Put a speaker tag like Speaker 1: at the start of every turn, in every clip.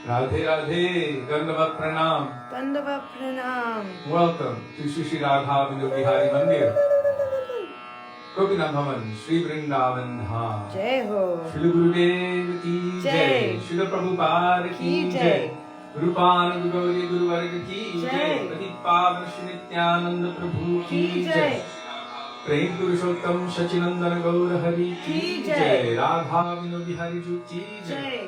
Speaker 1: Radhe Radhe, Dandava Pranam.
Speaker 2: Dandava Pranam.
Speaker 1: Welcome to Shri Radha Bindu Bihari Mandir. Gopinath Bhavan, Shri Vrindavan Dham.
Speaker 2: Jai Ho.
Speaker 1: Shri Gurudev Ki Jai. Shri Prabhupada Ki Jai. Rupanand Gauri Guru Varga Ki Jai. Pradeep Pavan Shri Nityananda Prabhu Ki Jai. Prem Purushottam Shachinandana Gaura Hari Ki Jai. Radha Bindu Bihari Ju Ki Jai.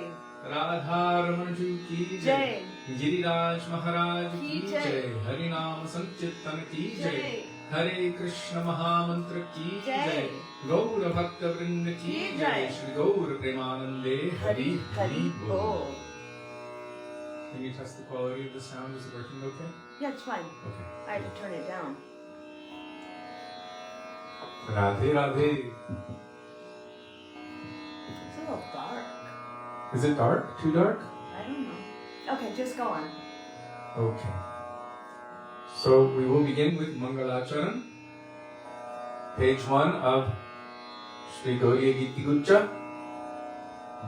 Speaker 1: Radha Raman Ju Ki Jai. Giriraj Mahārāja Ki Jai. Harinam Sankirtan Ki Jai. Hare Krishna Mahamantra Ki Jai. Gaura Bhakta Vrinda Ki Jai. Shri Gaura Premanande Hari Hari Bol. Can you test the quality of the sound? Is it working okay?
Speaker 2: Yeah, it's fine.
Speaker 1: Okay.
Speaker 2: I have to turn it down.
Speaker 1: Radhe Radhe.
Speaker 2: It's a little dark.
Speaker 1: Is it dark? Too dark?
Speaker 2: I don't know. Okay, just go on.
Speaker 1: Okay. So we will begin with Mangalacharan, page 1 of Shri Gauriya Giti Guccha.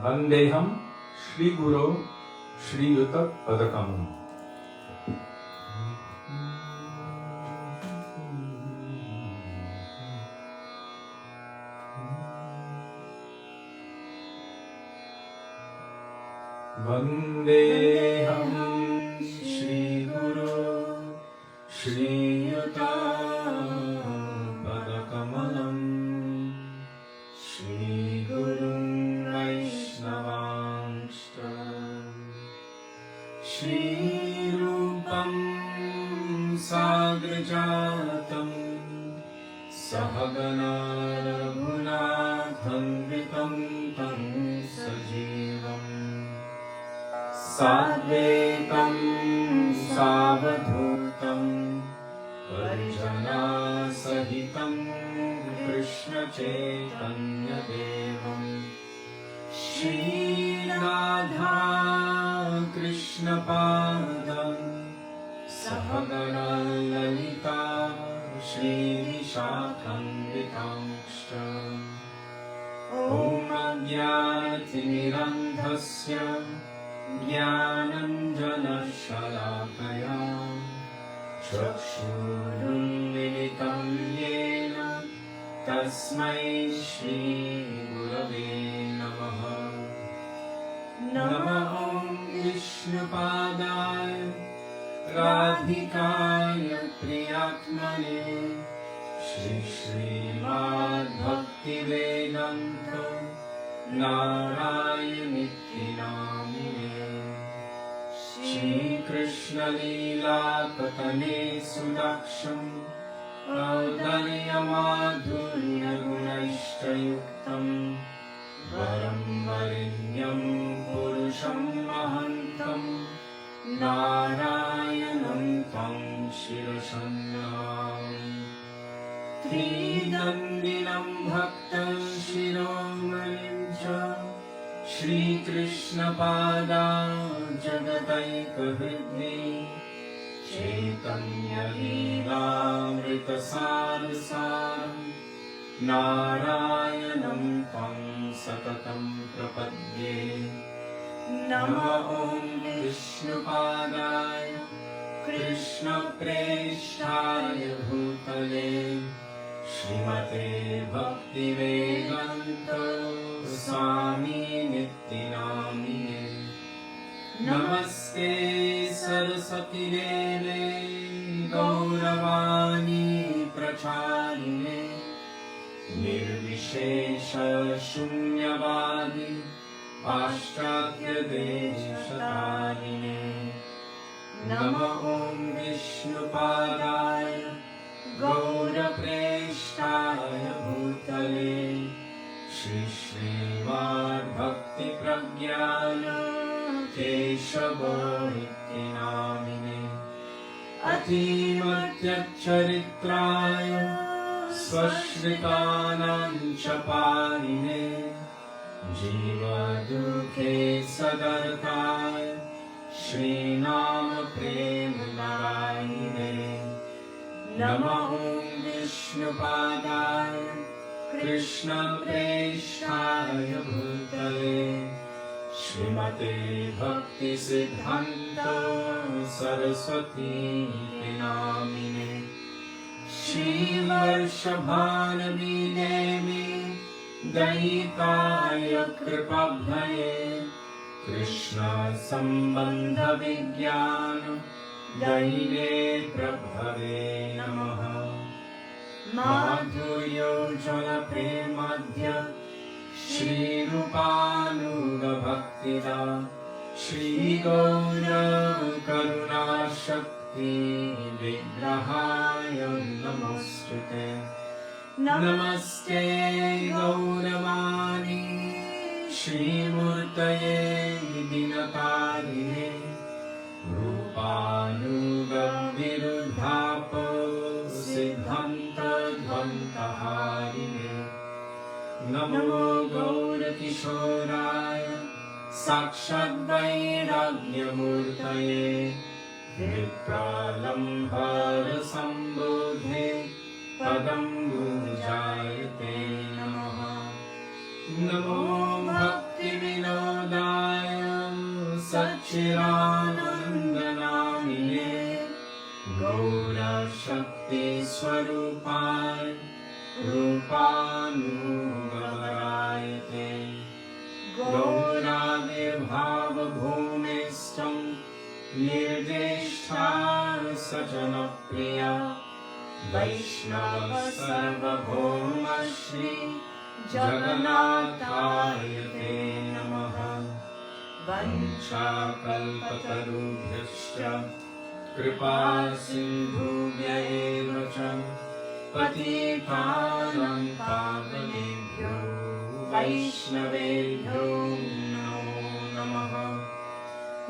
Speaker 1: Vandeham Shri Guru Shri Yuta Padakam. Vandeham Shri Guru Shri Yuta Padakamalam Shri Guru Vaishnavaṅśta Shri Rupam Sagrajatam Sahagana Raghunatham Vitam Tam Sajivam Sadvetam Savadhutam Parijana Sahitam Krishna Chaitanya Devam Shri Radha Krishna Padam Sahagana Lalita Shri Vishakhanvitamscha Om Ajnanatirandhasya Jnananjana Shalakaya Chakshurunmilitam Yena Tasmai Shri Gurave Namaha Namah Om Vishnupadaya Radhikaya Priyatmane Shri Śrīmad Bhaktivedānta Nārāyaṇiti Namine Shri Krishna Leela Katane Sudaksham Audalya Madhurya Gunashtrayuktam Varam Varinyam Purusham Mahantam Nārayanam Tam Shirasannāmi Tridandinam Bhaktam Shiromanim Cha Shri Krishna Pada Jagataika Hridni Chaitanya Leelamrita Sarasaram Nārayanam Tam Satatam Prapadye Namah Om Vishnupadaya Krishna Presthaya Bhutale Śrīmate Bhaktivedānta Gosvāmī Nityanamine Namaste Saraswati Deve Gauravani Pracharine Nirvishesha Shunyavadi Paścatya Deshatarine Namah Om Vishnupadaya Gaura Presthaya Bhutale Shri Śrīmad Bhakti Pragyāna Keshavāiti Namine Atimatyacharitrāya Svashritānaṁ Chaparine Jiva Dukhe Sadartāya Shri Nama Prema Narayane Namah Om Vishnupadaya Krishna Presthaya Bhutale Śrīmate Bhaktivedānta Saraswati Namine Śrī Varshabhanavi Devi Dayitaya Kripabhaye Krishna Sambandha Vijnana Daine Prabhave Namaha Madhuryo Jala Premadhya Shri Rupanuga Bhaktida Shri Gaura Karuna Shakti Vigrahaya Namostute Namaste Gauravani Shri Murtaye Dinatarihe Rupanuga Virudhapo Siddhanta Dvantaharine Namo Gaura Kishoraya Sakshat Vairagyamurtaye Vipralambhara Sambodhe Padam Gunjayate Namaha Namo Bhaktivedānta Satchidanandamine Gaura Shakti Swarupaya Rupanugavarayate Gaurāvirbhava bhumistam Nirdeshta Sajanapriya Vaishnava Sarvabhauma Shri Jagannāthāyate Namaha Vanchakalpatarubhyascha Kripa Sindhubhya eva ca Patitanam Pavanebhyo Vaishnavebhyo Namo Namaha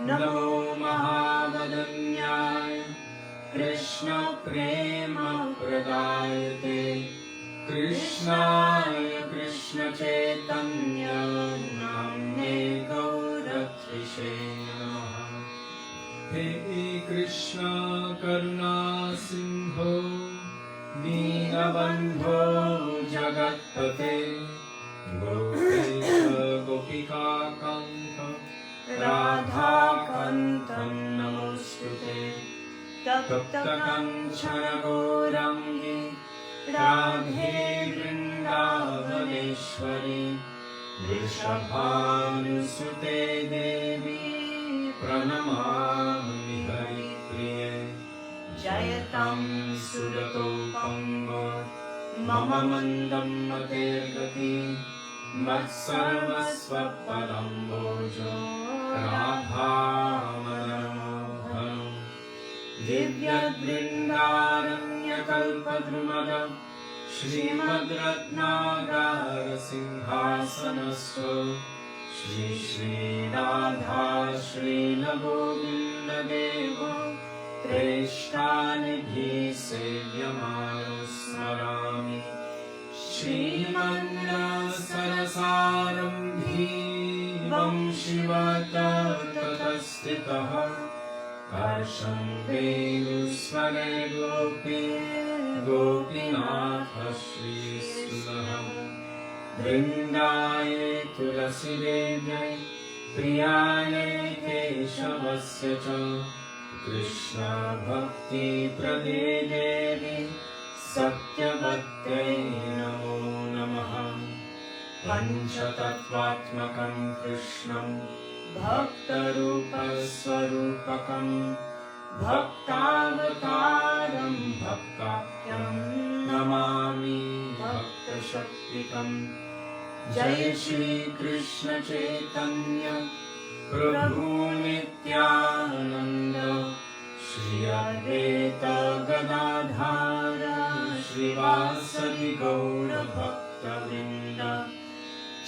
Speaker 1: Namo Mahavadanyaya Krishna Prema Pradayate Krishnaya Krishna Chaitanya Namne Gauratrishe Namaha Hey Krishna Karuna Sindho Dīnabandho Jagatpate Gopesha Gopika Kanta Radha Kantam Namostute Tapta Kanchana Gaurangi Radhe Vrindavaneshwari Vrishabhanusute Devi Pranamami Haripriye Jayatam Surato Pango Mama Mandam Matergati Matsarvasva Parambojo Radha Madanoham Divyad Vrindaranya Kalpadrumada Śrīmad Ratnagara Singhasanasto Śrī Radha Śrīla Govinda Devo Treshthanidhi Sevyamano Smarami Śrīmanda Sarasarambhi Vamshivata Tatastitaha Karsham Venusvare Gopi Gopinatha Shri Sudham Vrindaye Tulasi Devai Priyaye Keshavasya Cha Krishna Bhakti Prade Devi Satyavatyai Namo Namaha Panchatattvatmakam Krishnam Bhaktarupa Swarupakam Bhaktavataram Bhaktakyam Namami Bhaktashaktikam Jai Shri Krishna Chaitanya Prabhu Nityananda Shri Advaita Gadadhara Shrivasadi Gaura Bhaktavrinda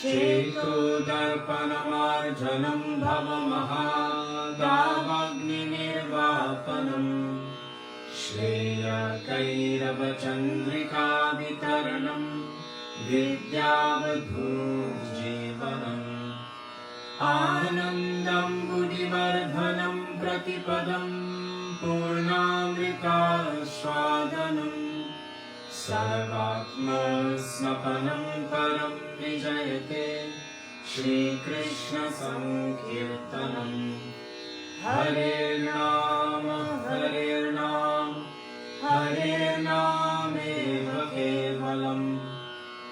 Speaker 1: Cheto Darpanamarjanam Bhava Mahadavagni Nirvapanam Shreya Kairava Chandrika Vitaranam Vidyavadhu Jivanam Anandam Buddhivardhanam Pratipadam Purnamrita Swadanam Sarvatma Snapanam Param Vijayate Shri Krishna Sankirtanam Hare Nama Hare Nama Hare Nameva Kevalam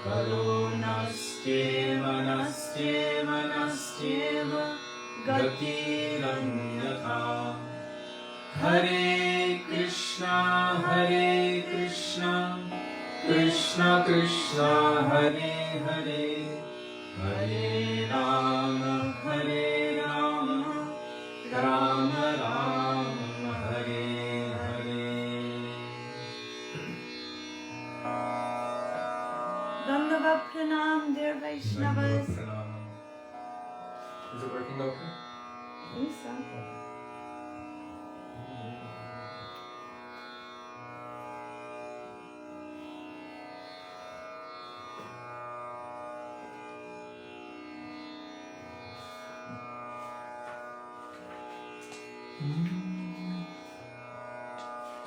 Speaker 1: Karunasteva Nasteva Nasteva Gatiram Yatha Hare Krishna Krishna Krishna Hare Hare Hare Rama Rama Rama Hare Hare.
Speaker 2: Dandava Pranam, dear Vaishnavas.
Speaker 1: Is it working okay?
Speaker 2: I think so.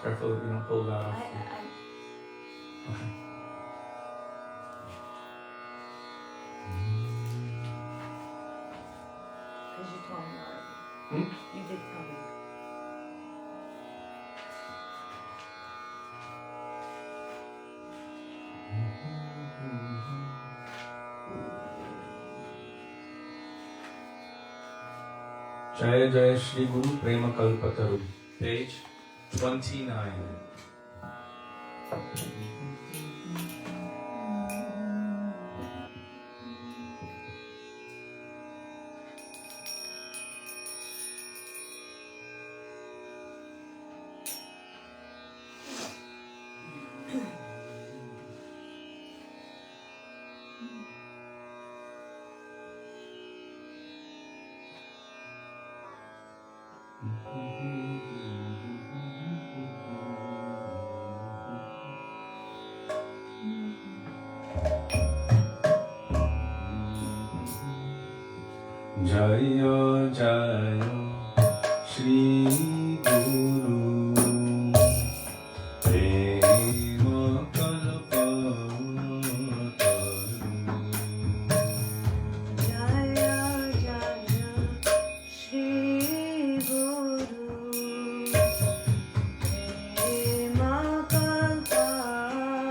Speaker 1: Careful that you don't pull that off.
Speaker 2: I
Speaker 1: Okay.
Speaker 2: Because you told me already.
Speaker 1: Hmm?
Speaker 2: You did tell me.
Speaker 1: Jaya Jaya Shri Guru Prema Kalpataru, page 29. Jaya Jaya Shri Guru Prema Kalpataru
Speaker 2: Jaya Jaya Shri Guru Prema Kalpataru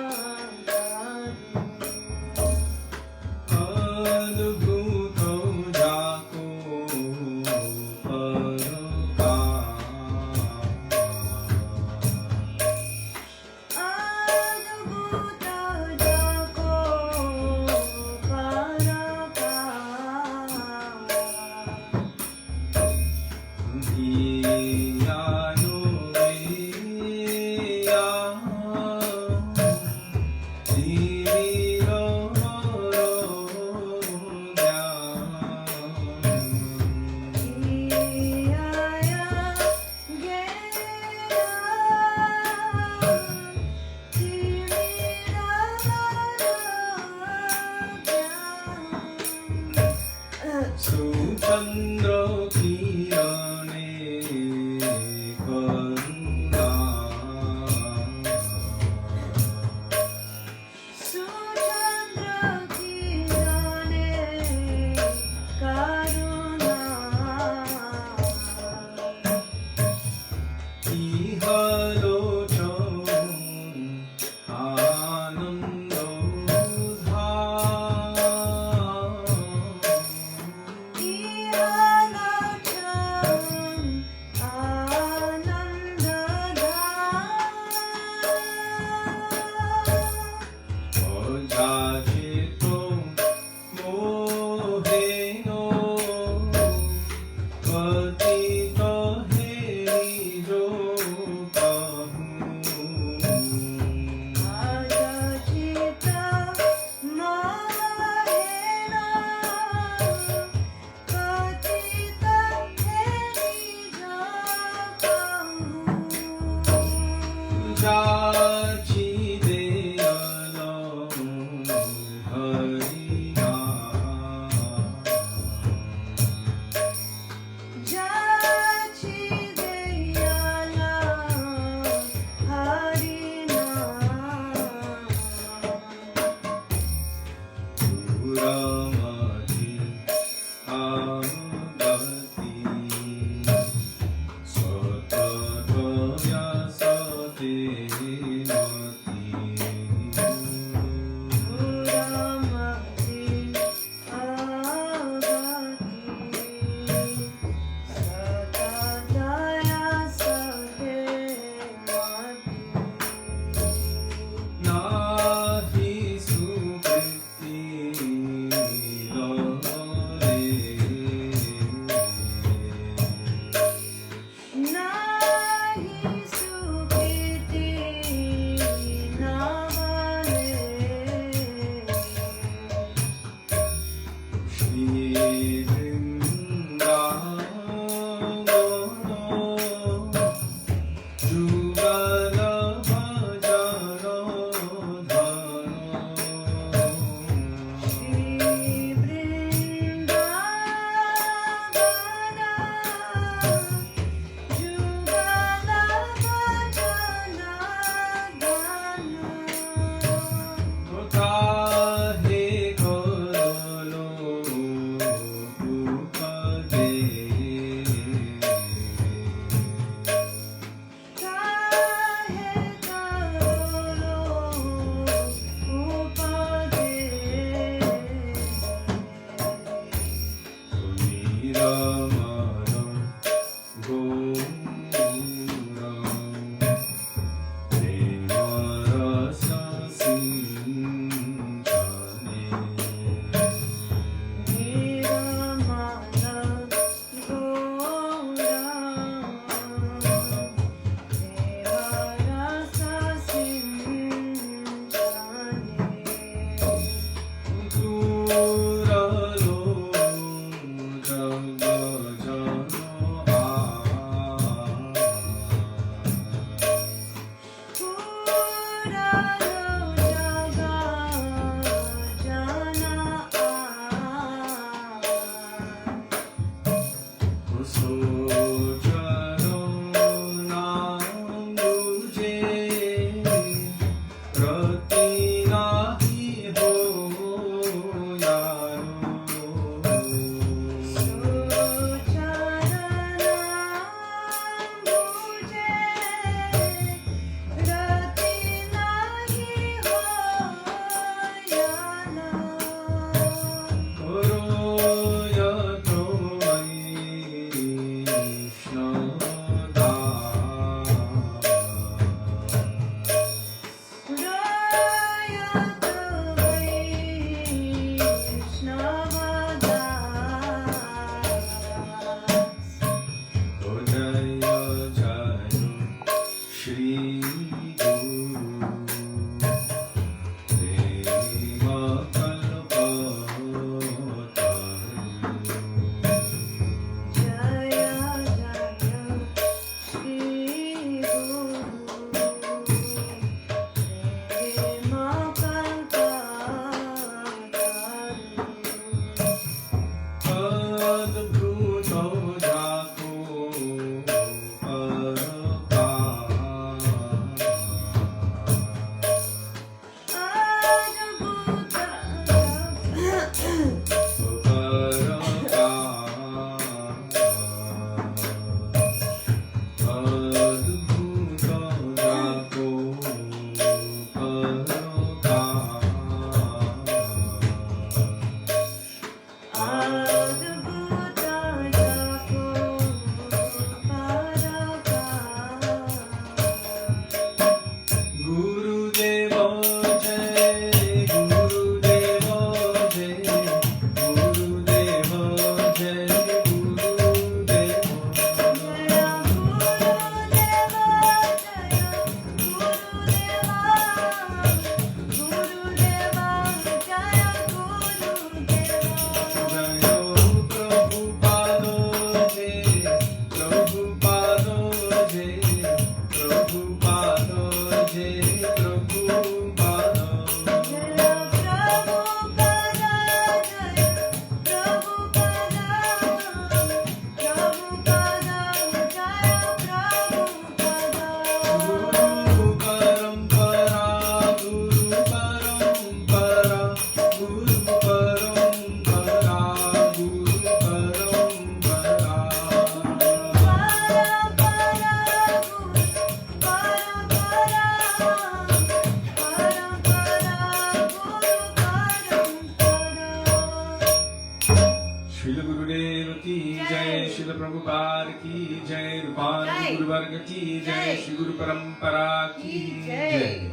Speaker 1: Śrīla Gurudev ki jai, Śrīla Prabhupada ki jai, Rupāna Guru Varga ki jai, Śrī Guru Parampara ki jai.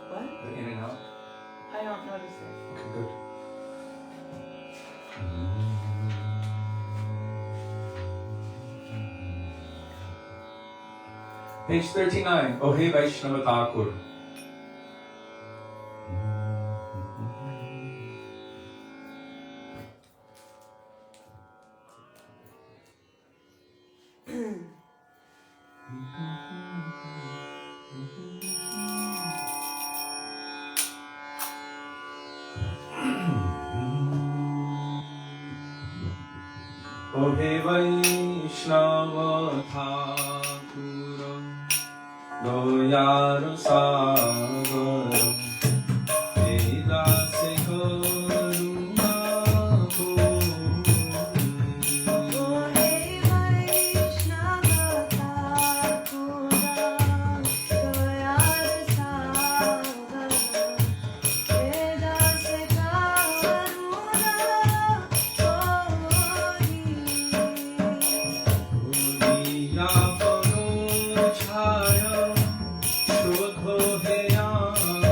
Speaker 2: What?
Speaker 1: The in and out.
Speaker 2: I don't notice it.
Speaker 1: Okay, good. Page 39. Oh hey Vaishnava Thakur. Oh hey Vaishnava Thakur, Doyaru Sagar, Vedase Karuna
Speaker 2: Oh hey Vaishnava Thakura, Doyar Sagar, Vedase Karuna
Speaker 1: Pano Chaya, Shodho Heya.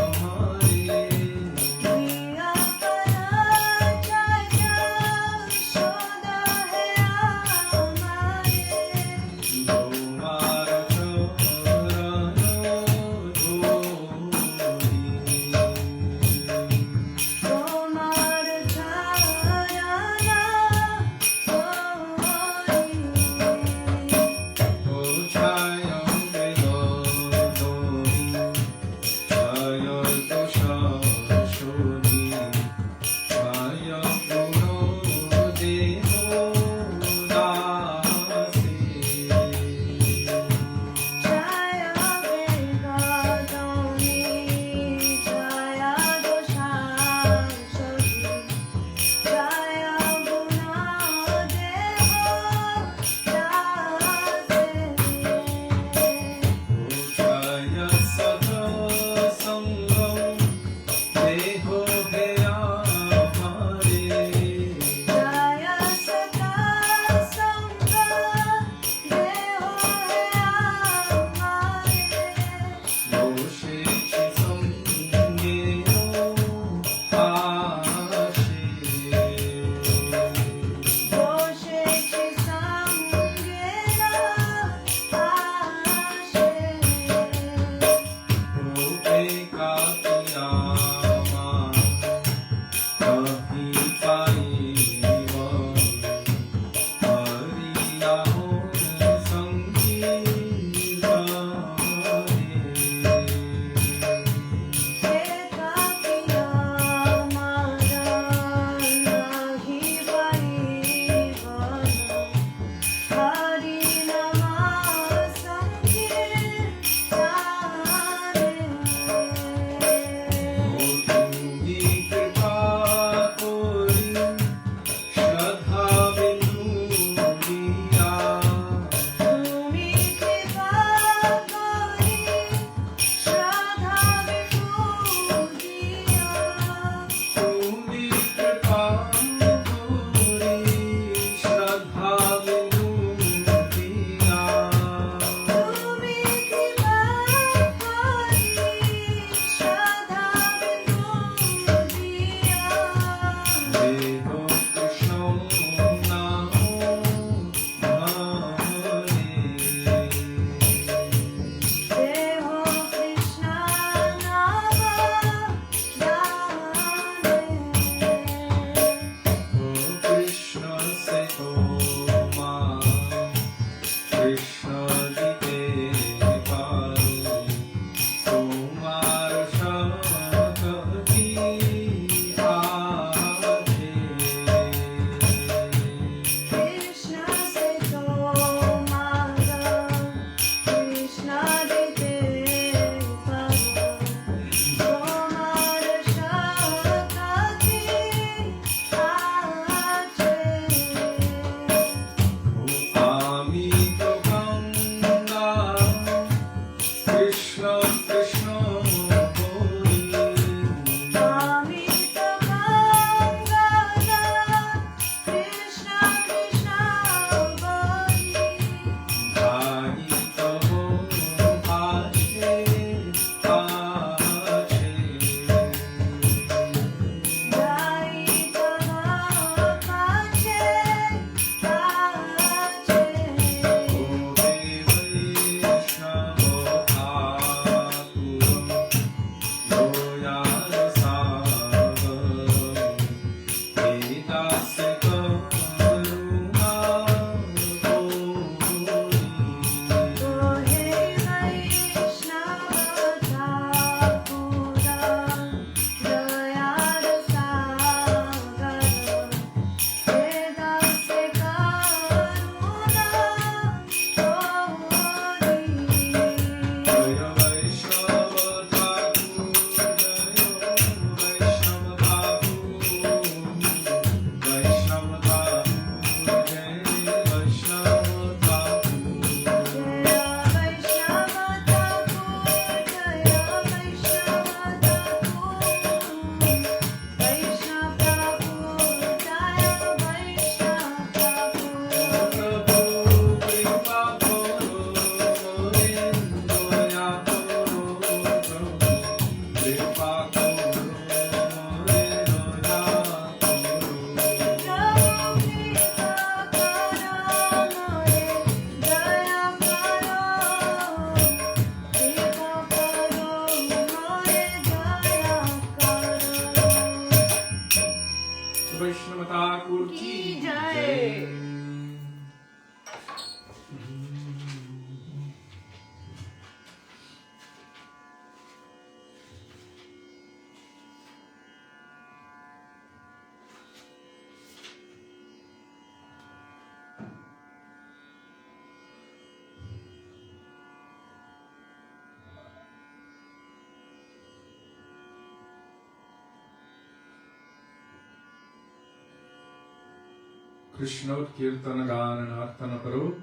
Speaker 1: Krishnot Kirtana Gana Nartana Paro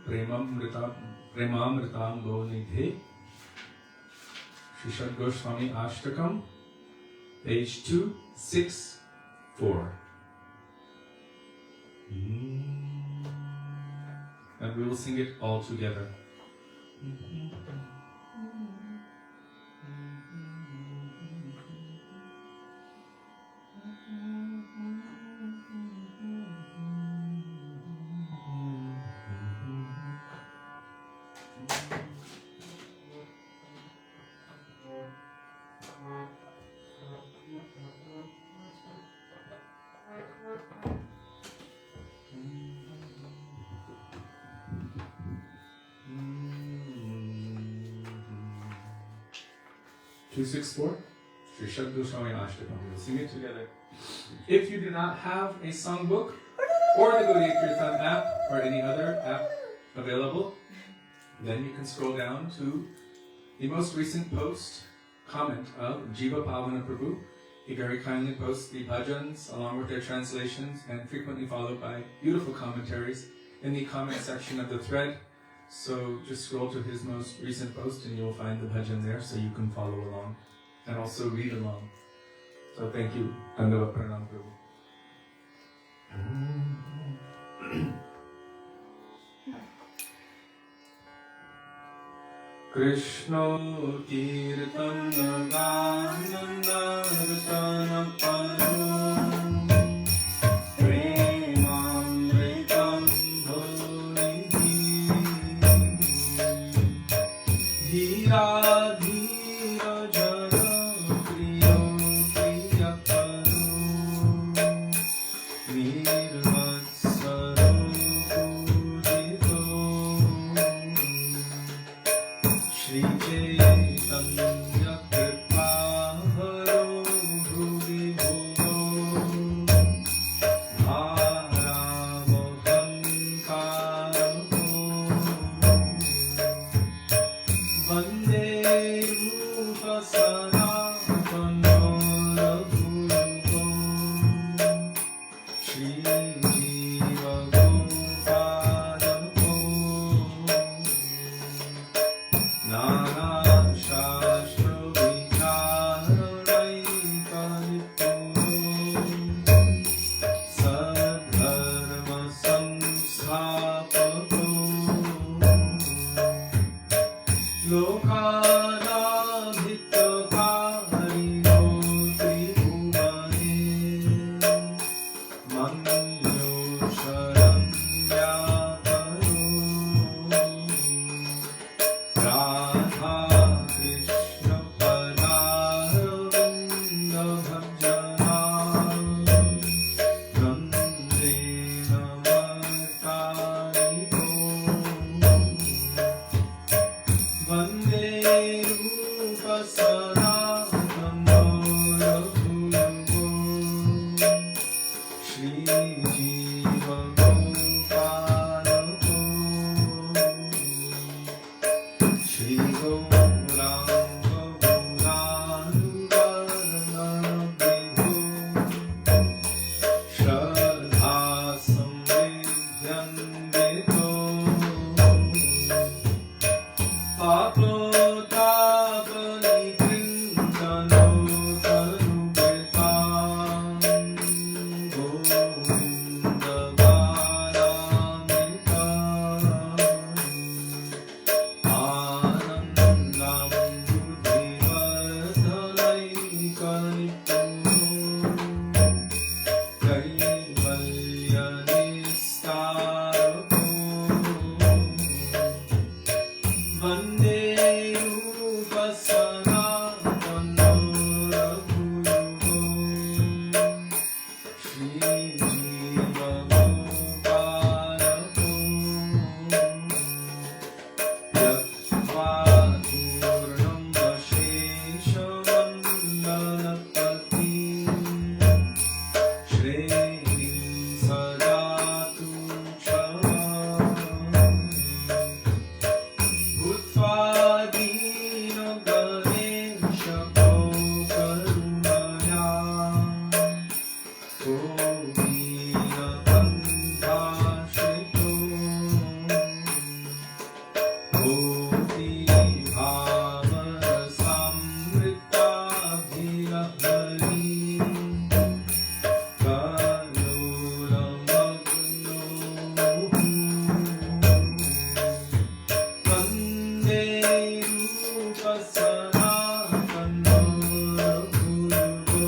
Speaker 1: Premamritam Bo Nidhe Śrī Gosvāmī Ashtakam, page 264. And we will sing it all together. Two, 6, 4. Śrī Gosvāmī Ashtakam. We'll sing it together. If you do not have a songbook or the Gaudiya Kirtan app or any other app available, then you can scroll down to the most recent comment of Jiva Pavana Prabhu. He very kindly posts the bhajans along with their translations and frequently followed by beautiful commentaries in the comment section of the thread. So just scroll to his most recent post and you'll find the bhajan there so you can follow along and also read along. So thank you. Dandavat Pranam Prabhu. Krishna Kirtana Gana Nartana Paro Premamritam Bhonidhi Dhira Dhira Jana Priyo Priyaparo Nirvatsaro Pujito Shri Chaitanya Kripaharo Bhuvi Bhuvo Bharavohankaro Vande Rupa Sanatana Gosvāmī Shri Jiva Gopala Nana Shastra Vichararaika Nipuro Sadharma Samsthapako Lokanabhityakarino Tribhuvane Manyo Sharanyakaro Radha Krishna Padaravinda Bhajana Nande Namatariko Vande Rupa Sanatana Gosvāmī Shri Jiva Gopala Shri Gauranga Gauranga Shraddha Samvidhyam Vito Papotapani Krintano Tarubetam Govinda Varamita Anandam Buddhivardhanaika Kaivalya Nistarako Vande Rupa Sanatana Gosvāmī Shri Jiva Gopala Yattva Purnam Vasheshavandanapati Shrenim Sadatu Chava Bhuttvadino रूप सनातनो रघुयुगो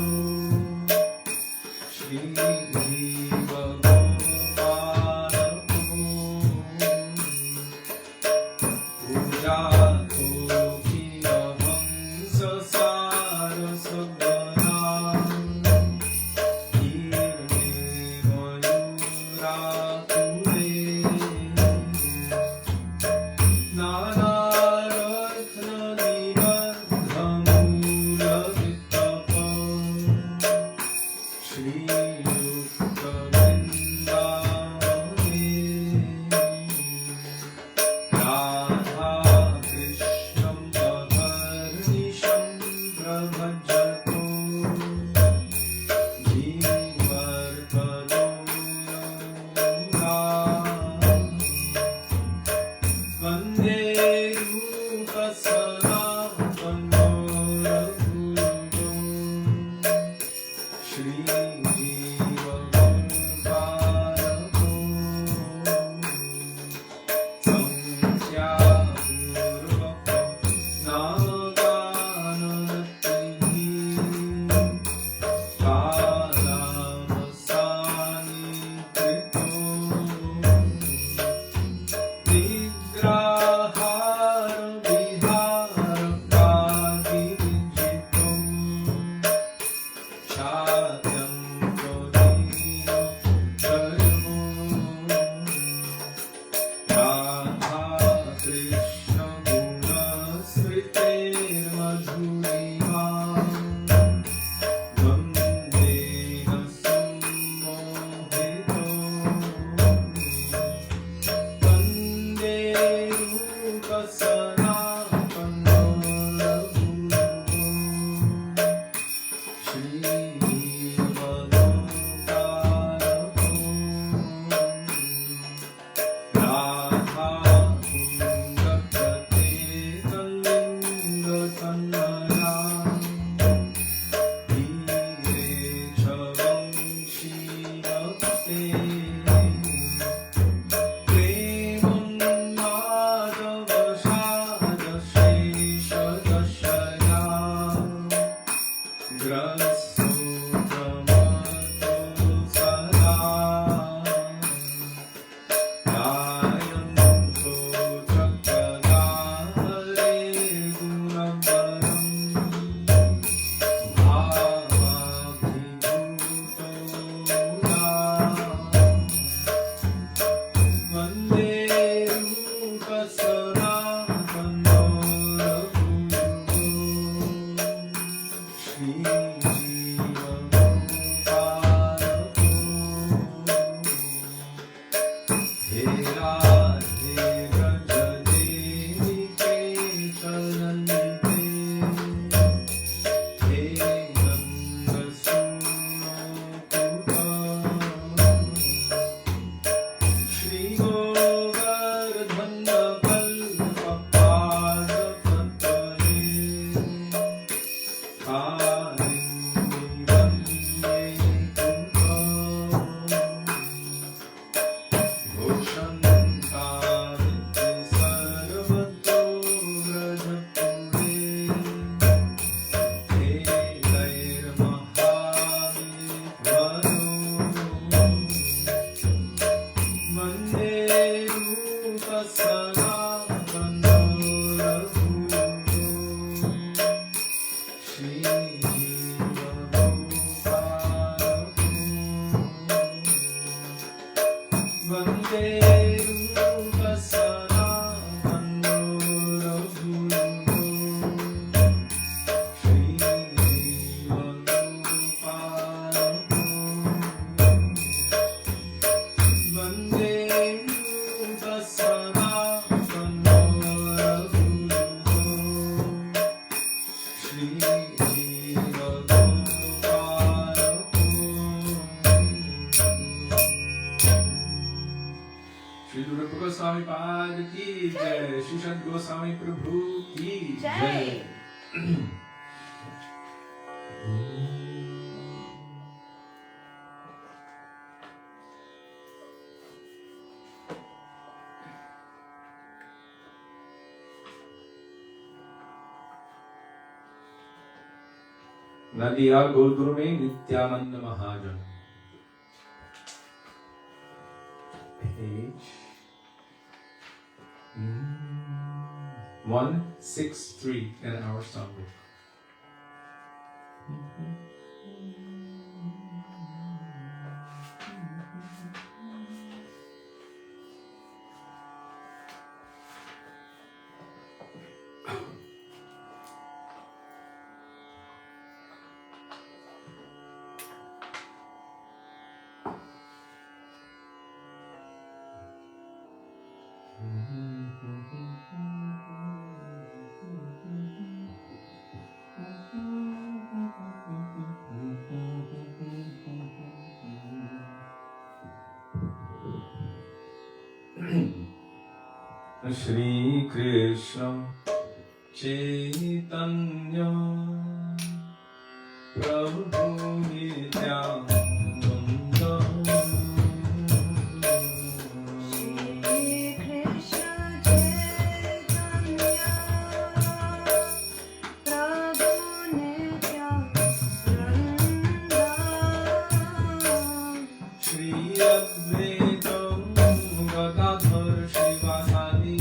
Speaker 1: श्री गोस्वामी प्रभु की जय। Nadiya Godru mein Nityananda Mahajan. Page 163 in our songbook. Shri Krishna Chaitanya Prabhu Nityananda
Speaker 2: Shri Krishna Chaitanya Prabhu Nityananda
Speaker 1: Shri Advaita Gadadhar Shivasadi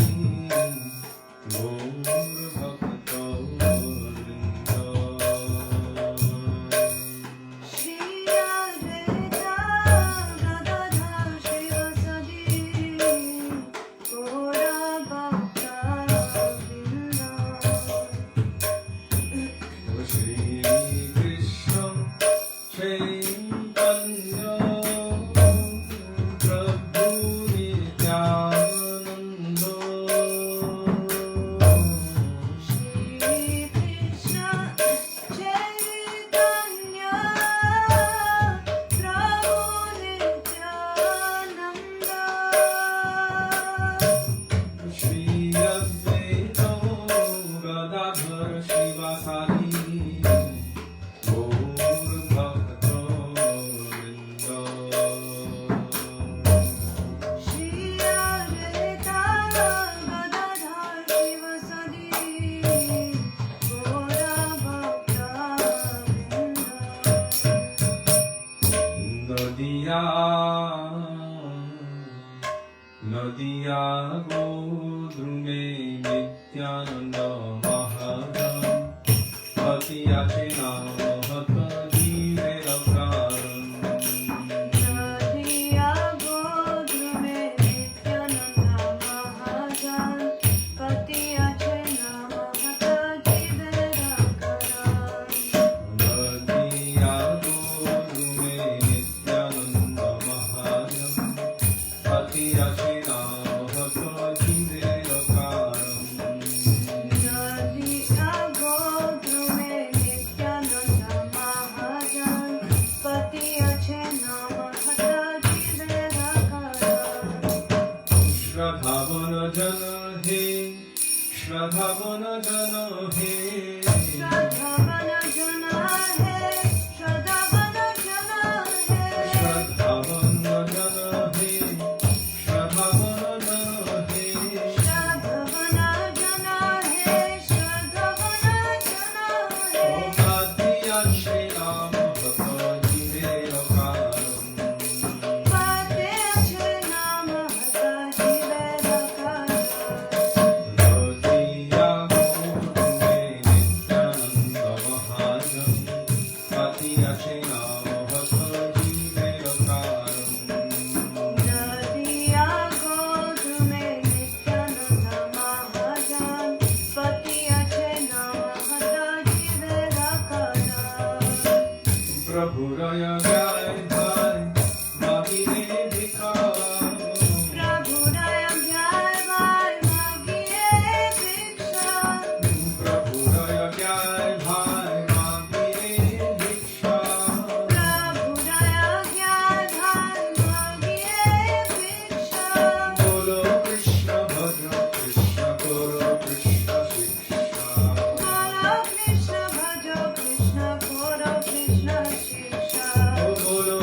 Speaker 1: Nadiya Godru mein Nityananda Mahajan Patiya Chena Mahata Jivera Karan
Speaker 2: Nadiya Godru mein Nityananda Mahajan Patiya Chena Mahata Jivera Karan
Speaker 1: Nadiya Godru mein Nityananda Mahajan Patiya Chena Mahata Jivera Karan
Speaker 2: Nadiya Godru mein Nityananda Mahajan Patiya Chena Mahata Jivera Karan
Speaker 1: Shraddhavana Jana He Shraddhavana Jana He
Speaker 2: Shraddhavana Jana Hai Shraddhavana Jana Hai
Speaker 1: Shraddhavana Jana He Shraddhavana Jana He
Speaker 2: Shraddhavana Jana Hai Shraddhavana Jana Hai
Speaker 1: Patiya Chena Mahata Jivera Karan
Speaker 2: Patiya Chena Mahata Jivera Karan
Speaker 1: Nadiya Godru mein Nityananda Mahajan Patiya Chena Mahata Jivera Karan
Speaker 2: Nadiya Godru mein Nityananda Mahajan Patiya Chena Mahata Jivera Karan
Speaker 1: Prabhu Raya Jai Jai Magine Bhikhar
Speaker 2: Prabhu Raya Jai Bhai Magiye Diksha
Speaker 1: Prabhu Raya Jai Jai Magine Bhiksha
Speaker 2: Prabhu Raya Jai Bhai Magiye Diksha
Speaker 1: Bolo Krishna Bhadra Krishna Guru Krishna Shiksha
Speaker 2: Bolo Krishna Bhajo Krishna Goro Krishna Shiksha
Speaker 1: Bolo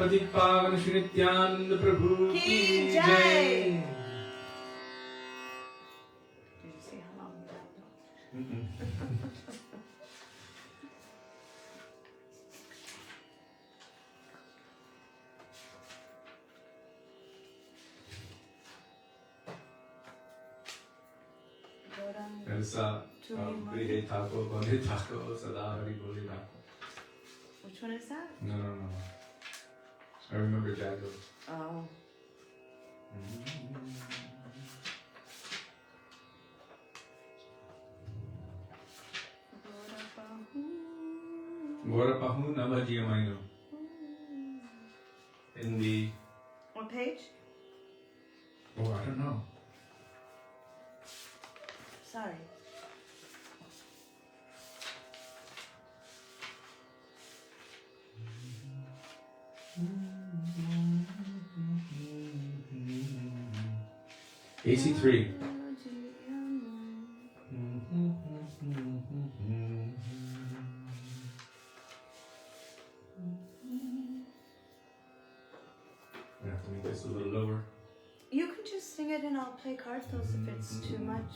Speaker 1: पतित पावन श्री नित्यानंद प्रभु की जय।
Speaker 2: Did you see how long that took?
Speaker 1: ऐसा प्रिय ठाको बोले ठाको सदा हरि बोले ठाको।
Speaker 2: Which one is that?
Speaker 1: No. I remember Jago.
Speaker 2: Oh.
Speaker 1: Gorapahu Navajiyamaino. In the...
Speaker 2: What page?
Speaker 1: Oh, I don't know.
Speaker 2: Sorry.
Speaker 1: AC3. I have to make this a little lower.
Speaker 2: You can just sing it and I'll play cartos if it's too much.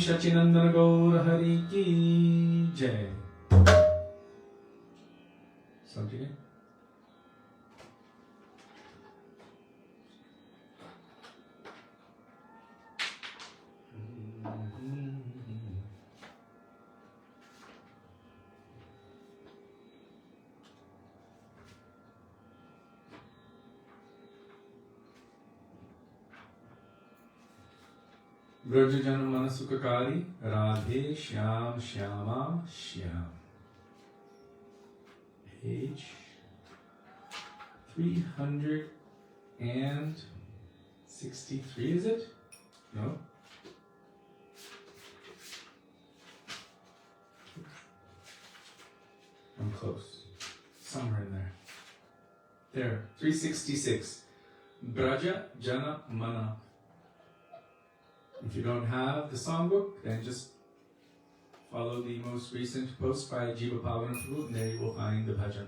Speaker 1: सच्चिदानंद गौर हरि की जय। समझिए। ब्रज जन मन सुखकारी Radhe Shyam Shyama Shyam. Page 363, is it? No? I'm close. Somewhere in there. There, 366. Braja Jana Mana. If you don't have the songbook, then just follow the most recent post by Jiva Pavana Prabhu, and there you will find the bhajan.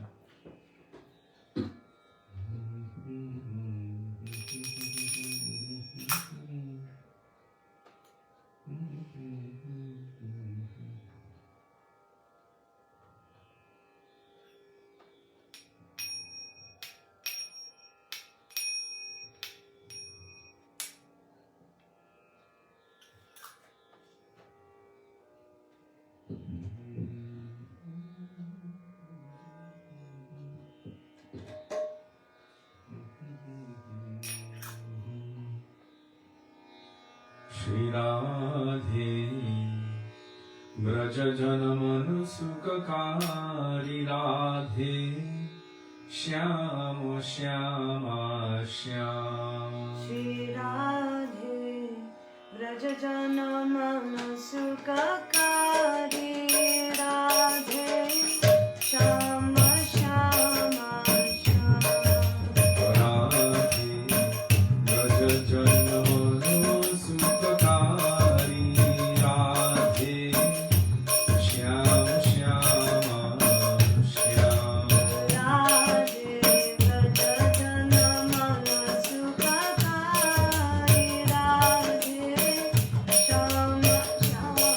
Speaker 1: Śrī Radhe Braj Mandal Sukakari Radhe Shyama Shyama Shyama
Speaker 2: Śrī Radhe Braj Mandal Sukakari Radhe Shyama Shyama Shyama
Speaker 1: Radhe Braj Mandal Sukakari Radhe Shyama Shyama Shyama
Speaker 2: Radhe Braj Mandal Sukakari Radhe Shyama Shyama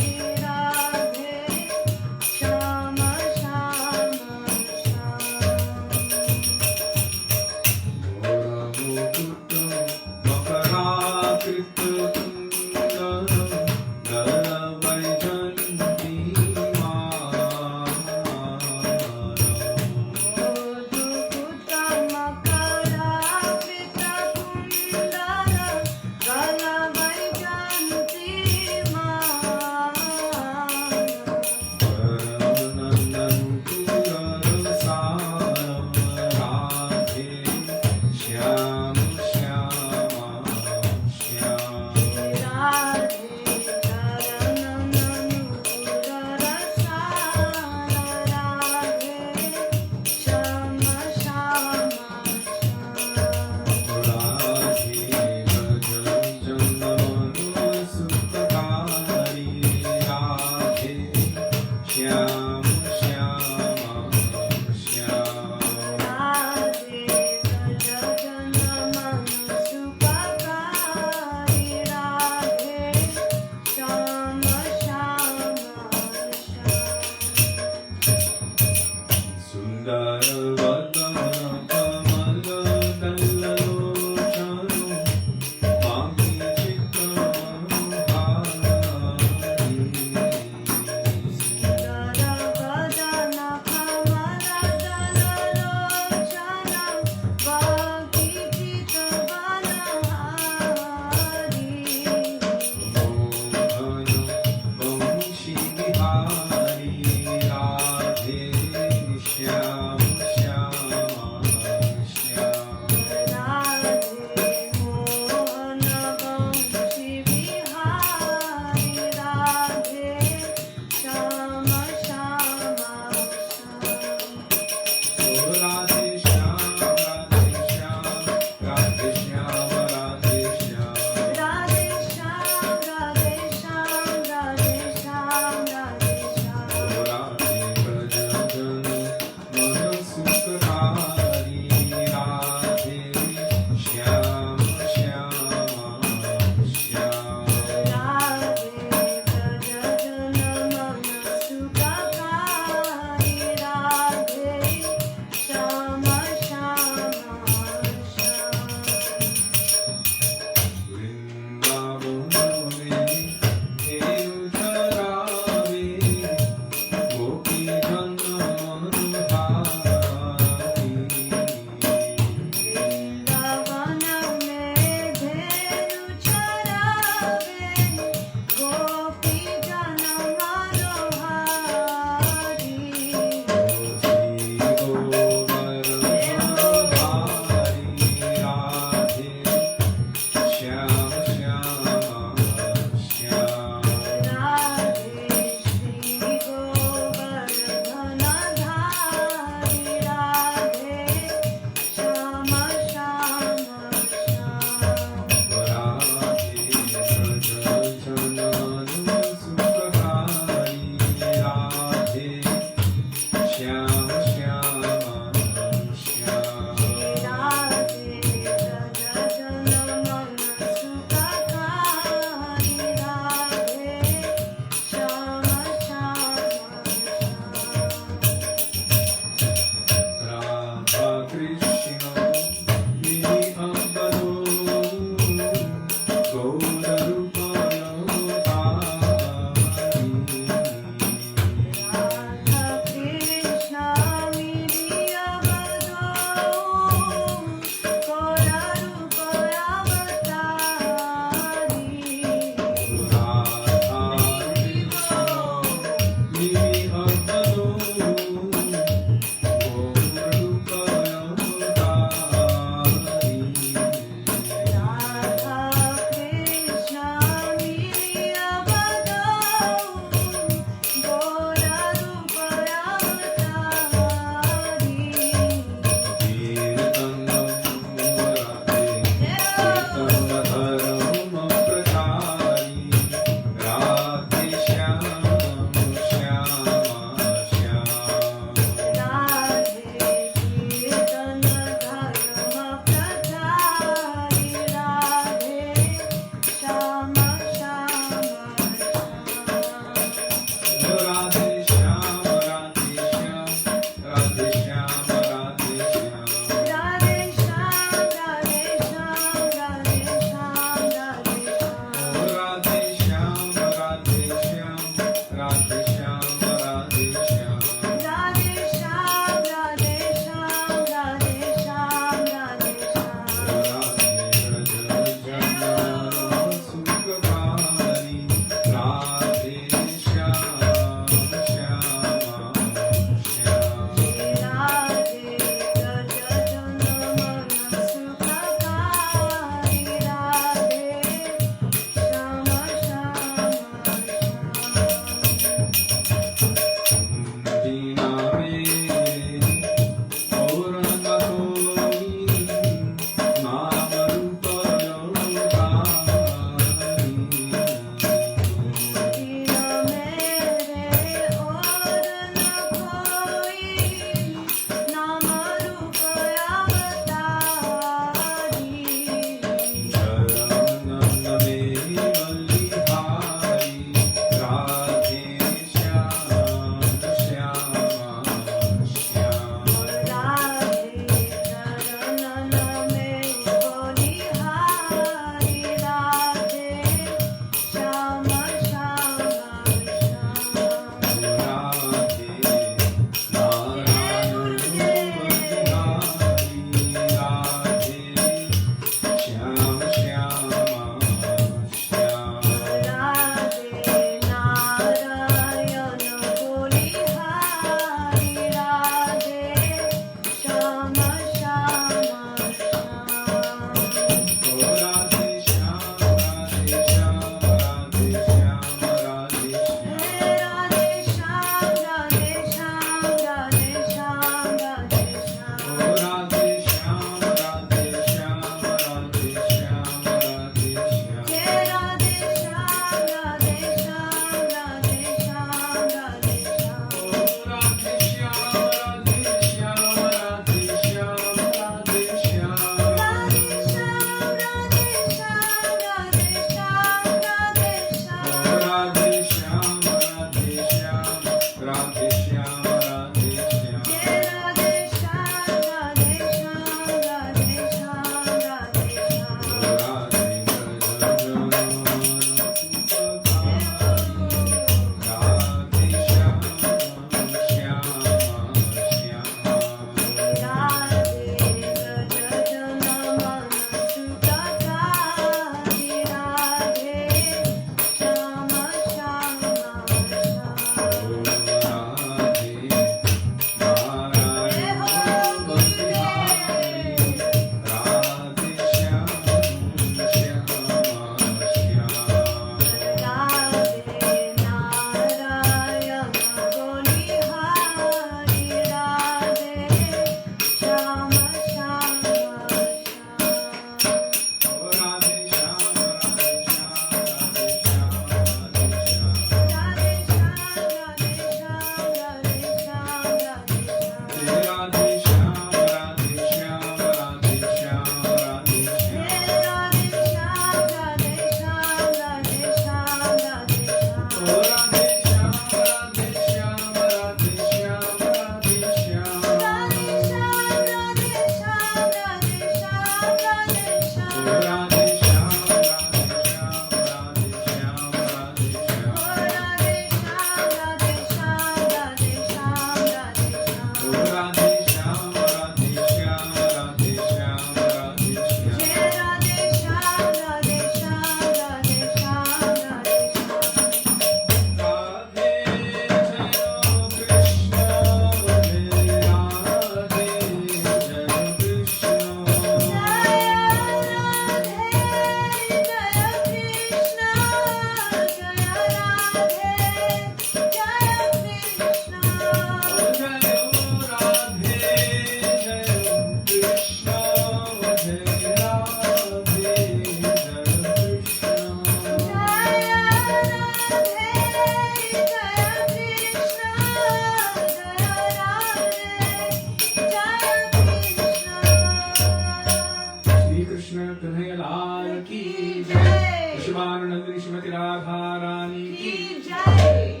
Speaker 1: Krishna Kanhaiya Lal ki jai. Vishwanandani Srimati Radha Rani ki
Speaker 2: jai.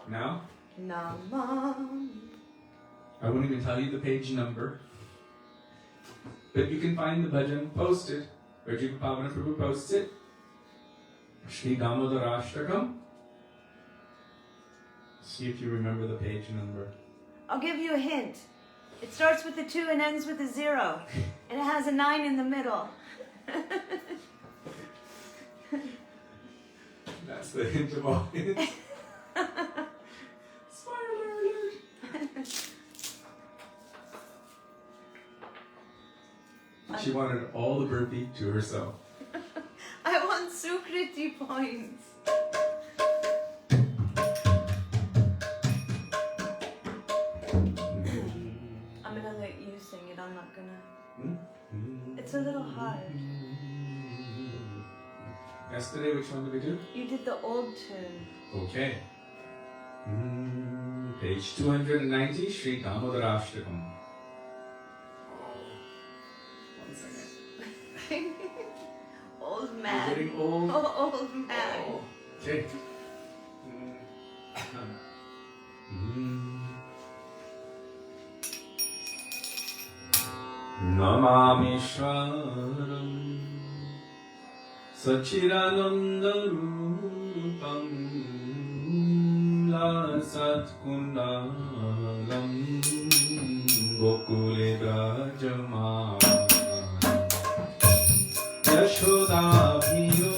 Speaker 1: Now,
Speaker 2: Namam.
Speaker 1: I won't even tell you the page number, but you can find the bhajan posted, where Jiva Pavana Prabhu posts it. Śrī Dāmodarāṣṭakam. See if you remember the page number.
Speaker 2: I'll give you a hint. It starts with a 2 and ends with a 0. And it has a 9 in the middle.
Speaker 1: That's the hint of all hints. Spoiler alert! She wanted all the burpee to herself.
Speaker 2: I want Sukriti points. I'm gonna let you sing it, I'm not gonna. It's a little hard.
Speaker 1: Yesterday, which one did we do?
Speaker 2: You did the old tune.
Speaker 1: Okay. Page 290, Śrī Dāmodarāṣṭakam. One second.
Speaker 2: Old man.
Speaker 1: You're getting old.
Speaker 2: Oh, old man.
Speaker 1: Oh. Okay. Namami Shvaram Sachidanandarupam Lasat Kundalam Gokule Brajama Yashodabhiyo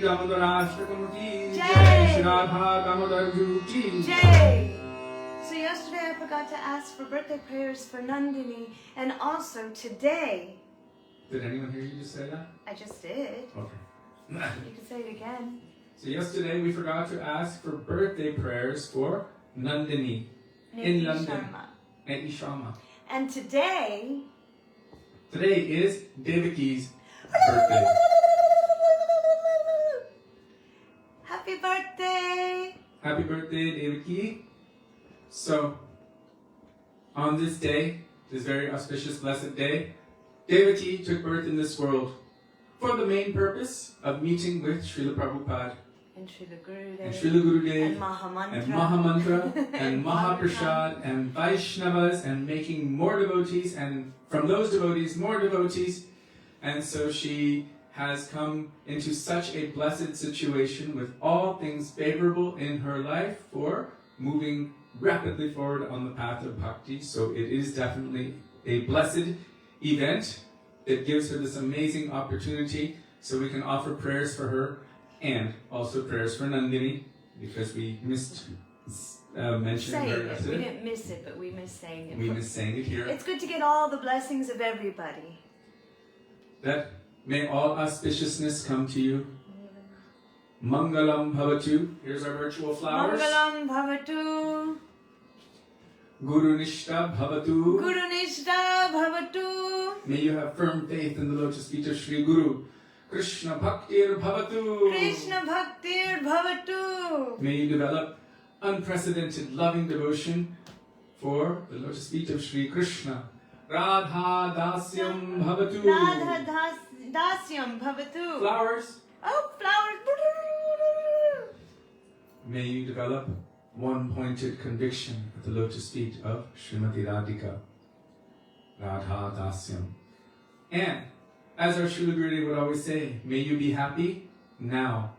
Speaker 1: Damodarāṣṭakam ki jai, Śrī Dāmodara ki
Speaker 2: jai. So yesterday I forgot to ask for birthday prayers for Nandini, and also today.
Speaker 1: Did anyone hear you just say that?
Speaker 2: I just did.
Speaker 1: Okay.
Speaker 2: You can say it again.
Speaker 1: So yesterday we forgot to ask for birthday prayers for Nandini in London. Neti Sharma.
Speaker 2: And today
Speaker 1: is Devaki's birthday.
Speaker 2: Happy birthday!
Speaker 1: Happy birthday, Devaki. So, on this day, this very auspicious, blessed day, Devaki took birth in this world for the main purpose of meeting with Srila Prabhupada
Speaker 2: And Srila
Speaker 1: and Srila Gurudev
Speaker 2: and Mahamantra
Speaker 1: and Mahamantra and Mahaprasad and Vaishnavas and making more devotees, and from those devotees, more devotees. And so she has come into such a blessed situation with all things favorable in her life for moving rapidly forward on the path of bhakti. So it is definitely a blessed event that gives her this amazing opportunity, so we can offer prayers for her and also prayers for Nandini, because we missed mentioning her yesterday.
Speaker 2: We didn't miss it, but we missed saying it.
Speaker 1: We missed saying it here.
Speaker 2: It's good to get all the blessings of everybody.
Speaker 1: That may all auspiciousness come to you. Mangalam bhavatu. Here's our virtual flowers.
Speaker 2: Mangalam bhavatu.
Speaker 1: Guru Nishta bhavatu.
Speaker 2: Guru Nishta bhavatu.
Speaker 1: May you have firm faith in the lotus feet of Sri Guru. Krishna bhaktir bhavatu.
Speaker 2: Krishna bhaktir bhavatu.
Speaker 1: May you develop unprecedented loving devotion for the lotus feet of Sri Krishna. Radha dasyam bhavatu.
Speaker 2: Radha dasyam bhavatu.
Speaker 1: Flowers.
Speaker 2: Oh, flowers.
Speaker 1: May you develop one-pointed conviction at the lotus feet of Srimati Radhika. Radha dasyam. And as our Srila Gurudev would always say, may you be happy now.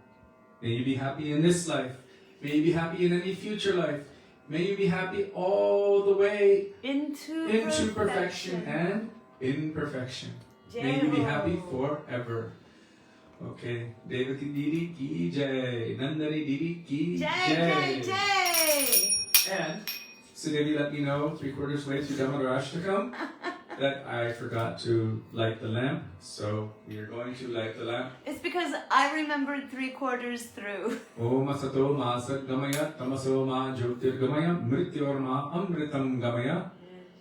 Speaker 1: May you be happy in this life. May you be happy in any future life. May you be happy all the way into perfection and imperfection. May you be happy forever. Okay. Devaki Didi ki jai. Nandani Didi ki jai.
Speaker 2: Jai.
Speaker 1: And Sudevi let me know 3/4 way through Damodarāṣṭakam that I forgot to light the lamp. So we are going to light the lamp.
Speaker 2: It's because I remembered 3/4 through.
Speaker 1: Om asato ma sat gamaya, tamaso ma jyotir gamaya, mrityor ma amritam gamaya.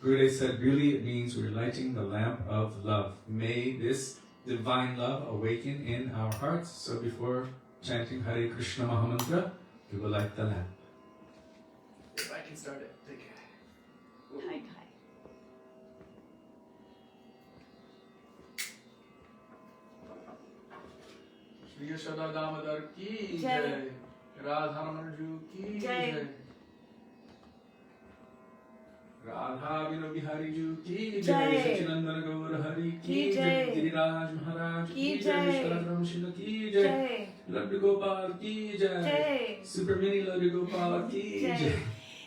Speaker 1: Gurudev said, really, it means we're lighting the lamp of love. May this divine love awaken in our hearts. So before chanting Hare Krishna Mahamantra, we will light the lamp. If I can start it, take it.
Speaker 2: Hi.
Speaker 1: Śrī Dāmodara ki
Speaker 2: Jai.
Speaker 1: jai. Radha ki
Speaker 2: Jai.
Speaker 1: jai. Radha Bihari Ju ki
Speaker 2: Jai.
Speaker 1: jai. Satyanandana Gaur Hari ki jai. Giriraj Maharaj ki jai. Shradram Shila ki jai. Laddu Gopal ki jai.
Speaker 2: Jai.
Speaker 1: Super Mini Laddu Gopal ki jai.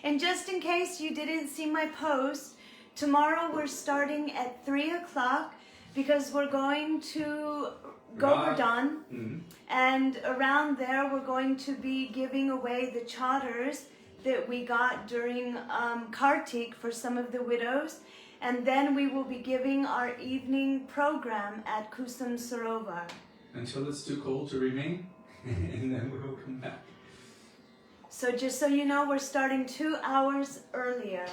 Speaker 2: And just in case you didn't see my post, tomorrow we're starting at 3 o'clock because we're going to Govardhan, and around there we're going to be giving away the chatters that we got during Kartik for some of the widows, and then we will be giving our evening program at Kusum Sarovar.
Speaker 1: Until it's too cold to remain, and then we will come back.
Speaker 2: So just so you know, we're starting 2 hours earlier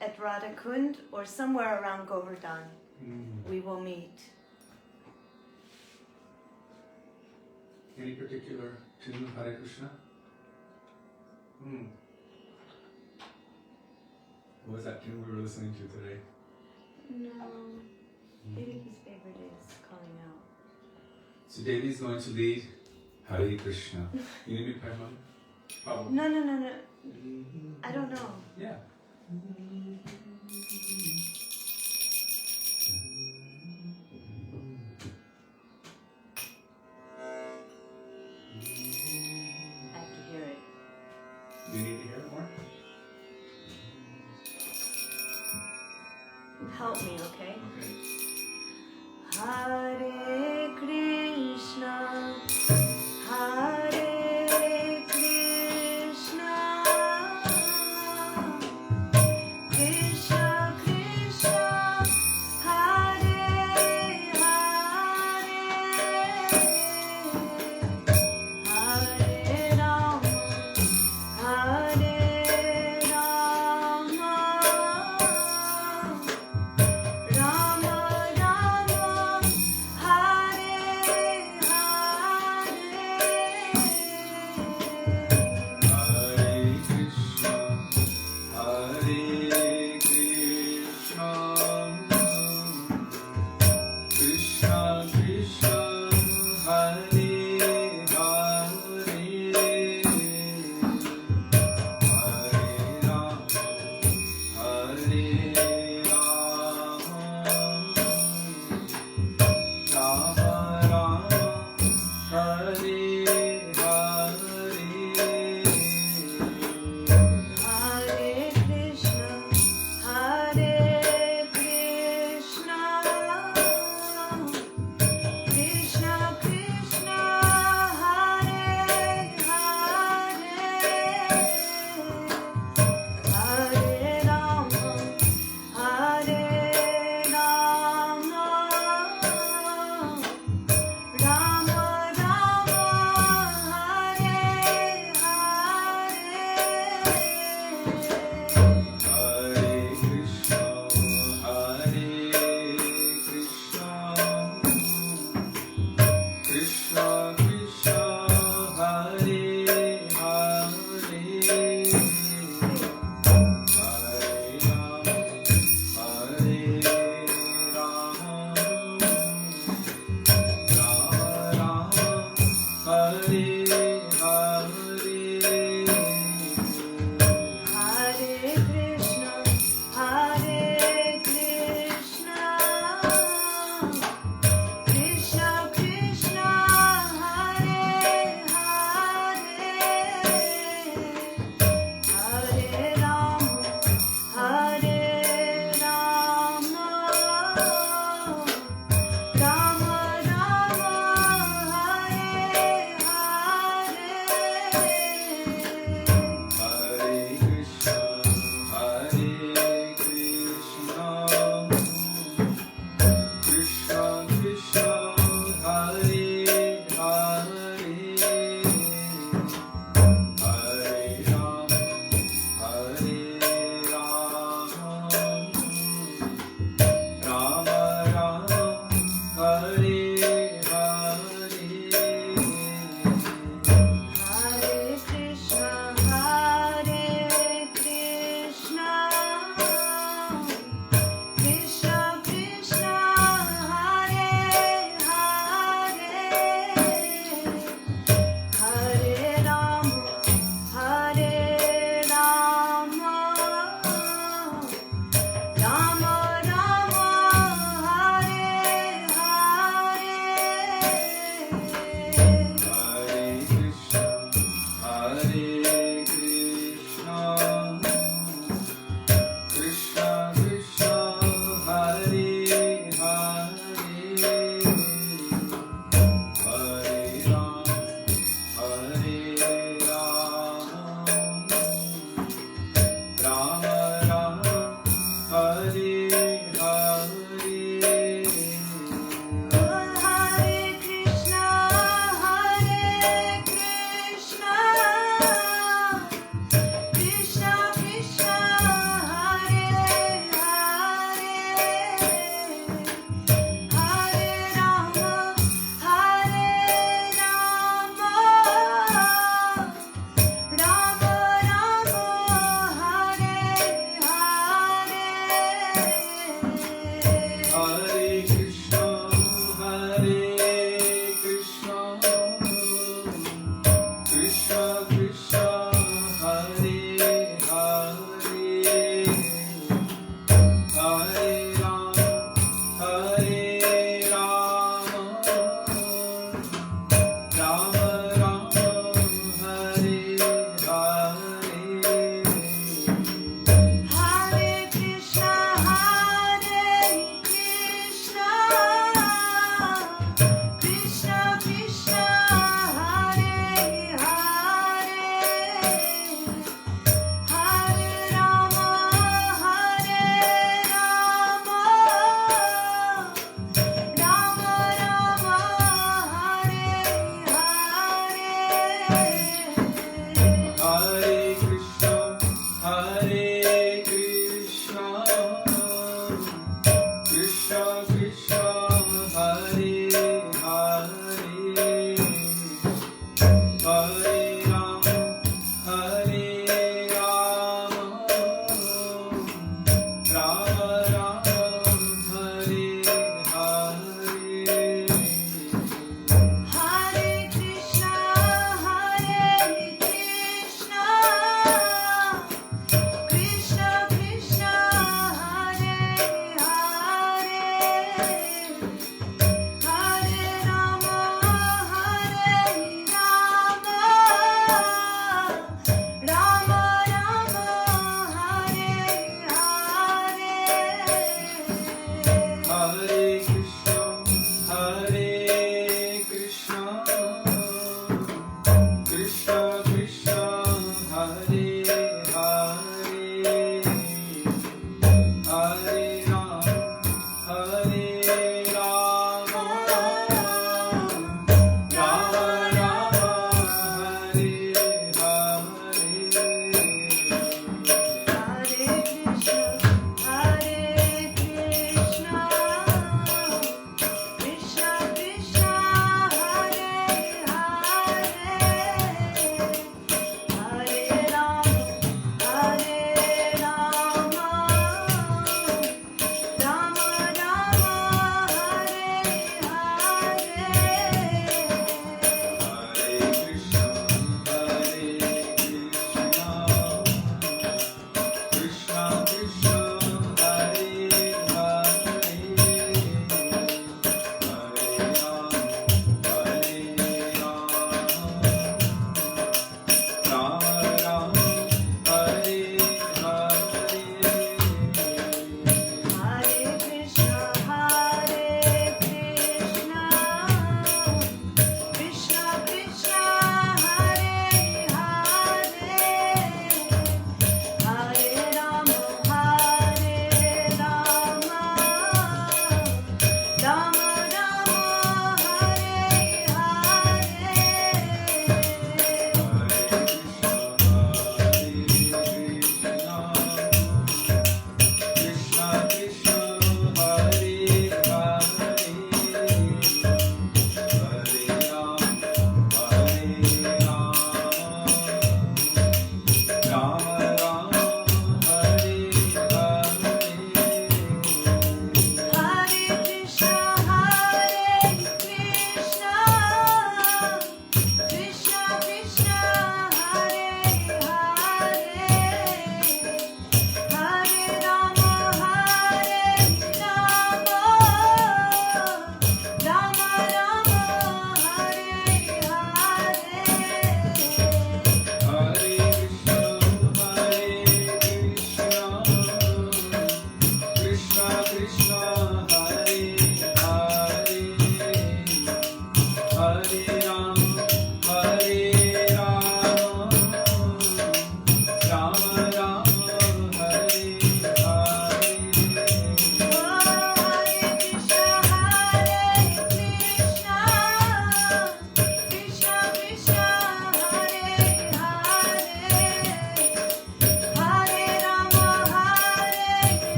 Speaker 2: at Radhakund or somewhere around Govardhan. We will meet.
Speaker 1: Any particular tune of Hare Krishna? What was that tune we were listening to today?
Speaker 2: No. Viviki's favorite is calling out.
Speaker 1: So Devi's going to lead Hare Krishna. You need me to play one? Probably.
Speaker 2: No. I don't know.
Speaker 1: Yeah. You need to hear it more?
Speaker 2: Help me, okay?
Speaker 1: Okay.
Speaker 2: Hare Krishna, Hare Krishna, Krishna Krishna, Hare Hare,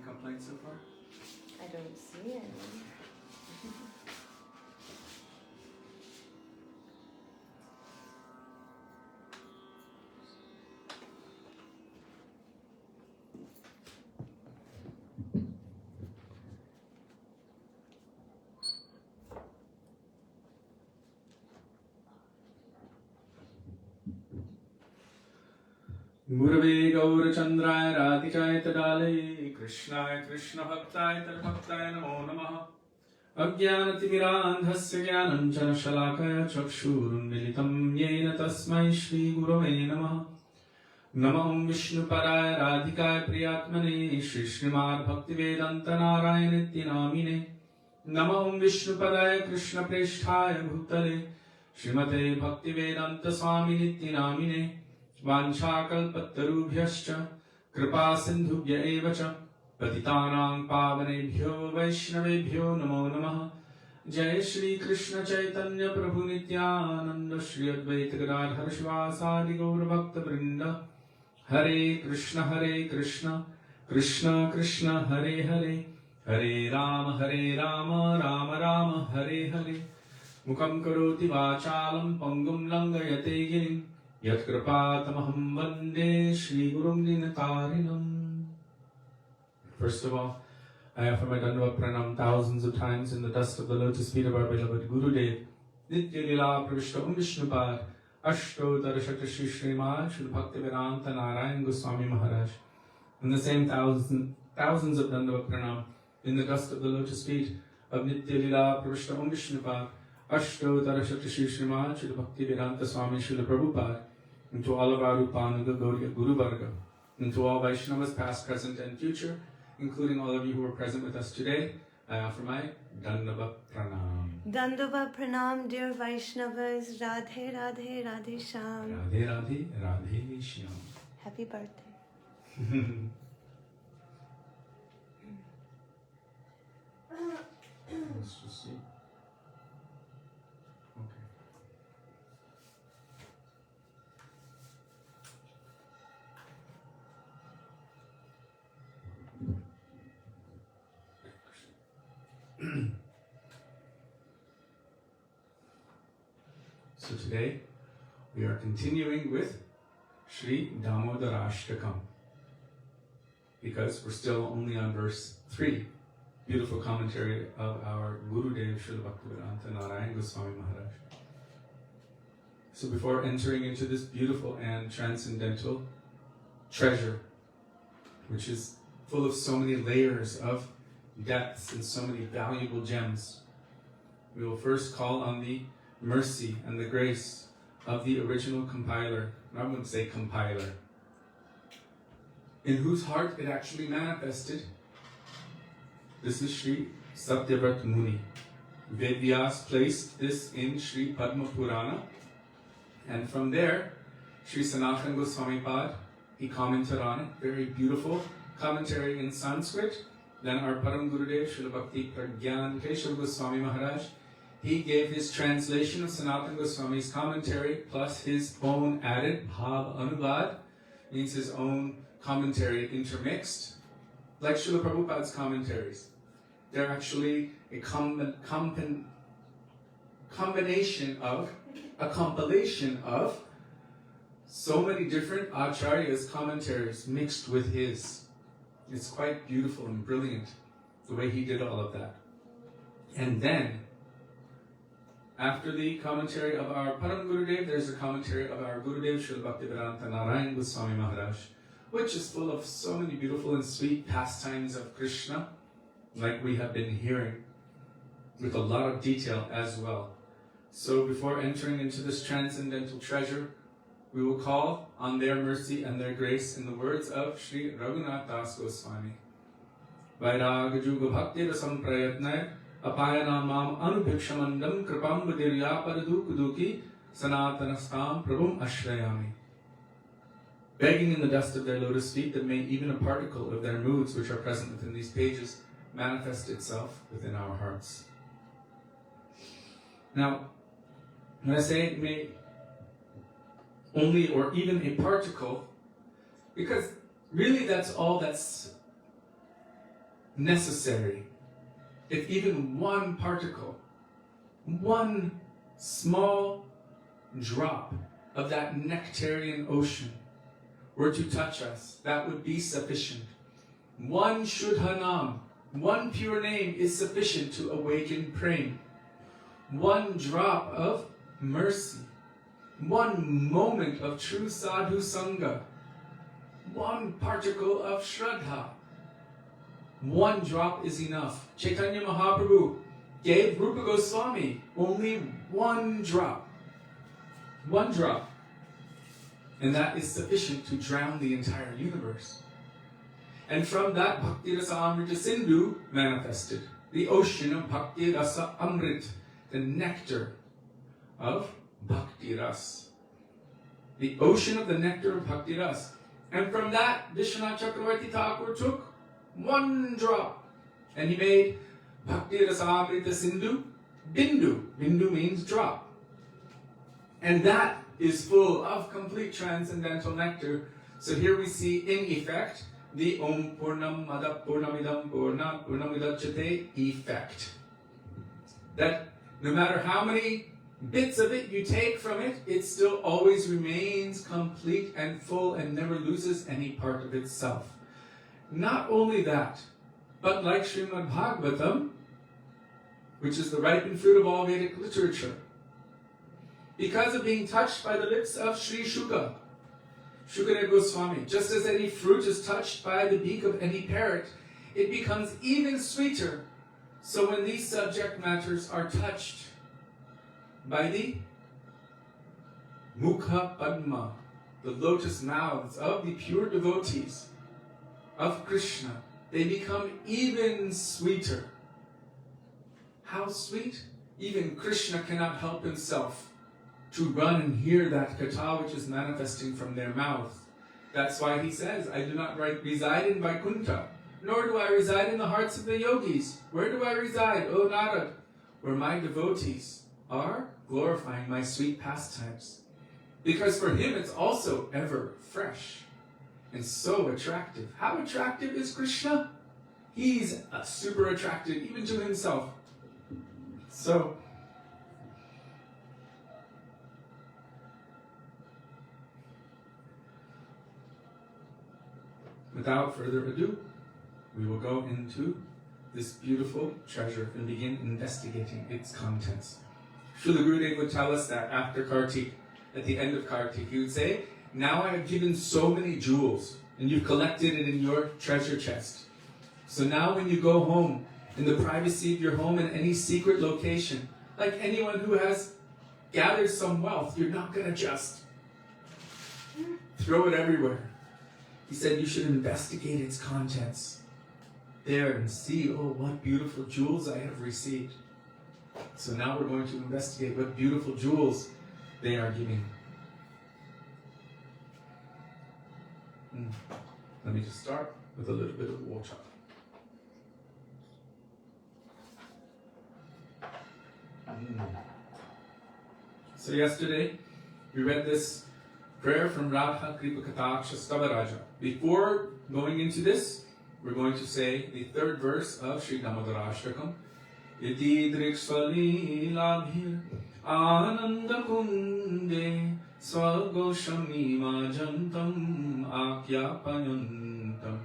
Speaker 1: complaints so far?
Speaker 2: I don't see any.
Speaker 1: Gurave Gaurachandraya Radhikaya Tadalaye Krishnaya Krishna Bhaktaya Tadbhaktaya Namo Namaha Ajnanatimirandhasya Jnanam Chana Shalakaya Chakshurunmilitam Yena Tasmai Shri Gurave Namaha Namam Vishnu Paraya Radhikaya Priyatmane Shri Śrīmad Bhaktivedānta Nārāyaṇa Namine Namam Vishnu Padaya Krishna Preshthaya Bhutale Śrīmate Bhaktivedānta Swāmī Namine Vanchakalpatarubhyascha Kripa Sindhubhya eva cha Patitanang Pavanebhyo Vaishnavebhyo Namo Namaha Jai Shri Krishna Chaitanya Prabhu Nityananda Shri Advaita Gadadhar Shivasadi Gaura Bhakta Vrinda Hare Krishna Krishna Krishna Hare Hare Hare Rama Rama Rama Hare Hare Mukam Karoti Vachalam Pangum Langayate Girim Yat Kripatamaham Vande Shri Gurum Dinatarinam. First of all, I offer my Dandava Pranam thousands of times in the dust of the lotus feet of our beloved Gurudev, Nitya Lila Pravishta Vishnupad, Ashto Darashata Shri Śrīmad, Śrī Bhaktivedānta Nārāyaṇa Gosvāmī Mahārāja. And the same thousands of Dandava Pranam in the dust of the lotus feet of Nitya Lila Pravishta Vishnupad, Ashto Darashata Shri Śrīmad, Śrī Bhaktivedānta Swāmī Śrīla Prabhupada, and to all of our Rupanuga Gauriya Guru Varga, and to all Vaishnavas past, present and future, including all of you who are present with us today, I offer my Dandava Pranam.
Speaker 2: Dandava Pranam, dear Vaishnavas. Radhe Radhe Radhe Shyam.
Speaker 1: Radhe Radhe Radhe Shyam.
Speaker 2: Happy birthday.
Speaker 1: Let's just see. So today we are continuing with Śrī Dāmodarāṣṭakam because we're still only on verse 3. Beautiful commentary of our Gurudev Śrīla Bhaktivedānta Nārāyaṇa Gosvāmī Mahārāja. So before entering into this beautiful and transcendental treasure, which is full of so many layers of depths and so many valuable gems, we will first call on the mercy and the grace of the original compiler. I wouldn't say compiler, in whose heart it actually manifested. This is Śrī Satyavrata Muni. Vedyas placed this in Śrī Padma Purana, and from there, Śrī Sanātana Gosvāmī, he commented on it. Very beautiful commentary in Sanskrit. Then our Param Gurudev, Śrīla Bhakti Pragyan Keshava Gosvāmī Mahārāja, he gave his translation of Sanatana Goswami's commentary plus his own added bhav anuvad, means his own commentary intermixed, like Śrīla Prabhupada's commentaries. They're actually a compilation of so many different acharyas' commentaries mixed with his. It's quite beautiful and brilliant the way he did all of that. And then, after the commentary of our Param Gurudev, there's a commentary of our Gurudev Śrīla Bhaktivedānta Nārāyaṇa Gosvāmī Mahārāja, which is full of so many beautiful and sweet pastimes of Krishna, like we have been hearing, with a lot of detail as well. So before entering into this transcendental treasure, we will call on their mercy and their grace in the words of Sri Raghunath Das Goswami. Vairāga Juga Bhakti Rasam Prayatnaya Apayana Mam Anubhikshamandam Kripam Vadirya Paradukuduki Sanatanastam Prabhum Ashrayami. Begging in the dust of their lotus feet that may even a particle of their moods which are present within these pages manifest itself within our hearts. Now, when I say it may only or even a particle, because really that's all that's necessary if even one particle, one small drop of that nectarian ocean were to touch us, that would be sufficient. One Shuddhanam, one pure name is sufficient to awaken prema. One drop of mercy, one moment of true sadhu sangha, one particle of shraddha, one drop is enough. Chaitanya Mahaprabhu gave Rupa Goswami only one drop. One drop. And that is sufficient to drown the entire universe. And from that, Bhakti Rasa Amrita Sindhu manifested. The ocean of Bhakti Rasa Amrit, the nectar of Bhakti Ras. The ocean of the nectar of Bhakti Ras. And from that, Vishwanath Chakravarti Thakur took one drop. And he made Bhakti Rasa Amrita Sindhu Bindu. Bindu means drop. And that is full of complete transcendental nectar. So here we see in effect the Om Purnam Madap Purnamidam Purnat Purnamidachyate effect. That no matter how many bits of it you take from it, it still always remains complete and full and never loses any part of itself. Not only that, but like Śrīmad Bhagavatam, which is the ripened fruit of all Vedic literature, because of being touched by the lips of Sri Shukadeva Goswami, just as any fruit is touched by the beak of any parrot, it becomes even sweeter. So when these subject matters are touched by the Mukha Padma, the lotus mouths of the pure devotees of Krishna, they become even sweeter. How sweet? Even Krishna cannot help himself to run and hear that katha which is manifesting from their mouth. That's why he says, I do not reside in Vaikuntha, nor do I reside in the hearts of the yogis. Where do I reside, O Narad? Where my devotees are glorifying my sweet pastimes. Because for him it's also ever fresh and so attractive. How attractive is Krishna? He's super attractive even to himself. So, without further ado, we will go into this beautiful treasure and begin investigating its contents. Srila Gurudev would tell us that after Kartik, at the end of Kartik, he would say, now I have given so many jewels, and you've collected it in your treasure chest. So now when you go home, in the privacy of your home, in any secret location, like anyone who has gathered some wealth, you're not going to just throw it everywhere. He said you should investigate its contents there and see, oh, what beautiful jewels I have received. So now we're going to investigate what beautiful jewels they are giving. Let me just start with a little bit of water. So yesterday, we read this prayer from Radha Kripa Kataksha Stavaraja. Before going into this, we're going to say the third verse of Śrī Dāmodarāṣṭakam. Iti driksvali labhir ananda kunde swagoshami jantam akyapayantam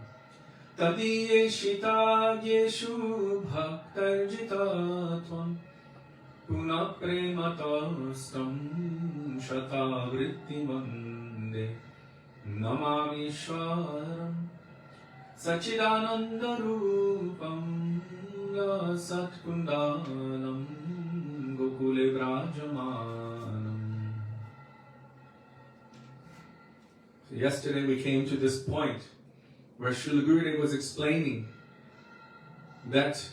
Speaker 1: tadiye shita yeshu bhaktarjitatvam Puna prematastam shatavritti vande namami shwaram sachidananda rupam satkundanam gokule vrajamanam. So yesterday we came to this point where Srila Gurudev was explaining that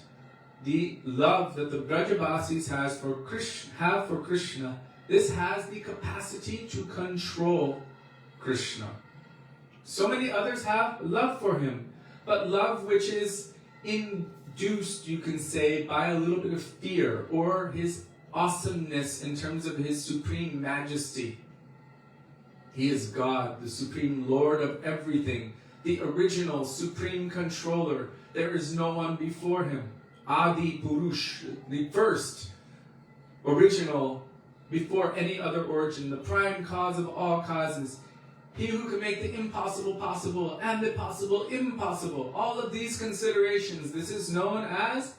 Speaker 1: the love that the Brajavasis have for Krishna, this has the capacity to control Krishna. So many others have love for him, but love which is induced, you can say, by a little bit of fear or his awesomeness in terms of his supreme majesty. He is God, the supreme Lord of everything. the original supreme controller. There is no one before him. Adi Purush, the first, original, before any other origin, the prime cause of all causes. He who can make the impossible possible and the possible impossible. All of these considerations, this is known as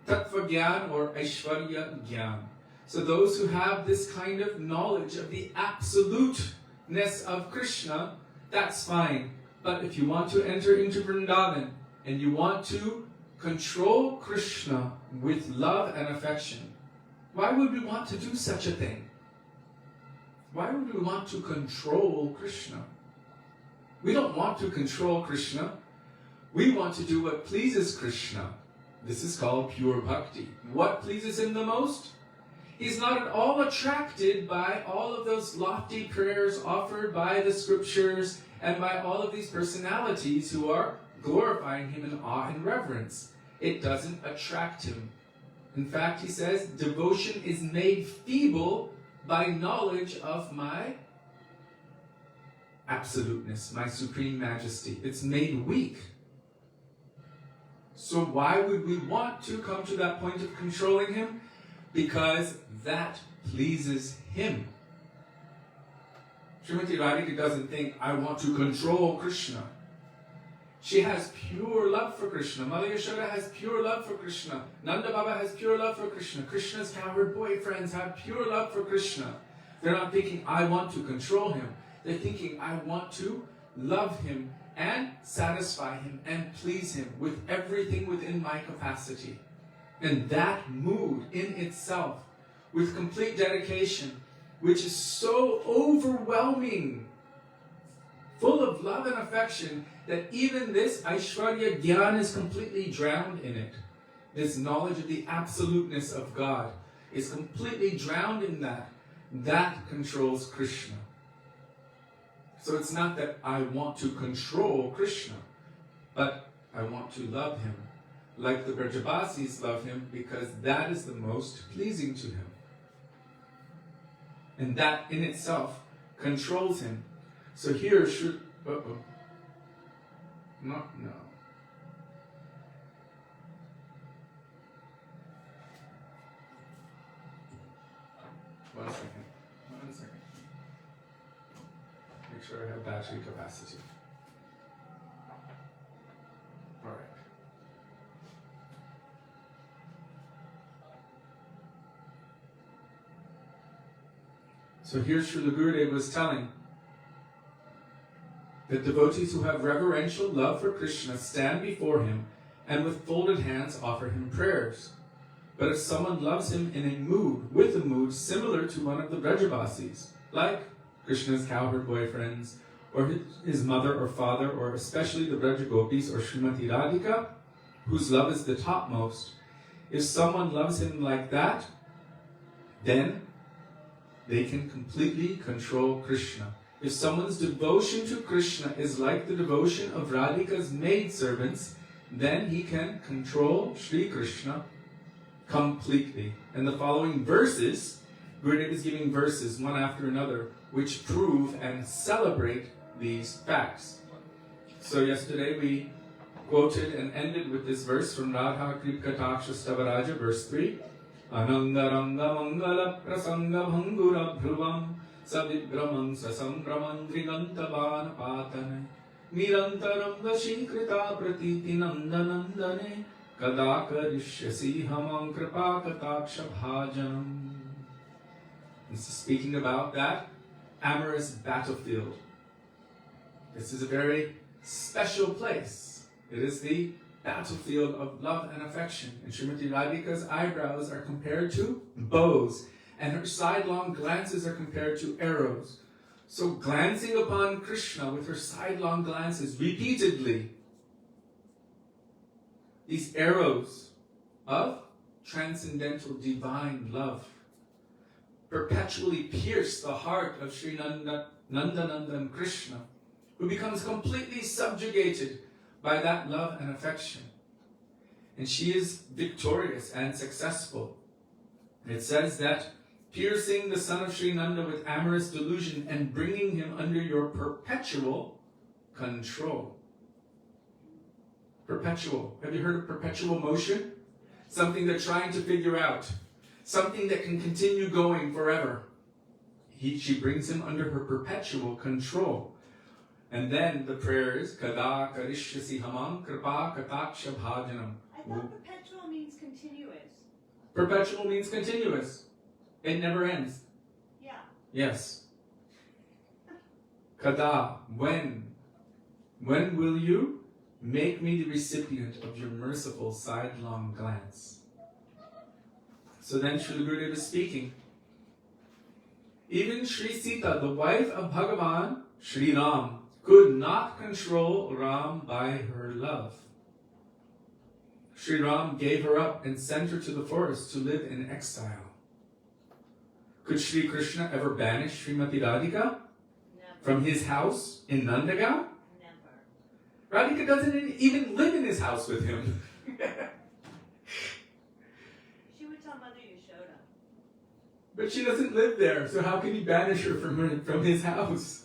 Speaker 1: Tattva Gyan or Aishwarya Gyan. So those who have this kind of knowledge of the absoluteness of Krishna, that's fine. But if you want to enter into Vrindavan and you want to control Krishna with love and affection, why would we want to do such a thing? Why would we want to control Krishna? We don't want to control Krishna. We want to do what pleases Krishna. This is called pure bhakti. What pleases him the most? He's not at all attracted by all of those lofty prayers offered by the scriptures and by all of these personalities who are glorifying him in awe and reverence. It doesn't attract him. In fact, he says, devotion is made feeble by knowledge of my absoluteness, my supreme majesty. It's made weak. So why would we want to come to that point of controlling him? Because that pleases him. Srimati Radhika doesn't think, I want to control Krishna. She has pure love for Krishna. Mother Yashoda has pure love for Krishna. Nanda Baba has pure love for Krishna. Krishna's cowherd-boy friends have pure love for Krishna. They're not thinking, I want to control him. They're thinking, I want to love him and satisfy him and please him with everything within my capacity. And that mood in itself, with complete dedication, which is so overwhelming, full of love and affection, that even this Aishwarya Gyan is completely drowned in it. This knowledge of the absoluteness of God is completely drowned in that. That controls Krishna. So it's not that I want to control Krishna, but I want to love him. Like the Brajabasis love him because that is the most pleasing to him. And that in itself controls him. So here should... No. One second. Make sure I have battery capacity. All right. So here Srila Gurudev was telling that devotees who have reverential love for Krishna stand before him and with folded hands offer him prayers. But if someone loves him in a mood, with a mood similar to one of the Brajabasis, like Krishna's cowherd boyfriends, or his mother or father, or especially the Braja Gopis or Srimati Radhika, whose love is the topmost, if someone loves him like that, then they can completely control Krishna. If someone's devotion to Krishna is like the devotion of Radhika's maidservants, then he can control Sri Krishna completely. And the following verses, Gurudev is giving verses one after another, which prove and celebrate these facts. So yesterday we quoted and ended with this verse from Radha Kripkataksha Stavaraja, verse 3. Anangaranga mangala prasanga bhangura bhruvam savibramam sasambramam grigantavana patane nirantaram vashikrita pratiti nandanandane kadakarishyasi hamam kripakataksha bhajanam. This is speaking about that amorous battlefield. This is a very special place. It is the battlefield of love and affection. And Srimati Radhika's eyebrows are compared to bows, and her sidelong glances are compared to arrows. So glancing upon Krishna with her sidelong glances repeatedly, these arrows of transcendental divine love perpetually pierce the heart of Sri Nandanandan Krishna, who becomes completely subjugated by that love and affection. And she is victorious and successful. It says that piercing the son of Sri Nanda with amorous delusion and bringing him under your perpetual control. Perpetual. Have you heard of perpetual motion? Something they're trying to figure out. Something that can continue going forever. She brings him under her perpetual control. And then the prayer is Kada Karishyasi Hamam Kripa Kataksha Bhajanam.
Speaker 2: I thought perpetual means continuous.
Speaker 1: Perpetual means continuous. It never ends.
Speaker 2: Yeah.
Speaker 1: Yes. Kada, when will you make me the recipient of your merciful sidelong glance? So then Srila Gurudev is speaking. Even Śrī Sita, the wife of Bhagavan, Śrī Ram, could not control Ram by her love. Śrī Ram gave her up and sent her to the forest to live in exile. Could Śrī Krishna ever banish Srimati Radhika from his house in Nandagaon?
Speaker 2: Never.
Speaker 1: Radhika doesn't even live in his house with him.
Speaker 2: She would tell Mother Yashoda.
Speaker 1: But she doesn't live there, so how can he banish her from his house?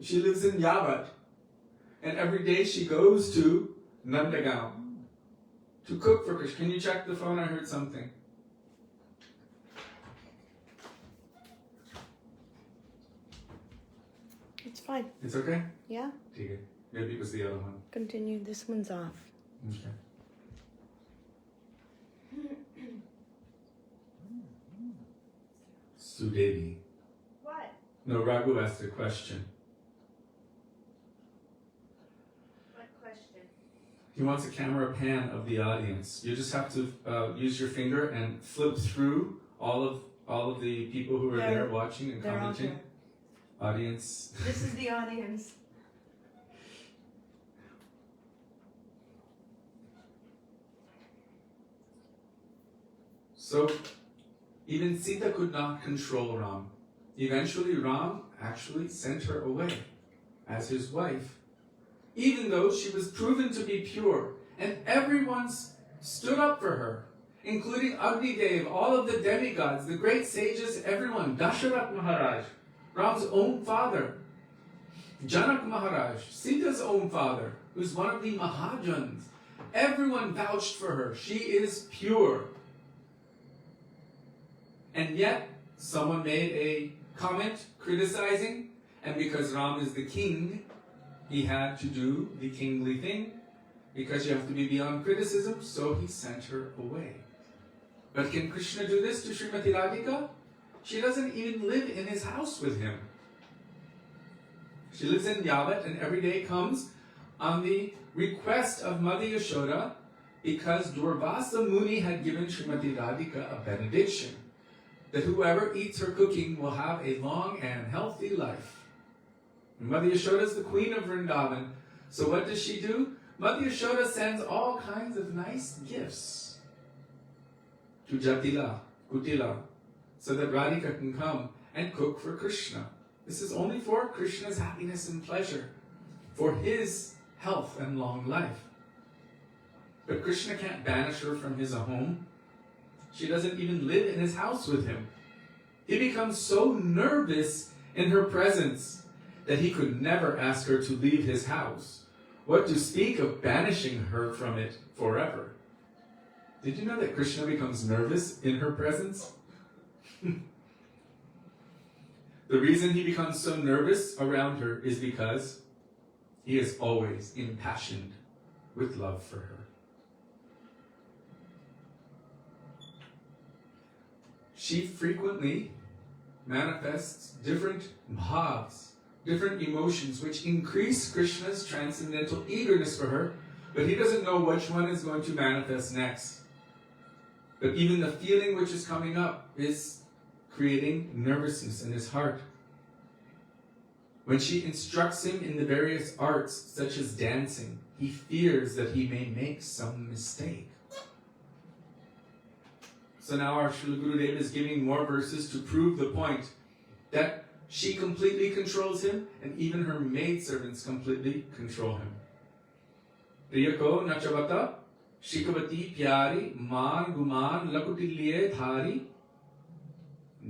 Speaker 1: She lives in Yavat, and every day she goes to Nandagaon to cook for Krishna. Can you check the phone? I heard something.
Speaker 2: It's fine.
Speaker 1: It's okay?
Speaker 2: Yeah?
Speaker 1: Okay. Maybe it was the other one.
Speaker 2: Continue. This one's off.
Speaker 1: Okay. Sudevi.
Speaker 2: What?
Speaker 1: No, Raghu asked a question.
Speaker 2: What question?
Speaker 1: He wants a camera pan of the audience. You just have to use your finger and flip through all of the people who are there watching and commenting. Audience.
Speaker 2: This is the audience.
Speaker 1: So, even Sita could not control Ram. Eventually, Ram actually sent her away as his wife, even though she was proven to be pure, and everyone stood up for her, including Agnidev, all of the demigods, the great sages, everyone, Dasharatha Maharaj, Ram's own father, Janak Maharaj, Sita's own father, who's one of the Mahajans. Everyone vouched for her. She is pure. And yet, someone made a comment criticizing, and because Ram is the king, he had to do the kingly thing, because you have to be beyond criticism, so he sent her away. But can Krishna do this to Srimati Radhika? She doesn't even live in his house with him. She lives in Yavat and every day comes on the request of Mother Yashoda, because Durvasa Muni had given Srimati Radhika a benediction that whoever eats her cooking will have a long and healthy life. And Mother Yashoda is the queen of Vrindavan. So what does she do? Mother Yashoda sends all kinds of nice gifts to Jatila, Kutila, so that Radhika can come and cook for Krishna. This is only for Krishna's happiness and pleasure, for his health and long life. But Krishna can't banish her from his home. She doesn't even live in his house with him. He becomes so nervous in her presence that he could never ask her to leave his house. What to speak of banishing her from it forever? Did you know that Krishna becomes nervous in her presence? The reason he becomes so nervous around her is because he is always impassioned with love for her. She frequently manifests different bhavs, different emotions, which increase Krishna's transcendental eagerness for her, but he doesn't know which one is going to manifest next. But even the feeling which is coming up is creating nervousness in his heart. When she instructs him in the various arts, such as dancing, he fears that he may make some mistake. So now our Srila Gurudev is giving more verses to prove the point that she completely controls him, and even her maidservants completely control him. Priyako nachavata shikavati pyari man guman lakutilye dhari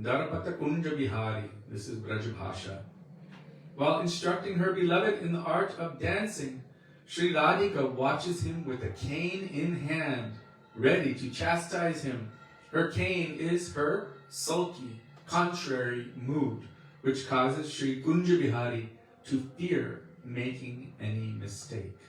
Speaker 1: darapata kunja bihari. This is Braj Bhasha. While instructing her beloved in the art of dancing, Śrī Radhika watches him with a cane in hand, ready to chastise him. Her cane is her sulky, contrary mood, which causes Sri Kunja Bihari to fear making any mistake.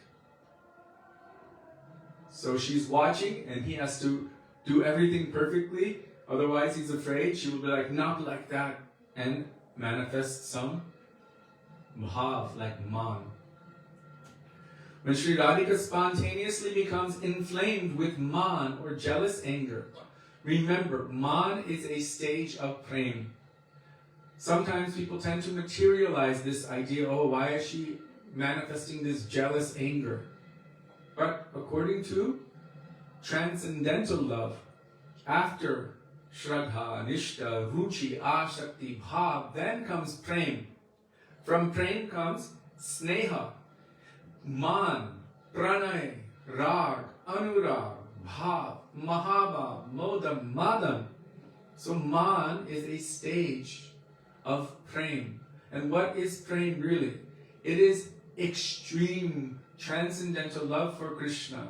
Speaker 1: So she's watching, and he has to do everything perfectly, otherwise he's afraid she will be like, not like that, and manifest some bhav, like man. When Śrī Radhika spontaneously becomes inflamed with man or jealous anger, remember, man is a stage of prem. Sometimes people tend to materialize this idea, oh, why is she manifesting this jealous anger? But according to transcendental love, after Shraddha, Nishta, Ruchi, Ashakti, Bhav, then comes Prem. From Prem comes Sneha, Man, Pranay, Rag, Anurag, Bhav, Mahabhav, Modam, Madam. So Man is a stage of Prem. And what is Prem really? It is extreme transcendental love for Krishna,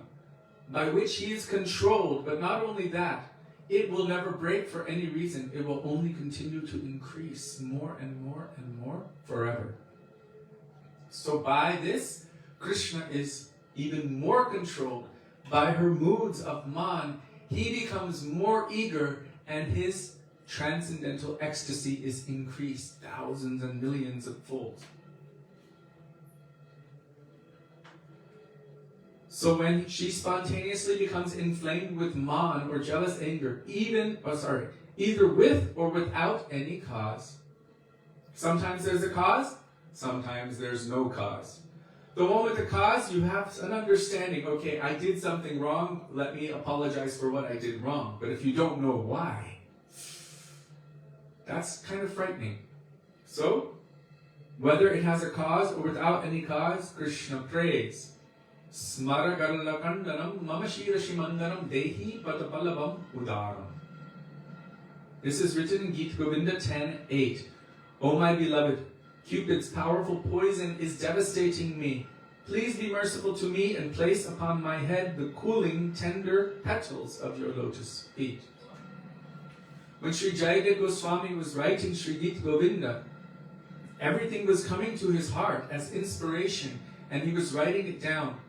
Speaker 1: by which he is controlled. But not only that, it will never break for any reason. It will only continue to increase more and more and more forever. So by this, Krishna is even more controlled. By her moods of man, he becomes more eager, and his transcendental ecstasy is increased thousands and millions of folds. So when she spontaneously becomes inflamed with man or jealous anger, either with or without any cause. Sometimes there's a cause, sometimes there's no cause. The one with the cause, you have an understanding, okay, I did something wrong, let me apologize for what I did wrong. But if you don't know why, that's kind of frightening. So, whether it has a cause or without any cause, Krishna prays. Smara Garlakandanam Mama Shira Shimandanam Dehi Patapalavam Udaram. This is written in Gita Govinda 10:8. O my beloved, Cupid's powerful poison is devastating me. Please be merciful to me and place upon my head the cooling, tender petals of your lotus feet. When Sri Jayadeva Goswami was writing Sri Gita Govinda, everything was coming to his heart as inspiration, and he was writing it down.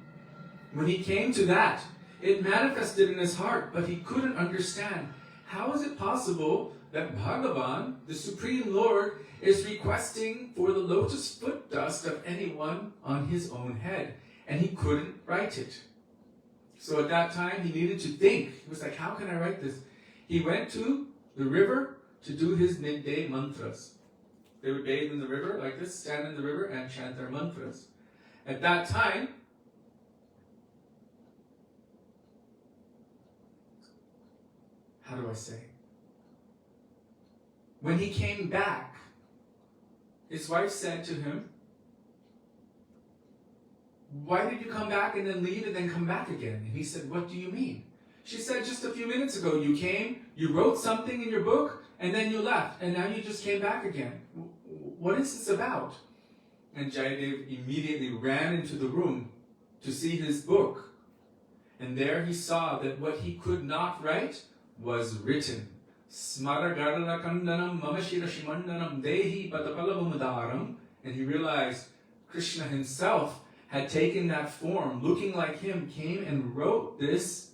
Speaker 1: When he came to that, it manifested in his heart, but he couldn't understand. How is it possible that Bhagavan, the Supreme Lord, is requesting for the lotus foot dust of anyone on his own head? And he couldn't write it. So at that time, he needed to think. He was like, how can I write this? He went to the river to do his midday mantras. They would bathe in the river like this, stand in the river and chant their mantras. At that time, how do I say? When he came back, his wife said to him, why did you come back and then leave and then come back again? And he said, what do you mean? She said, just a few minutes ago you came, you wrote something in your book, and then you left, and now you just came back again. What is this about? And Jayadev immediately ran into the room to see his book. And there he saw that what he could not write was written. Smara Garla Kandanam Mamashira Shimandanam Dehi Patapalavamudaram. And he realized Krishna himself had taken that form, looking like him, came and wrote this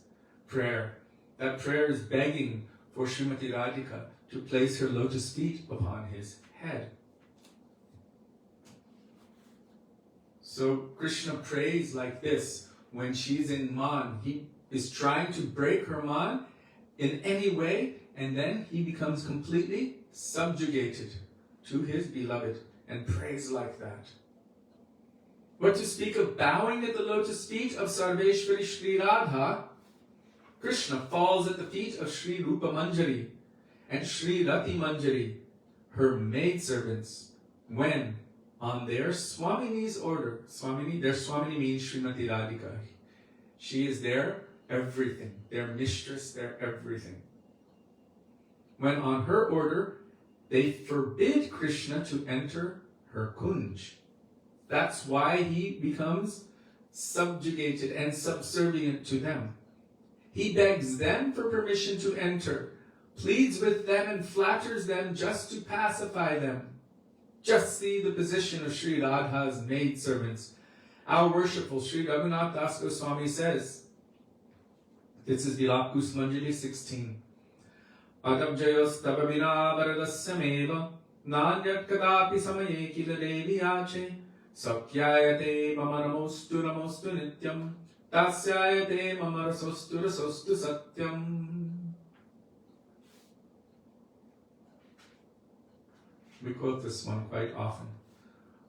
Speaker 1: prayer. That prayer is begging for Srimati Radhika to place her lotus feet upon his head. So Krishna prays like this when she's in man. He is trying to break her man in any way, and then he becomes completely subjugated to his beloved and prays like that. What to speak of bowing at the lotus feet of Sarveshwari Shri Radha? Krishna falls at the feet of Shri Rupa Manjari and Shri Rati Manjari, her maidservants, when on their Swamini's order, their Swamini means Srimati Radhika. She is their everything, their mistress, their everything. When on her order, they forbid Krishna to enter her kunj. That's why he becomes subjugated and subservient to them. He begs them for permission to enter, pleads with them and flatters them just to pacify them. Just see the position of Śrī Radha's maidservants. Our worshipful Śrī Dāmodara Gosvāmī says, this is Vilāpa Kusumanjali 16. Adabjayos tababina varadasya meva nānyat kadapi samaye kila devi yache sakyayate mama namostu namostu nityam tasyayate mama rasostu rasostu satyam. We quote this one quite often.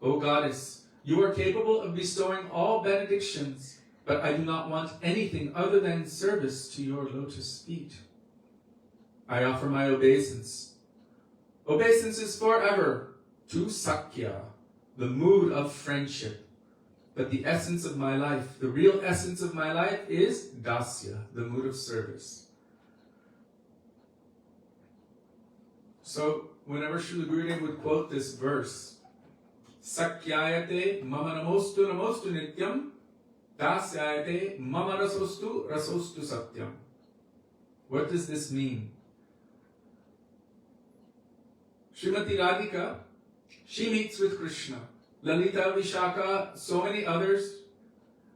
Speaker 1: O Goddess, you are capable of bestowing all benedictions, but I do not want anything other than service to your lotus feet. I offer my obeisance. Obeisance is forever to Sakya, the mood of friendship. But the essence of my life, the real essence of my life is Dasya, the mood of service. So, whenever Srila Gurudev would quote this verse, Sakyayate mama namostu namostu nityam, Dasyayate mama rasostu rasostu satyam. What does this mean? Srimati Radhika, she meets with Krishna. Lalita, Vishaka, so many others,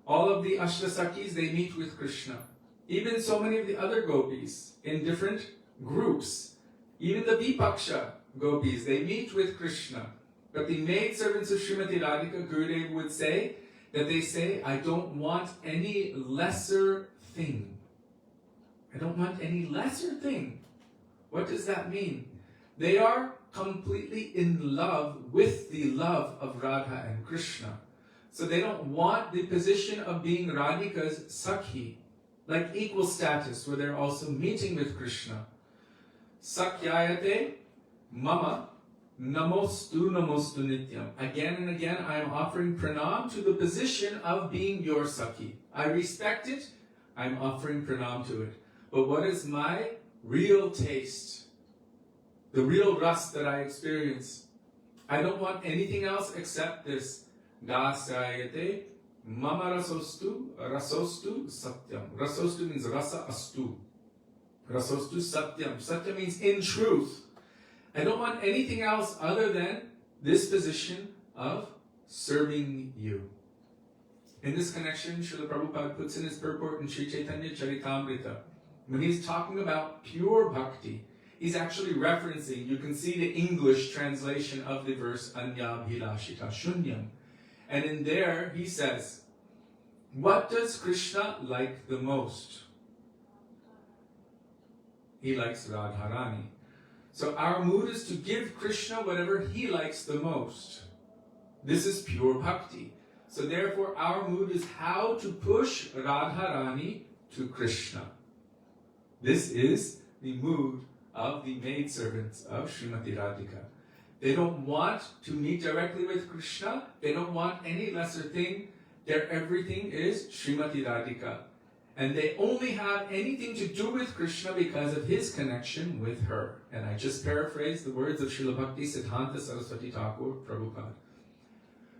Speaker 1: all of the Ashtasakis, they meet with Krishna. Even so many of the other gopis in different groups, even the Vipaksha gopis, they meet with Krishna. But the maidservants of Srimati Radhika, Gurudev would say that they say, I don't want any lesser thing. I don't want any lesser thing. What does that mean? They are completely in love with the love of Radha and Krishna. So they don't want the position of being Radhika's Sakhi, like equal status, where they're also meeting with Krishna. Sakyayate mama namostu namostu nityam. Again and again I am offering pranam to the position of being your Sakhi. I respect it, I'm offering pranam to it. But what is my real taste? The real rust that I experience. I don't want anything else except this. Dasyayate mama rasostu rasostu satyam. Rasostu means rasa astu. Rasostu satyam. Satyam means in truth. I don't want anything else other than this position of serving you. In this connection, Srila Prabhupada puts in his purport in Sri Chaitanya Charitamrita. When he's talking about pure bhakti, he's actually referencing, you can see the English translation of the verse Anyabhilashita Shunyam. And in there he says, what does Krishna like the most? He likes Radharani. So our mood is to give Krishna whatever he likes the most. This is pure bhakti. So therefore our mood is how to push Radharani to Krishna. This is the mood of the maidservants of Srimati Radhika. They don't want to meet directly with Krishna. They don't want any lesser thing. Their everything is Srimati Radhika. And they only have anything to do with Krishna because of his connection with her. And I just paraphrase the words of Srila Bhaktivedānta Saraswati Thakur Prabhupada.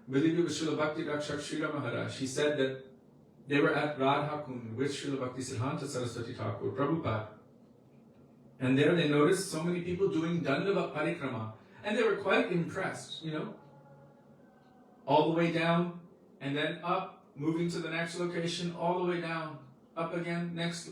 Speaker 1: With Srila Bhakti Rakshak Śrī Mahārāja, she said that they were at Radha Kund with Srila Bhaktivedānta Saraswati Thakur Prabhupada. And there they noticed so many people doing Mandal Parikrama. And they were quite impressed, all the way down, and then up, moving to the next location, all the way down, up again, next,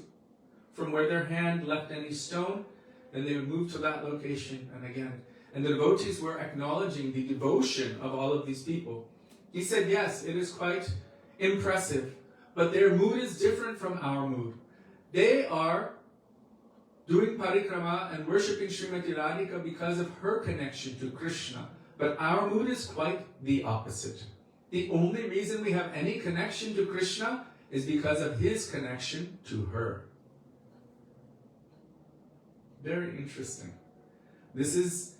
Speaker 1: from where their hand left any stone, then they would move to that location, and again. And the devotees were acknowledging the devotion of all of these people. He said, yes, it is quite impressive, but their mood is different from our mood. They are doing parikrama and worshipping Srimati Radhika because of her connection to Krishna. But our mood is quite the opposite. The only reason we have any connection to Krishna is because of his connection to her. Very interesting. This is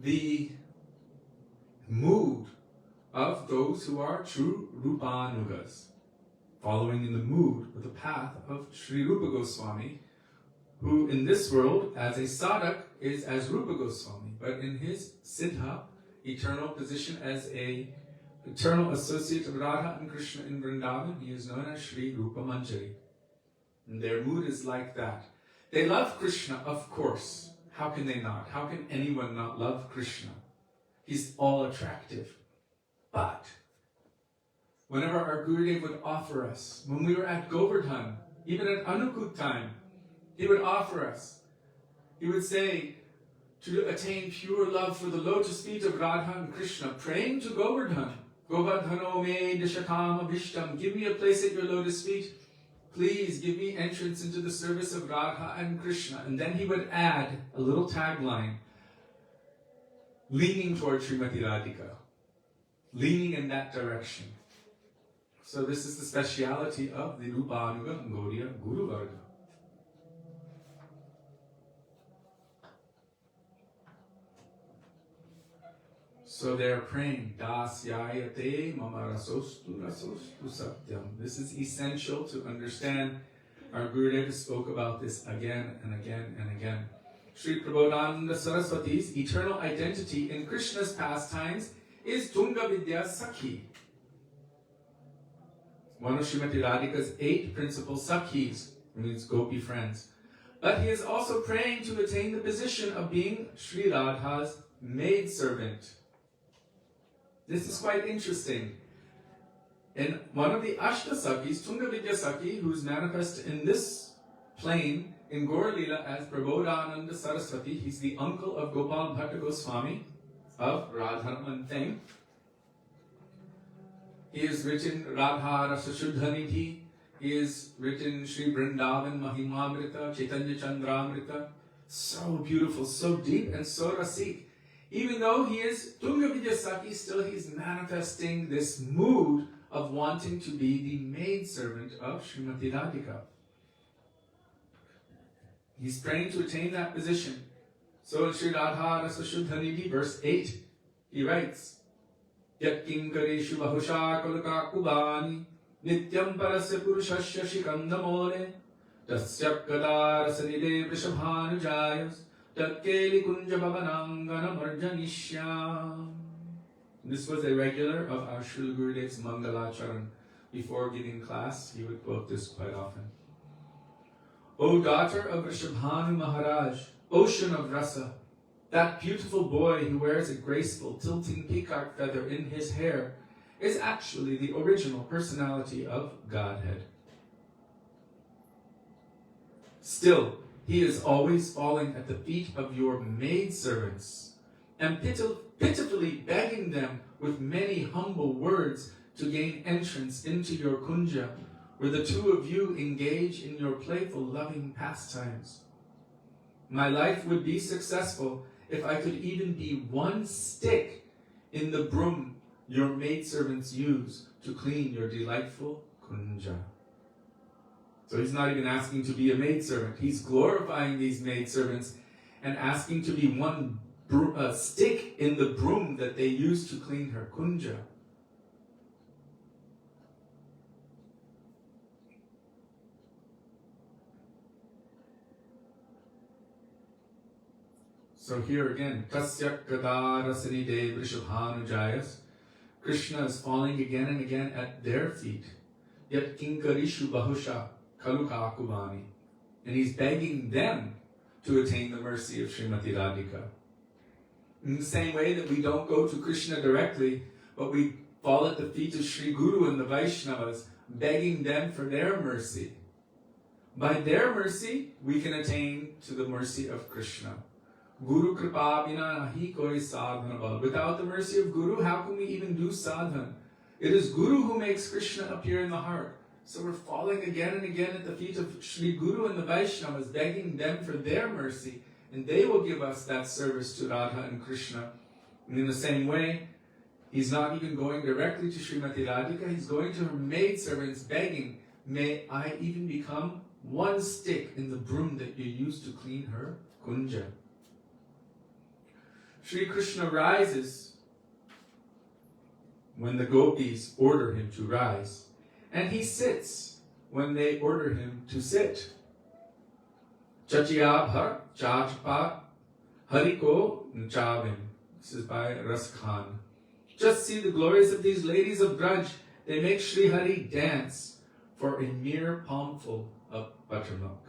Speaker 1: the mood of those who are true Rupanugas, following in the mood or the path of Sri Rupa Gosvāmī, who in this world, as a sadhak, is as Rupa Gosvāmī, but in his siddha, eternal position as a eternal associate of Radha and Krishna in Vrindavan. He is known as Sri Rupa Manjari. And their mood is like that. They love Krishna, of course. How can they not? How can anyone not love Krishna? He's all attractive. But whenever our Gurudev would offer us, when we were at Govardhan, even at Anukut time, he would offer us. He would say, to attain pure love for the lotus feet of Radha and Krishna, praying to Govardhan, Govardhano me dishatam abhishtam, give me a place at your lotus feet. Please give me entrance into the service of Radha and Krishna. And then he would add a little tagline, leaning toward Srimati Radhika, leaning in that direction. So this is the speciality of the Rupanuga Gaudiya Guru Varga. So they are praying, Dasyayate mama rasostu rasostu satyam. This is essential to understand. Our Gurudev spoke about this again and again and again. Sri Prabodhananda Saraswati's eternal identity in Krishna's pastimes is Tunga Vidya Sakhi. One of Srimati Radhika's 8 principal Sakhis, means gopi friends. But he is also praying to attain the position of being Sri Radha's maidservant. This is quite interesting. In one of the Ashta Sakhis, Tunga Vidya Sakhi, who is manifest in this plane in Gaur Leela as Prabodhananda Saraswati, he's the uncle of Gopal Bhatta Gosvāmī of Radharaman fame. He has written Radha Rasa Shuddhanidhi. He has written Sri Vrindavan Mahimamrita, Chaitanya Chandramrita. So beautiful, so deep, and so rasik. Even though he is Tunga Vidya Sakhi, still he's manifesting this mood of wanting to be the maidservant of Srimati Radhika. He's praying to attain that position. So in Sri Radha Rasa Shuddhanidhi, verse 8, he writes, Yat kinkareshu bahusha kalaka kubani nityam parasya purushasya shikandamole tasya kada rasanide vrishabhanujayas tatkeli kunja bhavanangana marjanishyam. This was a regular of our Srila Gurudev's Mangalacharan. Before giving class, he would quote this quite often. O daughter of Rishabhanu Maharaj, ocean of rasa, that beautiful boy who wears a graceful tilting peacock feather in his hair is actually the original personality of Godhead. Still, he is always falling at the feet of your maidservants and pitifully begging them with many humble words to gain entrance into your kunja, where the two of you engage in your playful, loving pastimes. My life would be successful if I could even be one stick in the broom your maidservants use to clean your delightful kunja. So he's not even asking to be a maidservant. He's glorifying these maidservants and asking to be one stick in the broom that they use to clean her kunja. So here again, Tasya Kada Rasanide Vrishabhanujayas, Krishna is falling again and again at their feet. Yet Kinkarishu Bahusha Kaluka Akubani. And he's begging them to attain the mercy of Srimati Radhika. In the same way that we don't go to Krishna directly, but we fall at the feet of Sri Guru and the Vaishnavas, begging them for their mercy. By their mercy, we can attain to the mercy of Krishna. Guru Kripa Bina Nahi Koi Sadhana Bal. Without the mercy of Guru, how can we even do sadhana? It is Guru who makes Krishna appear in the heart. So we're falling again and again at the feet of Sri Guru and the Vaishnavas, begging them for their mercy, and they will give us that service to Radha and Krishna. And in the same way, he's not even going directly to Srimati Radhika, he's going to her maidservants begging, may I even become one stick in the broom that you use to clean her kunja. Sri Krishna rises when the gopis order him to rise, and he sits when they order him to sit. Chachiyabhar Chachpa Hariko Nchavim. This is by Ras Khan. Just see the glories of these ladies of Braj. They make Sri Hari dance for a mere palmful of buttermilk.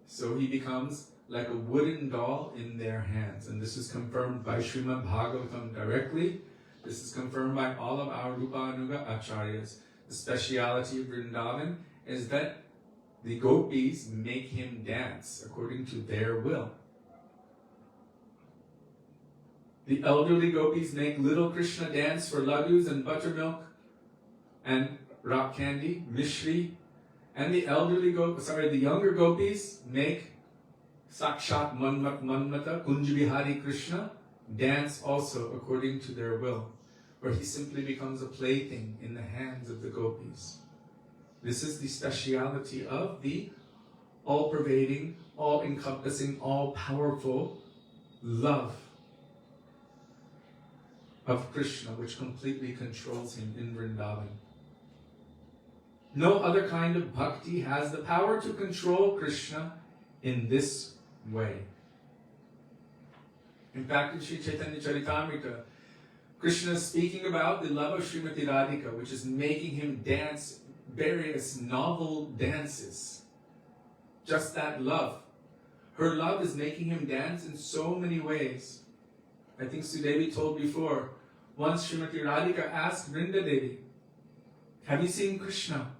Speaker 1: So he becomes like a wooden doll in their hands. And this is confirmed by Śrīmad Bhagavatam directly. This is confirmed by all of our Rupanuga Acharyas. The speciality of Vrindavan is that the gopis make him dance according to their will. The elderly gopis make little Krishna dance for ladus and buttermilk and rock candy, mishri, and the younger gopis make Sakshat Manmata Kunjabihari Krishna dance also according to their will, where he simply becomes a plaything in the hands of the gopis. This is the speciality of the all-pervading, all-encompassing, all-powerful love of Krishna, which completely controls him in Vrindavan. No other kind of bhakti has the power to control Krishna in this way. In fact, in Sri Chaitanya Charitamrita, Krishna is speaking about the love of Srimati Radhika, which is making him dance various novel dances. Just that love. Her love is making him dance in so many ways. I think Sudevi told before, once Srimati Radhika asked Vrinda Devi, "Have you seen Krishna?"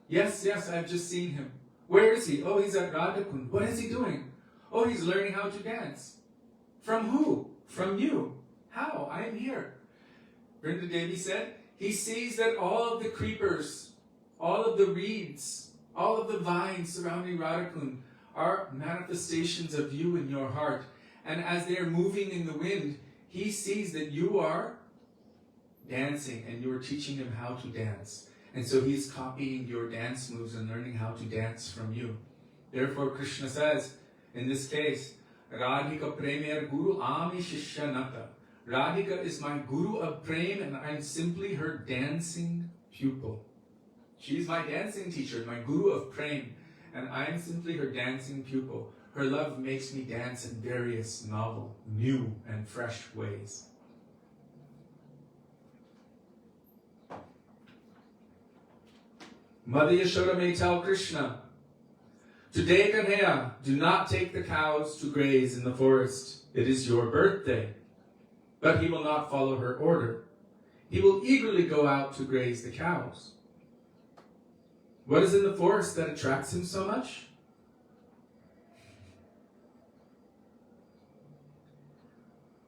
Speaker 1: Yes, I've just seen him. Where is he? Oh, he's at Radhakund. What is he doing? Oh, he's learning how to dance. From who? From you. How? I am here. Vrinda Devi said, he sees that all of the creepers, all of the reeds, all of the vines surrounding Radhakund are manifestations of you in your heart. And as they are moving in the wind, he sees that you are dancing and you are teaching him how to dance. And so he's copying your dance moves and learning how to dance from you. Therefore, Krishna says, in this case, Radhika Premier Guru Ami Shishyanata. Radhika is my Guru of Prem and I'm simply her dancing pupil. She's my dancing teacher, my Guru of Prem, and I'm simply her dancing pupil. Her love makes me dance in various novel, new and fresh ways. Mother Yashoda may tell Krishna, "Today, Kanhaya, do not take the cows to graze in the forest. It is your birthday." But he will not follow her order. He will eagerly go out to graze the cows. What is in the forest that attracts him so much?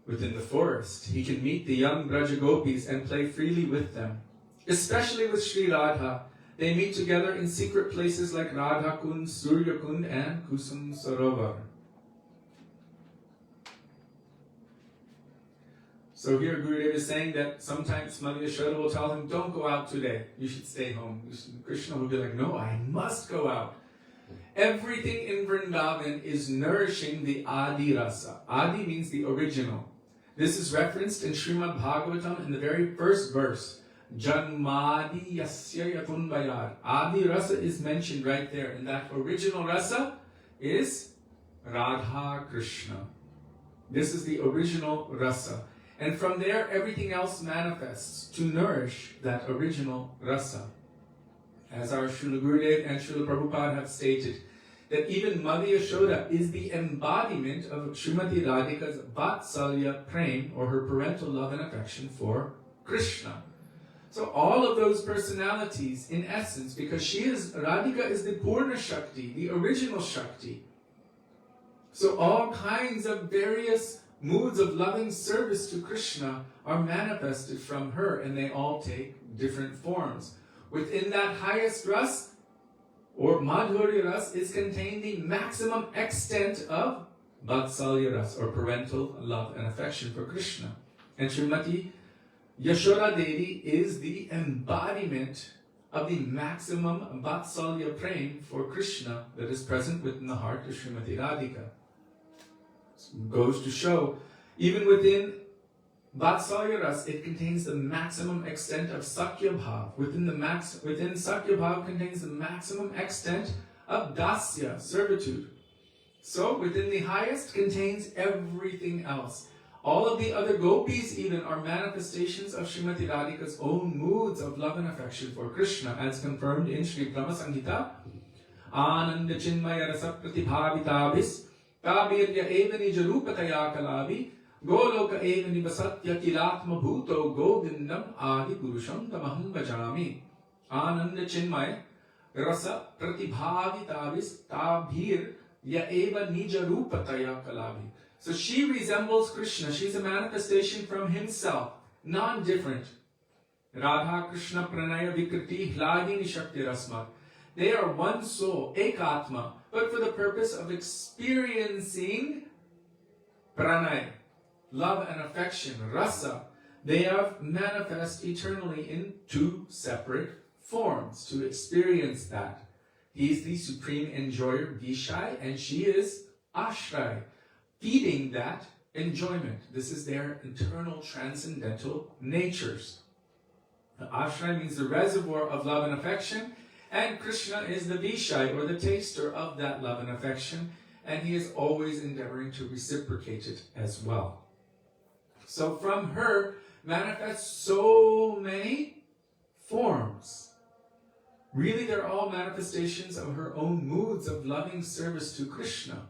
Speaker 1: Within the forest, he can meet the young Braja Gopis and play freely with them. Especially with Sri Radha, they meet together in secret places like Radha Kund, Surya Kund, and Kusum Sarovar. So here Gurudev is saying that sometimes Mother Yashoda will tell him, "Don't go out today, you should stay home." Krishna will be like, "No, I must go out." Everything in Vrindavan is nourishing the Adi Rasa. Adi means the original. This is referenced in Śrīmad Bhagavatam in the very first verse. Janmadi yasya yatunvayad. Adi Rasa is mentioned right there. And that original Rasa is Radha Krishna. This is the original Rasa. And from there, everything else manifests to nourish that original Rasa. As our Srila Gurudev and Srila Prabhupada have stated, that even Mother Yashoda is the embodiment of Srimati Radhika's Vatsalya Prem, or her parental love and affection for Krishna. So all of those personalities, in essence, because Radhika is the Purna Shakti, the original Shakti. So all kinds of various moods of loving service to Krishna are manifested from her, and they all take different forms. Within that highest ras, or Madhurya ras, is contained the maximum extent of Vatsalya ras, or parental love and affection for Krishna. And Srimati Yashoda Devi is the embodiment of the maximum Vatsalya Prem for Krishna that is present within the heart of Srimati Radhika. It goes to show, even within Vatsalya Ras, it contains the maximum extent of Sakya Bhav. Within Sakya Bhav contains the maximum extent of Dasya, servitude. So within the highest contains everything else. All of the other gopis even are manifestations of Srimati Radhika's own moods of love and affection for Krishna, as confirmed in Sri Brahma Samhita. Ananda Chinmaya Rasa Pratibhavitabhis Kabirya Eva Nijarupataya Kalavi Goloka Eva Nivasatya Kilatma Bhuto Govindam Adi Purusham Tamaham Bhajami. Ananda Chinmaya Rasa Pratibhavitabhis Tabhir Ya Eva Nijarupataya Kalavi. So she resembles Krishna. She's a manifestation from himself, non-different. Radha Krishna Pranaya Vikriti Hladini Shakti Rasmat. They are one soul, ekatma, but for the purpose of experiencing pranay, love and affection, rasa. They have manifest eternally in two separate forms to experience that. He is the supreme enjoyer, Vishai, and she is Ashray, feeding that enjoyment. This is their internal transcendental natures. The Ashray means the reservoir of love and affection, and Krishna is the Vishai, or the taster of that love and affection, and he is always endeavoring to reciprocate it as well. So from her manifest so many forms. Really, they're all manifestations of her own moods of loving service to Krishna.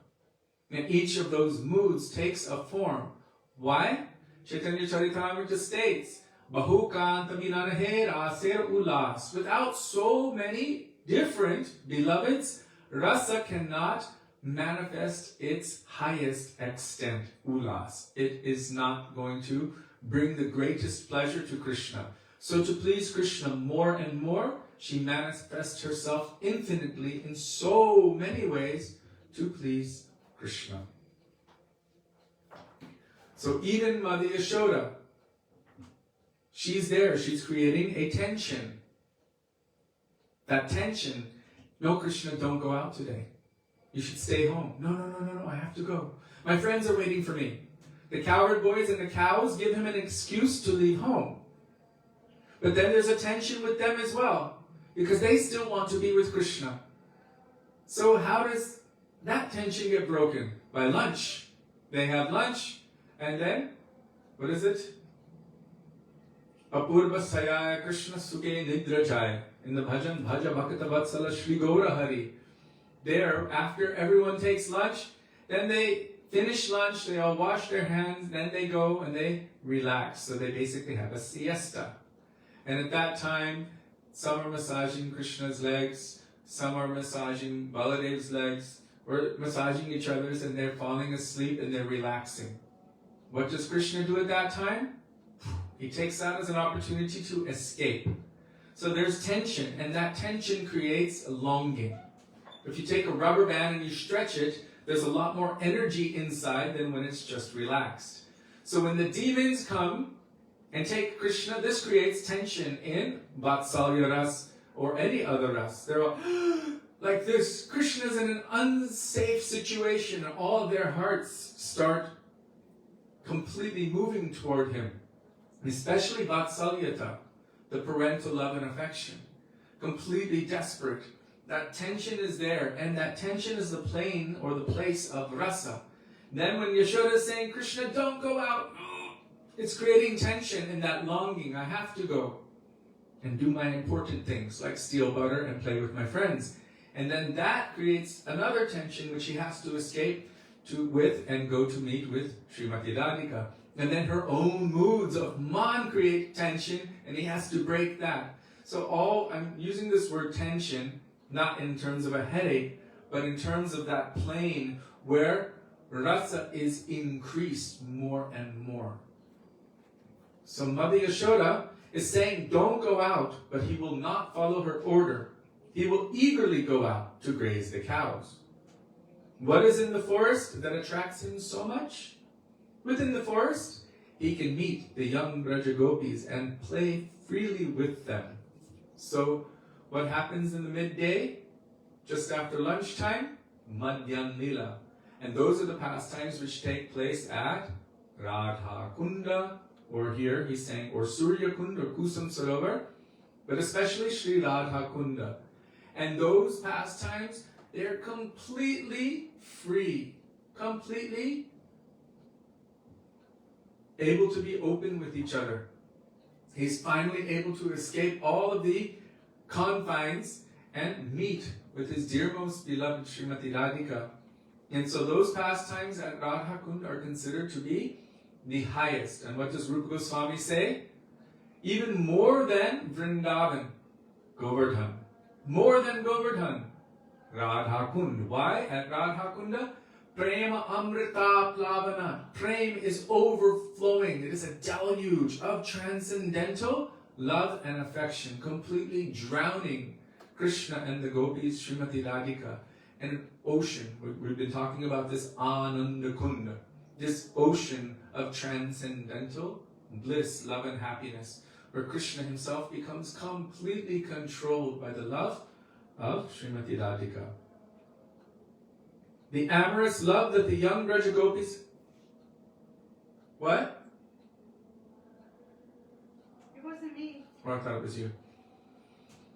Speaker 1: And each of those moods takes a form. Why? Chaitanya Charitamrita states, Bahukanta Vinanahe Raser Ulas. Without so many different beloveds, rasa cannot manifest its highest extent, ulas. It is not going to bring the greatest pleasure to Krishna. So to please Krishna more and more, she manifests herself infinitely in so many ways to please Krishna. So even Mother Yashoda, she's there, she's creating a tension. That tension, no Krishna, don't go out today. You should stay home. No, I have to go. My friends are waiting for me. The cowherd boys and the cows give him an excuse to leave home. But then there's a tension with them as well, because they still want to be with Krishna. So how does that tension get broken? By lunch. They have lunch, and then, what is it? Apurva Sayaya Krishna Sukhe Nidra Jaya. In the bhajan, Bhaja Bhakta Vatsala Shri Gaura Hari. There, after everyone takes lunch, then they finish lunch, they all wash their hands, then they go and they relax. So they basically have a siesta. And at that time, some are massaging Krishna's legs, some are massaging Baladev's legs, or massaging each other's, and they're falling asleep and they're relaxing. What does Krishna do at that time? He takes that as an opportunity to escape. So there's tension, and that tension creates a longing. If you take a rubber band and you stretch it, there's a lot more energy inside than when it's just relaxed. So when the demons come and take Krishna, this creates tension in Vatsalya Ras or any other Ras. They're all like this. Krishna's in an unsafe situation, and all of their hearts start completely moving toward him. Especially Vatsalyata, the parental love and affection. Completely desperate. That tension is there, and that tension is the plane or the place of rasa. Then when Yashoda is saying, Krishna, don't go out, it's creating tension in that longing. I have to go and do my important things, like steal butter and play with my friends. And then that creates another tension which he has to escape with and go to meet with Srimati Radhika. And then her own moods of man create tension, and he has to break that. So I'm using this word tension, not in terms of a headache, but in terms of that plane where rasa is increased more and more. So Mother Yashoda is saying, don't go out, but he will not follow her order. He will eagerly go out to graze the cows. What is in the forest that attracts him so much? Within the forest, he can meet the young Braja Gopis and play freely with them. So, what happens in the midday? Just after lunchtime? Madhyan Lila. And those are the pastimes which take place at Radha Kunda, or here he's saying, or Surya Kunda, or Kusam Sarovar, but especially Śrī Radha Kunda. And those pastimes, they're completely free. Completely able to be open with each other. He's finally able to escape all of the confines and meet with his dear most beloved Srimati Radhika. And so those pastimes at Radha Kund are considered to be the highest. And what does Rupa Goswami say? Even more than Vrindavan, Govardhan. More than Govardhan, Radha Kund. Why? At Radha Kunda, Prema Amrita Plavana. Prem is overflowing. It is a deluge of transcendental love and affection, completely drowning Krishna and the gopis, Srimati Radhika, and an ocean. We've been talking about this Ananda Kunda, this ocean of transcendental bliss, love and happiness, where Krishna himself becomes completely controlled by the love of Srimati Radhika. The amorous love that the young Braja gopis... What?
Speaker 2: It wasn't me.
Speaker 1: Or I thought it was you.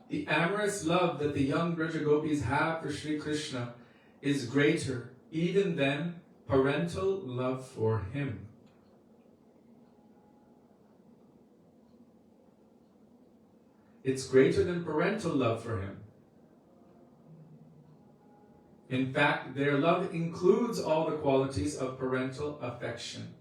Speaker 1: The amorous love that the young Braja gopis have for Sri Krishna is greater even than parental love for him. It's greater than parental love for him. In fact, their love includes all the qualities of parental affection.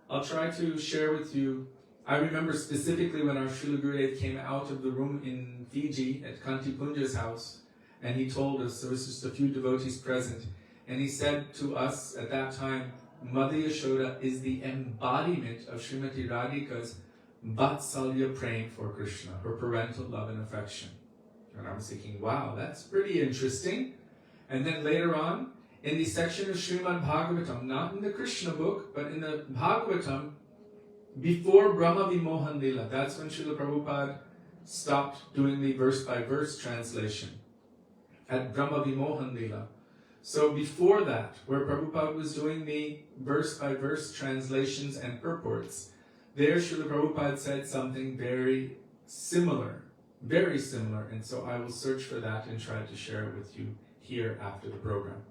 Speaker 1: I'll try to share with you, I remember specifically when our Srila Gurudev came out of the room in Fiji at Kanti Punja's house, and he told us, there was just a few devotees present, and he said to us at that time, Mother Yashoda is the embodiment of Srimati Radhika's Vatsalya praying for Krishna, her parental love and affection. And I was thinking, wow, that's pretty interesting. And then later on, in the section of Śrīmad Bhagavatam, not in the Krishna book, but in the Bhagavatam, before Brahma Vimohan Lila, that's when Srila Prabhupada stopped doing the verse-by-verse translation at Brahma Vimohan Lila. So before that, where Prabhupada was doing the verse-by-verse translations and purports, there Srila Prabhupada said something very similar, and so I will search for that and try to share it with you here after the program.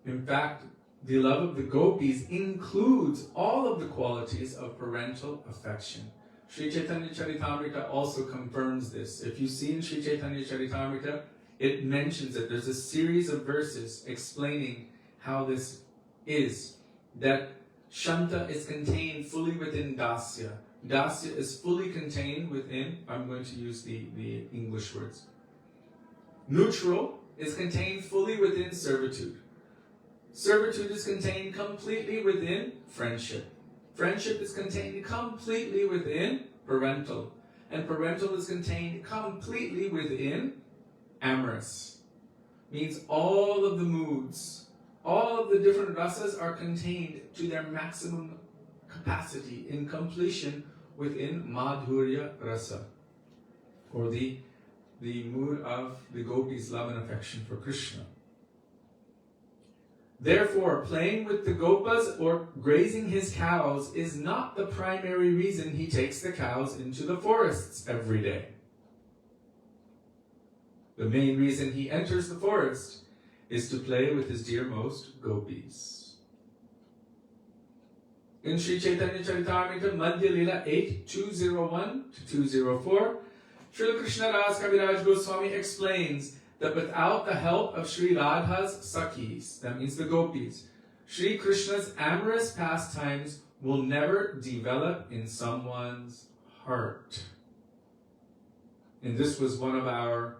Speaker 1: In fact, the love of the gopis includes all of the qualities of parental affection. Sri Chaitanya Charitamrita also confirms this. If you see in Sri Chaitanya Charitamrita, it mentions it. There's a series of verses explaining how this is. That Shanta is contained fully within Dasya. Dasya is fully contained within, I'm going to use the English words. Neutral is contained fully within servitude. Servitude is contained completely within friendship. Friendship is contained completely within parental. And parental is contained completely within amorous. Means all of the moods, all of the different rasas are contained to their maximum capacity in completion within Madhurya Rasa, or the mood of the gopis' love and affection for Krishna. Therefore, playing with the gopas or grazing his cows is not the primary reason he takes the cows into the forests every day. The main reason he enters the forest is to play with his dearmost gopis. In Sri Chaitanya Charitamrita, Madhya Lila 8, 201 to 204, Srila Krishna Das Kaviraj Goswami explains that without the help of Sri Radha's Sakhis, that means the gopis, Sri Krishna's amorous pastimes will never develop in someone's heart. And this was one of our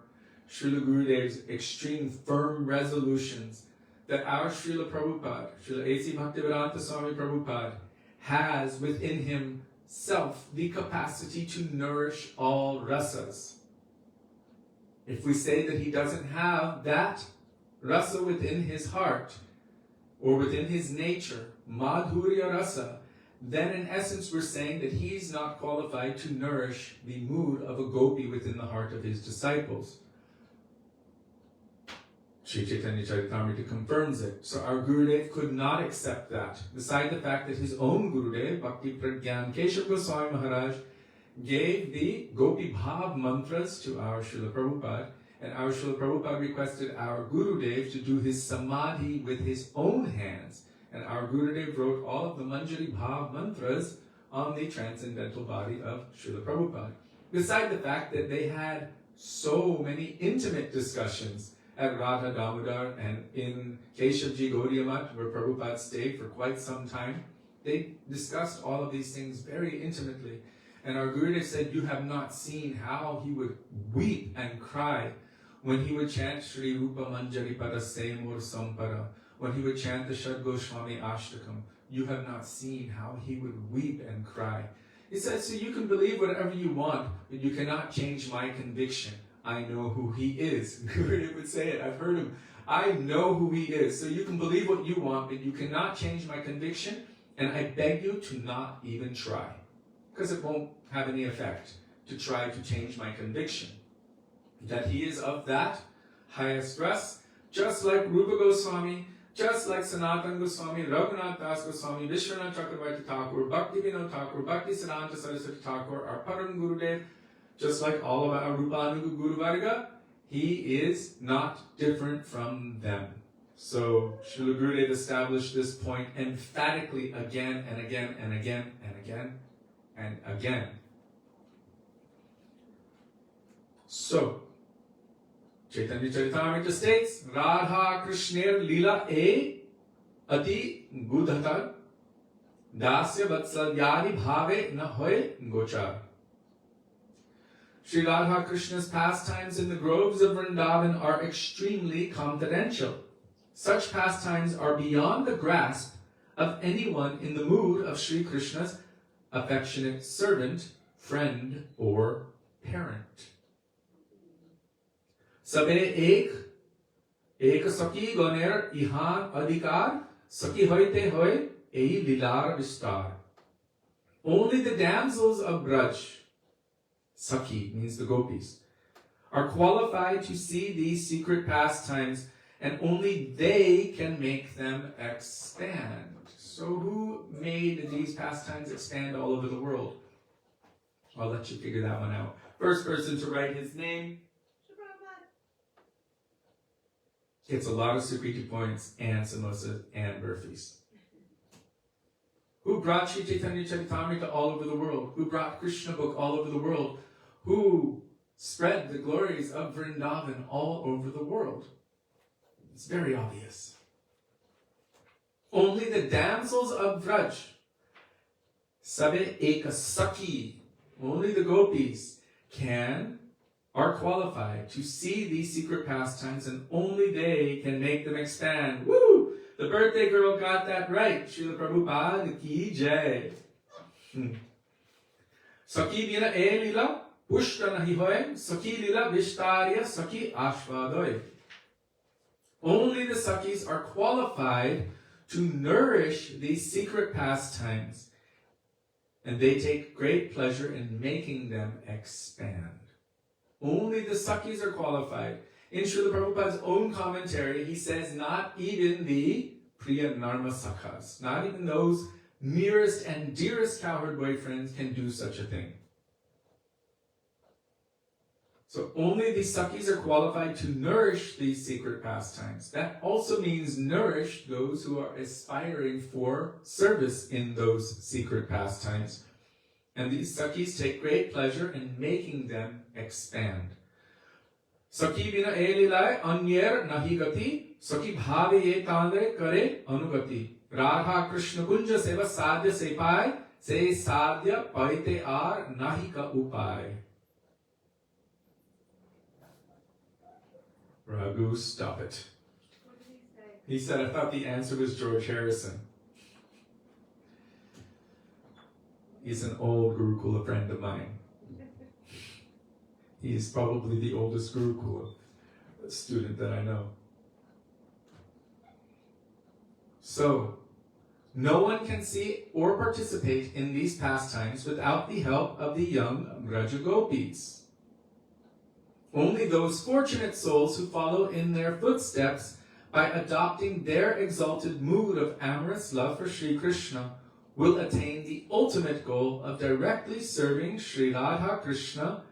Speaker 1: Srila Gurudev's extreme firm resolutions, that our Srila Prabhupada, Srila A.C. Bhaktivedānta Swami Prabhupada, has within himself the capacity to nourish all rasas. If we say that he doesn't have that rasa within his heart, or within his nature, madhurya rasa, then in essence we're saying that he's not qualified to nourish the mood of a gopi within the heart of his disciples. Sri Chaitanya Charitamrita confirms it. So our Gurudev could not accept that. Beside the fact that his own Gurudev, Bhakti Pragyan Keshav Goswami Mahārāja, gave the Gopi Bhav mantras to our Srila Prabhupada, and our Srila Prabhupada requested our Gurudev to do his samadhi with his own hands. And our Gurudev wrote all of the Manjari Bhav mantras on the transcendental body of Srila Prabhupada. Beside the fact that they had so many intimate discussions at Radha Damodar and in Keshavji Gaudiya Math, where Prabhupada stayed for quite some time, they discussed all of these things very intimately. And our Gurudev said, you have not seen how he would weep and cry when he would chant Shri Rupa Manjari Pada Semur Sampara, when he would chant the Shad Gosvāmī Ashtakam. You have not seen how he would weep and cry. He said, so you can believe whatever you want, but you cannot change my conviction. I know who he is. Gurudev would say it, I've heard him. I know who he is. So you can believe what you want, but you cannot change my conviction, and I beg you to not even try. Because it won't have any effect to try to change my conviction. That he is of that highest rasa, just like Rupa Goswami, just like Sanatana Gosvāmī, Raghunath Das Goswami, Vishwanath Chakravarti Thakur, Bhaktivedānta Thakur, Bhakti Siddhanta Saraswati Thakur, our Param Gurudev, just like all of our Rupanuga Guru Varga, he is not different from them. So Srila Gurudev established this point emphatically again and again and again and again and again. So, Chaitanya Charitamrita states, Radha Krishner Lila E Ati Gudhata Dasya Vatsalyadi Bhave Na Hoy Gochar. Sri Radha Krishna's pastimes in the groves of Vrindavan are extremely confidential. Such pastimes are beyond the grasp of anyone in the mood of Sri Krishna's affectionate servant, friend, or parent. Sabe ek saki goner ihan adhikar, saki hoite hoy ei lilar vistar. Only the damsels of Braj, Saki means the gopis, are qualified to see these secret pastimes, and only they can make them expand. So who made these pastimes expand all over the world? I'll let you figure that one out. First person to write his name gets a lot of Sukriti points and samosas and burfis. Who brought Sri Chaitanya Charitamrita all over the world? Who brought Krishna book all over the world? Who spread the glories of Vrindavan all over the world? It's very obvious. Only the damsels of Vraj, Sabe Eka Saki, only the gopis are qualified to see these secret pastimes, and only they can make them expand. Woo! The birthday girl got that right. Srila Prabhupada ki jai. Saki bina e lila, pushta nahi hoy, saki lila vishtarya, saki ashvadoy. Only the sakis are qualified to nourish these secret pastimes, and they take great pleasure in making them expand. Only the sakis are qualified. In Srila Prabhupada's own commentary, he says not even the Priya Narma Sakhas, not even those nearest and dearest cowherd boyfriends can do such a thing. So only the sakis are qualified to nourish these secret pastimes. That also means nourish those who are aspiring for service in those secret pastimes. And these sakis take great pleasure in making them expand. Saki bina e lilai anyer nahi gati, saki bhave ye tandre kare anugati. Radha Krishna kunja seva sadhya sepai, se sadhya paite ar nahi ka upai. Raghu, stop it.
Speaker 2: What did he say?
Speaker 1: He said, I thought the answer was George Harrison. He's an old Gurukula friend of mine. He's probably the oldest Gurukula student that I know. So, no one can see or participate in these pastimes without the help of the young Braja Gopis. Only those fortunate souls who follow in their footsteps by adopting their exalted mood of amorous love for Sri Krishna, will attain the ultimate goal of directly serving Sri Radha Krishna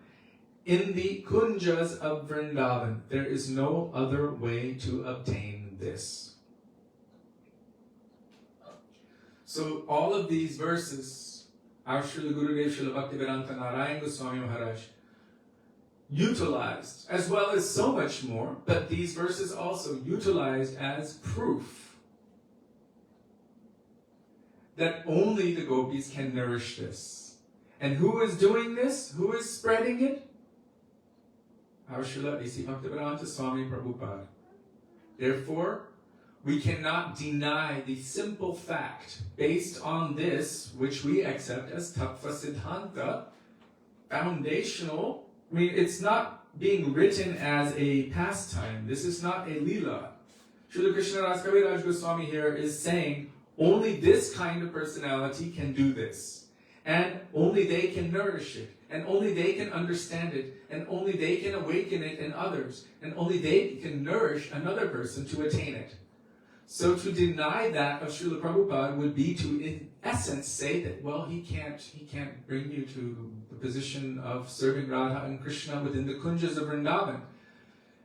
Speaker 1: in the kunjas of Vrindavan. There is no other way to obtain this. So all of these verses, our Srila Gurudev, Srila Bhaktivedānta, Nārāyaṇa Gosvāmī Mahārāja utilized, as well as so much more, but these verses also utilized as proof that only the gopis can nourish this. And who is doing this? Who is spreading it? Our Srila Bhaktivedānta Swami Prabhupada. Therefore, we cannot deny the simple fact, based on this, which we accept as Tattva Siddhanta, foundational. I mean, it's not being written as a pastime. This is not a lila. Srila Krishna Das Kaviraj Goswami here is saying, only this kind of personality can do this. And only they can nourish it. And only they can understand it. And only they can awaken it in others. And only they can nourish another person to attain it. So to deny that of Srila Prabhupada would be to, in essence, say that, well, he can't bring you to the position of serving Radha and Krishna within the kunjas of Vrindavan.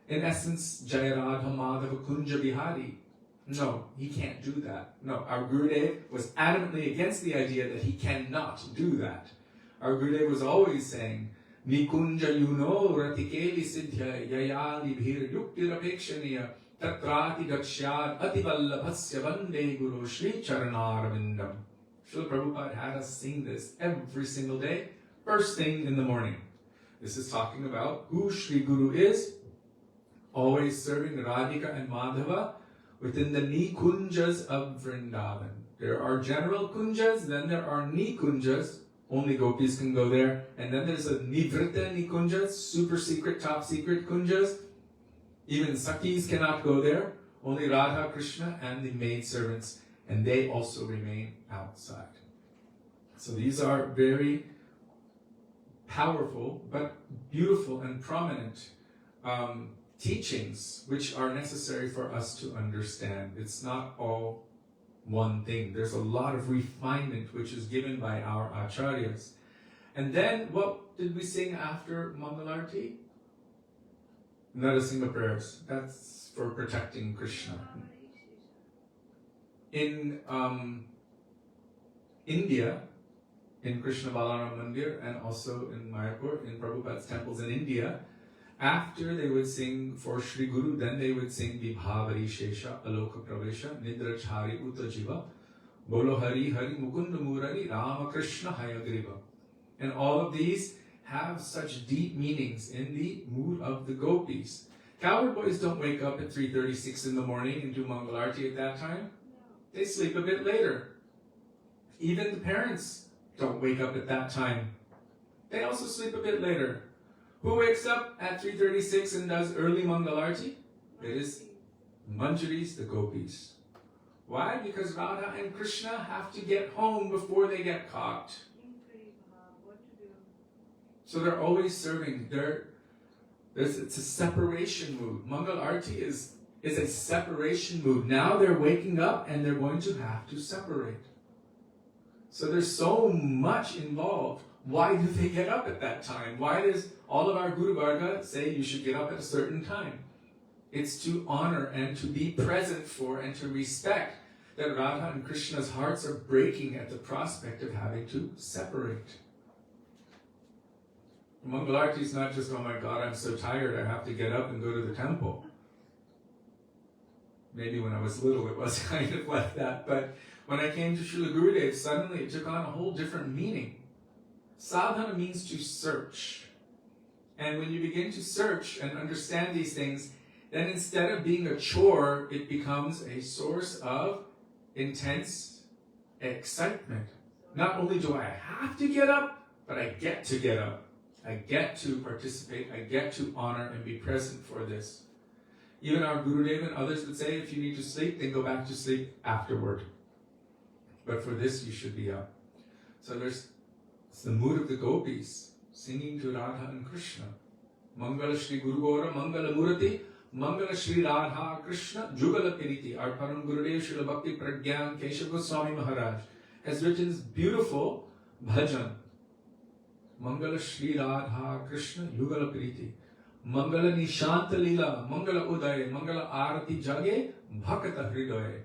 Speaker 1: In essence, Jaya Radha Madhava Kunja Bihari. No, he can't do that. No, our Gurudev was adamantly against the idea that he cannot do that. Our Gurudev was always saying, Nikunja yuno ratikeli siddhya yayali bhir yuktirapekshaniya tatrati dakshyad ativallabhasya vande guru Shri Charanarvindam. Srila Prabhupada had us sing this every single day, first thing in the morning. This is talking about who Shri Guru is, always serving Radhika and Madhava within the Nikunjas of Vrindavan. There are general kunjas, then there are Nikunjas, only gopis can go there, and then there's a Nivrita Nikunjas, super secret, top secret kunjas. Even Sakis cannot go there, only Radha, Krishna, and the maid servants, and they also remain outside. So these are very powerful, but beautiful and prominent teachings which are necessary for us to understand. It's not all one thing. There's a lot of refinement which is given by our acharyas. And then what did we sing after Mangalarti? Narasimha prayers. That's for protecting Krishna. In India, in Krishna Balaram Mandir, and also in Mayapur, in Prabhupada's temples in India, after they would sing for Shri Guru, then they would sing Vibhavari Shesha Aloka Pravesha Nidra Chari Utajiva Bolo Hari Hari Mukunda Murari Rama Krishna Hayagriva. And all of these have such deep meanings in the mood of the gopis. Cowherd boys don't wake up at 3:36 in the morning and do Mangalarti at that time. They sleep a bit later. Even the parents don't wake up at that time. They also sleep a bit later. Who wakes up at 3:36 and does early Mangalarti? It is Manjaris, the gopis. Why? Because Radha and Krishna have to get home before they get caught. So they're always serving. It's a separation mood. Mangalarti is a separation mood. Now they're waking up and they're going to have to separate. So there's so much involved. Why do they get up at that time? Why does all of our Guru Varga say you should get up at a certain time? It's to honor and to be present for and to respect that Radha and Krishna's hearts are breaking at the prospect of having to separate. Mangalarti is not just, oh my God, I'm so tired, I have to get up and go to the temple. Maybe when I was little it was kind of like that, but when I came to Srila Gurudev, suddenly it took on a whole different meaning. Sadhana means to search. And when you begin to search and understand these things, then instead of being a chore, it becomes a source of intense excitement. Not only do I have to get up, but I get to get up. I get to participate. I get to honor and be present for this. Even our Gurudev and others would say, if you need to sleep, then go back to sleep afterward. But for this, you should be up. So it's the mood of the gopis, singing to Radha and Krishna. Mangala Shri Guru Gora, Mangala Murati, Mangala Shri Radha Krishna, Jugala Piriti. Our Param Gurudev, Srila Bhakti Pragyan Keshav Goswami Mahārāja. has written this beautiful bhajan. Mangala Śrī Radha Krishna Yugala Priti. Mangala Nishanta Lila, Mangala Uday, Mangala Arati Jage, Bhakata Hridaya.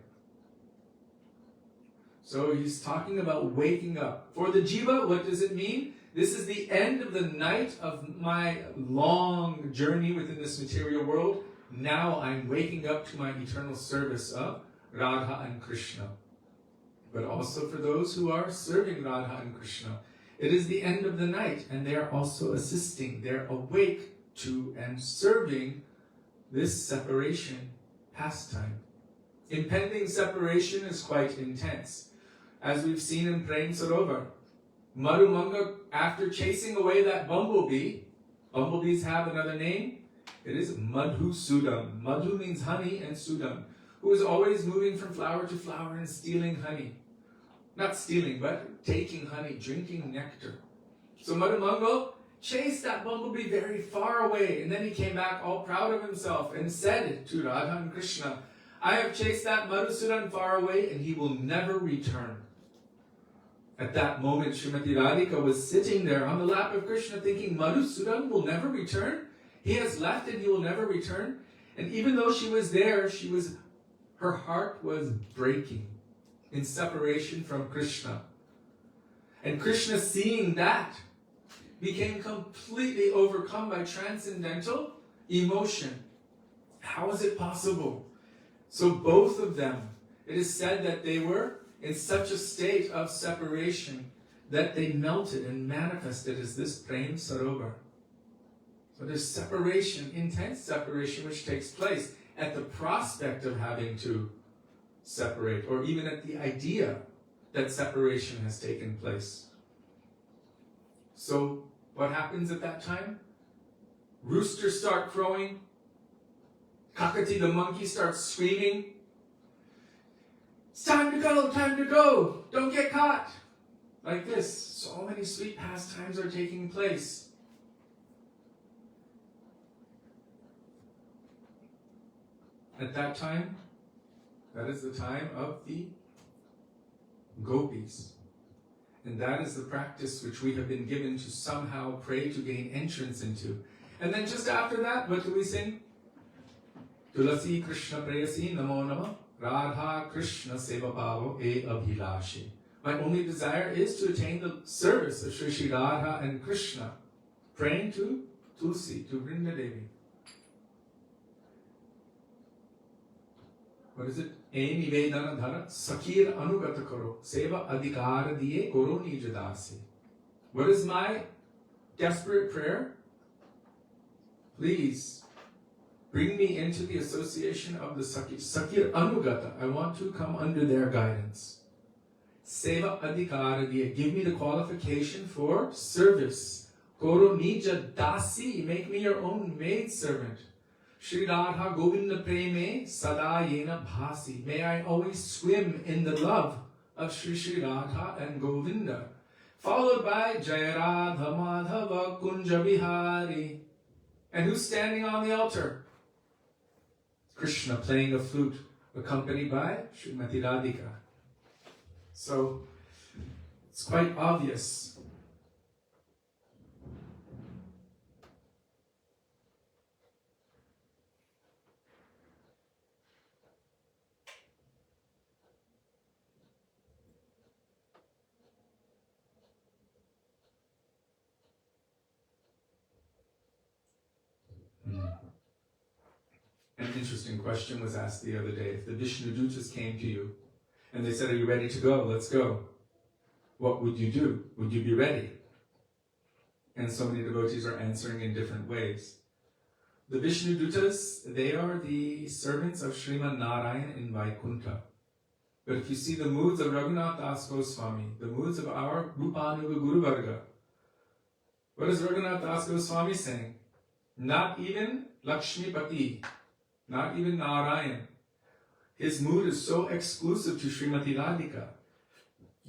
Speaker 1: So he's talking about waking up. For the jiva, what does it mean? This is the end of the night of my long journey within this material world. Now I'm waking up to my eternal service of Radha and Krishna. But also for those who are serving Radha and Krishna, it is the end of the night, and they are also assisting. They're awake to and serving this separation pastime. Impending separation is quite intense. As we've seen in Prem Sarovar, Madhumanga, after chasing away that bumblebee, bumblebees have another name, it is Madhusudam. Madhu means honey, and Sudam, who is always moving from flower to flower and stealing honey. Not stealing, but taking honey, drinking nectar. So Madhumanga chased that bumblebee very far away, and then he came back all proud of himself and said to Radha and Krishna, I have chased that Madhusudan far away, and he will never return. At that moment, Srimati Radhika was sitting there on the lap of Krishna thinking, Madhusudan will never return? He has left and he will never return? And even though she was there, her heart was breaking in separation from Krishna. And Krishna, seeing that, became completely overcome by transcendental emotion. How is it possible? So both of them, it is said that they were in such a state of separation that they melted and manifested as this Prem Sarovar. So there's separation, intense separation, which takes place at the prospect of having to separate, or even at the idea that separation has taken place. So what happens at that time? Roosters start crowing. Kakati the monkey starts screaming. It's time to go, time to go. Don't get caught. Like this, so many sweet pastimes are taking place. At that time, that is the time of the gopis. And that is the practice which we have been given to somehow pray to gain entrance into. And then just after that, what do we sing? Tulasi Krishna Prayasi Namo Nama Radha Krishna Seva Bhavo E Abhilashi. My only desire is to attain the service of Shri Radha and Krishna, praying to Tulsi, to Vrinda Devi. What is it? E nivedana dhara sakir anugata karo seva adhikara diye koro nijadasi. What is my desperate prayer? Please bring me into the association of the sakir. Sakir anugata. I want to come under their guidance. Seva adhikara diye. Give me the qualification for service. Koro nijadasi. Make me your own maidservant. Śrī Radha Govinda Preme Sada Yena Bhasi. May I always swim in the love of Śrī Radha and Govinda. Followed by Jaya Radha Madhava Kunja Bihari. And who's standing on the altar? Krishna playing a flute, accompanied by Srimati Radhika. So, it's quite obvious. An interesting question was asked the other day. If the Vishnu Dutas came to you and they said, are you ready to go? Let's go. What would you do? Would you be ready? And so many devotees are answering in different ways. The Vishnu Dutas, they are the servants of Śrīmad Nārāyaṇa in Vaikuntha. But if you see the moods of Raghunath Das Gosvāmī, the moods of our Rupanuga Guru Varga, what is Raghunath Das Gosvāmī saying? Not even Lakshmipati, not even Narayan. His mood is so exclusive to Srimati Radhika.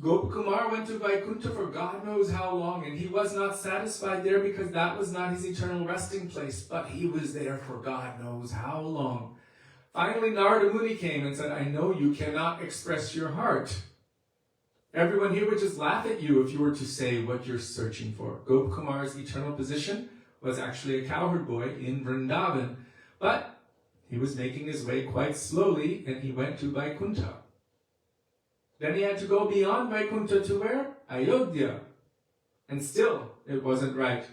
Speaker 1: Gopakumar went to Vaikuntha for God knows how long, and he was not satisfied there because that was not his eternal resting place, but he was there for God knows how long. Finally, Narada Muni came and said, I know you cannot express your heart. Everyone here would just laugh at you if you were to say what you're searching for. Gopkumar's eternal position was actually a cowherd boy in Vrindavan, but he was making his way quite slowly, and he went to Vaikuntha. Then he had to go beyond Vaikuntha to where? Ayodhya. And still, it wasn't right.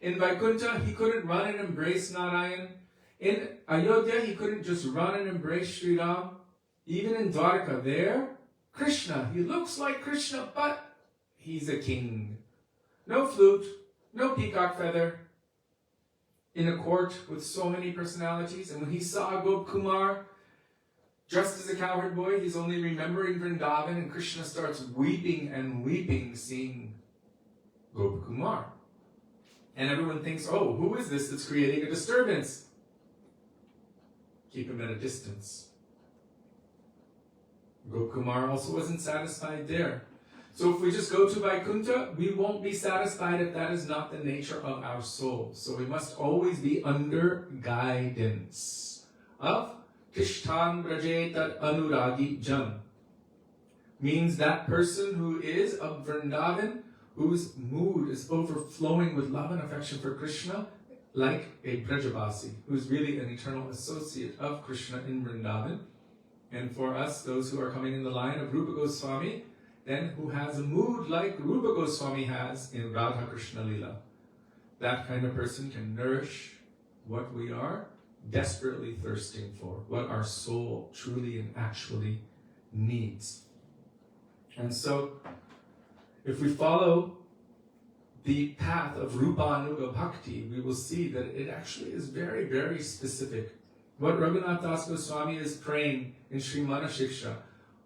Speaker 1: In Vaikuntha, he couldn't run and embrace Nārayaṇa. In Ayodhya, he couldn't just run and embrace Śrī Ram. Even in Dwarka, there, Krishna, he looks like Krishna, but he's a king. No flute, no peacock feather. In a court with so many personalities, and when he saw Gopkumar dressed as a cowherd boy, he's only remembering Vrindavan, and Krishna starts weeping and weeping, seeing Gopkumar. And everyone thinks, oh, who is this that's creating a disturbance? Keep him at a distance. Gopkumar also wasn't satisfied there. So if we just go to Vaikuntha, we won't be satisfied if that is not the nature of our soul. So we must always be under guidance of Tishtan Braje Tat Anuragi Jan. Means that person who is of Vrindavan, whose mood is overflowing with love and affection for Krishna, like a Brajavasi, who's really an eternal associate of Krishna in Vrindavan. And for us, those who are coming in the line of Rupa Goswami, then who has a mood like Rupa Goswami has in Radha Krishna Lila. That kind of person can nourish what we are desperately thirsting for, what our soul truly and actually needs. And so, if we follow the path of Rupanuga Bhakti, we will see that it actually is very, very specific. What Raghunath Das Goswami is praying in Śrīmad Shiksha,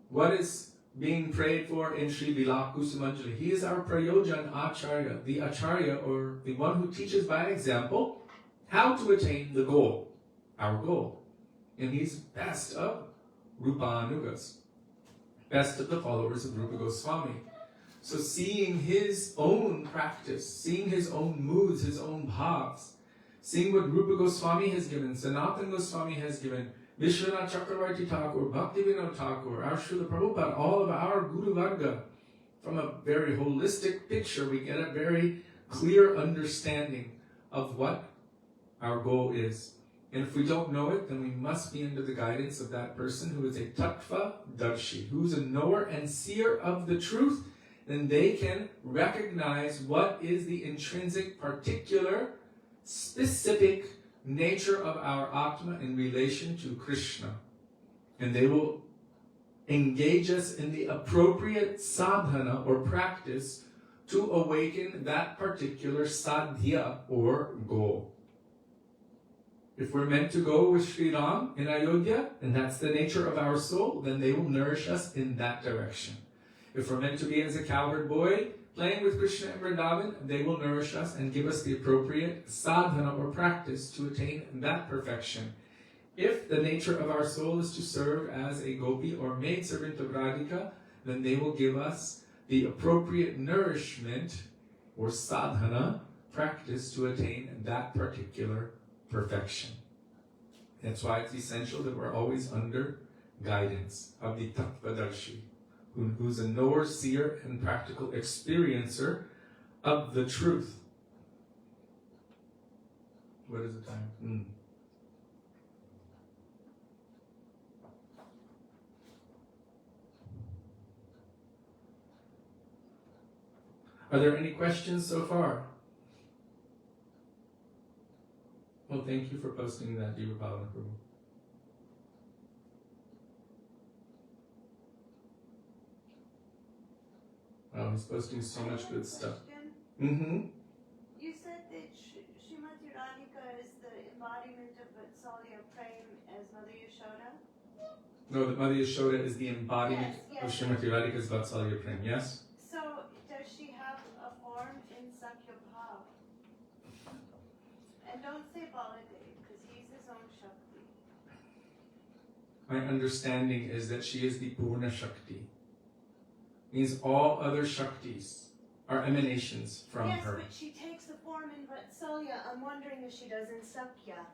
Speaker 1: what is being prayed for in Śrī Vilāp Kusumanjali. He is our Prayojan Acharya, the Acharya, or the one who teaches by example how to attain the goal, our goal. And he's best of Rupanugas, best of the followers of Rupa Goswami. So seeing his own practice, seeing his own moods, his own bhavs, seeing what Rupa Goswami has given, Sanatana Goswami has given, Vishwanath Chakravarti Thakur, Bhaktivedānta Thakur, our Śrīla Prabhupada, all of our Guru Varga, from a very holistic picture, we get a very clear understanding of what our goal is. And if we don't know it, then we must be under the guidance of that person who is a Tattva Darshi, who's a knower and seer of the truth. Then they can recognize what is the intrinsic, particular, specific nature of our Atma in relation to Krishna. And they will engage us in the appropriate sadhana or practice to awaken that particular sadhya or goal. If we're meant to go with Śrī Ram in Ayodhya, and that's the nature of our soul, then they will nourish us in that direction. If we're meant to be as a cowherd boy, playing with Krishna and Vrindavan, they will nourish us and give us the appropriate sadhana or practice to attain that perfection. If the nature of our soul is to serve as a gopi or maidservant of Radhika, then they will give us the appropriate nourishment or sadhana practice to attain that particular perfection. That's why it's essential that we're always under guidance of the Tattvadarshi, who's a knower, seer, and practical experiencer of the truth. What is the time? Are there any questions so far? Well, thank you for posting that, Diva Pavana Prabhu. Wow, he's posting so much good stuff. Mm-hmm.
Speaker 2: You said that Śrīmati Radhika is the embodiment of Vatsalya Prem as Mother Yashoda?
Speaker 1: No, that Mother Yashoda is the embodiment of Śrīmati Radhika's Vatsalya Prem, yes?
Speaker 2: So, does she have a form in Sakya Bhav? And don't say Baladev, because he's his own Shakti.
Speaker 1: My understanding is that she is the Purna Shakti. Means all other Shaktis are emanations from her.
Speaker 2: Yes, but she takes the form in Vatsalya. I'm wondering if she does in Sakya.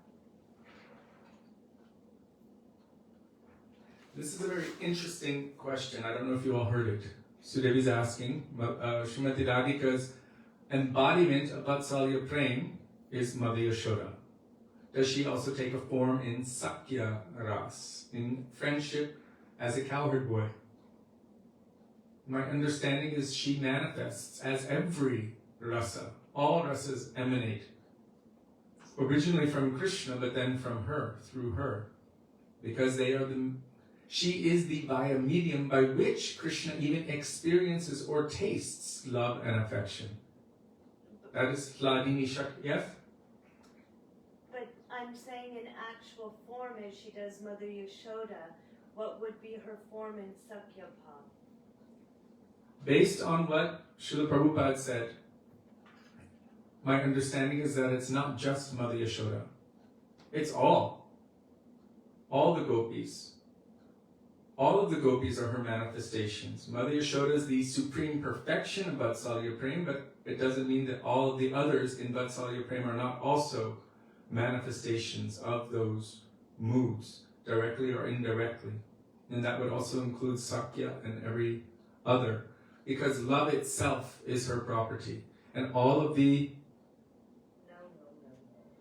Speaker 1: This is a very interesting question. I don't know if you all heard it. Sudevi's asking, Srimati Radhika's embodiment of Vatsalya Prem is Mother Yashoda. Does she also take a form in Sakya Ras, in friendship as a cowherd-boy? My understanding is she manifests as every rasa. All rasas emanate originally from Krishna, but then from her, through her, because she is the via medium by which Krishna even experiences or tastes love and affection. That is Hladini Shakti. Yes?
Speaker 2: But I'm saying in actual form, as she does Mother Yashoda, what would be her form in Sakyabhav?
Speaker 1: Based on what Srila Prabhupada said, my understanding is that it's not just Mother Yashoda. It's all the gopis. All of the gopis are her manifestations. Mother Yashoda is the supreme perfection of Vatsalya Prem, but it doesn't mean that all of the others in Vatsalya Prem are not also manifestations of those moods, directly or indirectly. And that would also include Sakya and every other, because love itself is her property. And all of the...
Speaker 2: No.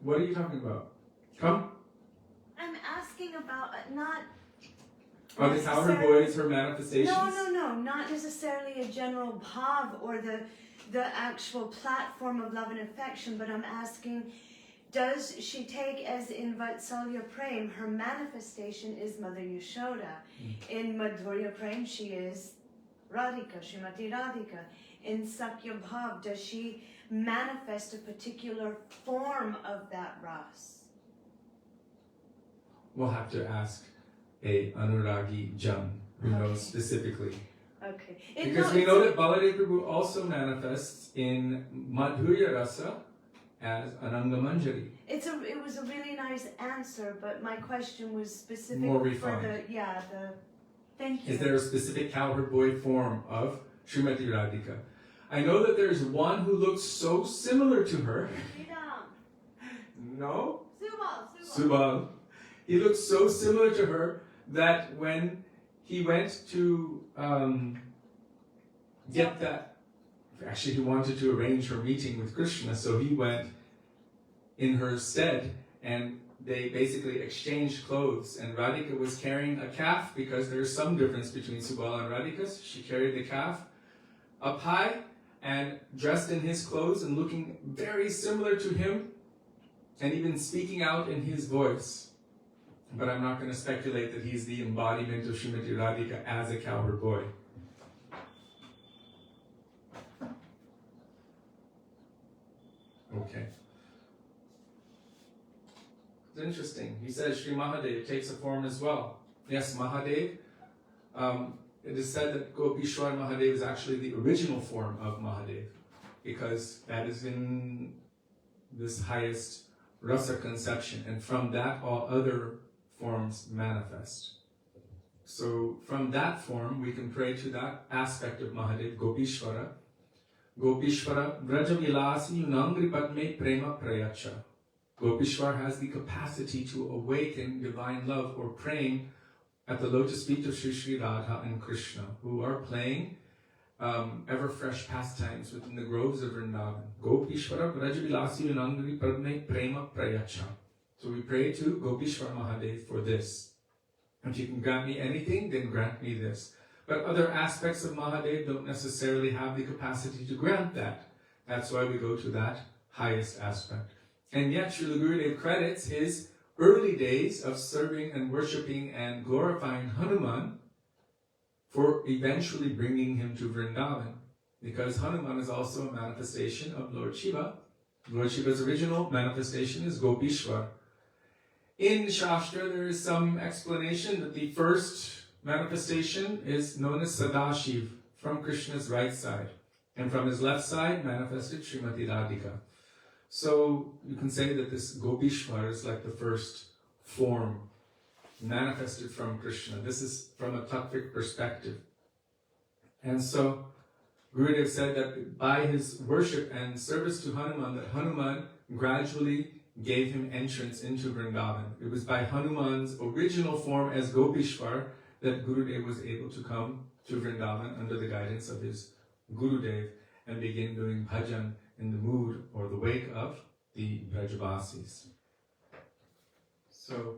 Speaker 1: What are you talking about? Come.
Speaker 2: I'm asking about not...
Speaker 1: Are the cowherd boys her manifestations?
Speaker 2: No, not necessarily a general bhav or the actual platform of love and affection, but I'm asking, does she take, as in Vatsalya Prem, her manifestation is Mother Yashoda. In Madhurya Prem, she is Radhika, Srimati Radhika. In Sakya Bhav, does she manifest a particular form of that ras?
Speaker 1: We'll have to ask a Anuragi Jan who knows specifically.
Speaker 2: Okay.
Speaker 1: Because we know that Baladev Prabhu also manifests in Madhurya Rasa as Ananga Manjari.
Speaker 2: It was a really nice answer, but my question was specific
Speaker 1: More
Speaker 2: for
Speaker 1: refined.
Speaker 2: thank you.
Speaker 1: Is there a specific cowherd boy form of Srimati Radhika? I know that there's one who looks so similar to her. No? Subal. He looks so similar to her that when he went to get that, actually he wanted to arrange her meeting with Krishna, so he went in her stead and they basically exchanged clothes, and Radhika was carrying a calf because there's some difference between Subala and Radhika. So she carried the calf up high and dressed in his clothes and looking very similar to him and even speaking out in his voice. But I'm not going to speculate that he's the embodiment of Srimati Radhika as a cowherd boy. Okay. It's interesting. He says Sri Mahadev takes a form as well. Yes, Mahadev. It is said that Gopishwar Mahadev is actually the original form of Mahadev, because that is in this highest rasa conception, and from that all other forms manifest. So from that form we can pray to that aspect of Mahadev, Gopishwara. Gopishwara, Vraja Vilasi Yunangri Padme Prema Prayacha. Gopishwar has the capacity to awaken divine love or praying at the lotus feet of Sri Radha and Krishna, who are playing ever fresh pastimes within the groves of Vrindavan. Gopishwara, Vraja Vilasi Yunangri Padme Prema Prayacha. So we pray to Gopishwar Mahadev for this. If you can grant me anything, then grant me this. But other aspects of Mahadev don't necessarily have the capacity to grant that. That's why we go to that highest aspect. And yet Srila Gurudev credits his early days of serving and worshipping and glorifying Hanuman for eventually bringing him to Vrindavan. Because Hanuman is also a manifestation of Lord Shiva. Lord Shiva's original manifestation is Gopishwar. In Shastra, there is some explanation that the first manifestation is known as Sadashiv, from Krishna's right side. And from his left side manifested Srimati Radhika. So you can say that this Gopishwar is like the first form manifested from Krishna. This is from a tattvic perspective. And so Gurudev said that by his worship and service to Hanuman, that Hanuman gradually gave him entrance into Vrindavan. It was by Hanuman's original form as Gopishwar that Gurudev was able to come to Vrindavan under the guidance of his Gurudev and begin doing bhajan in the mood or the wake of the Brajavasis. So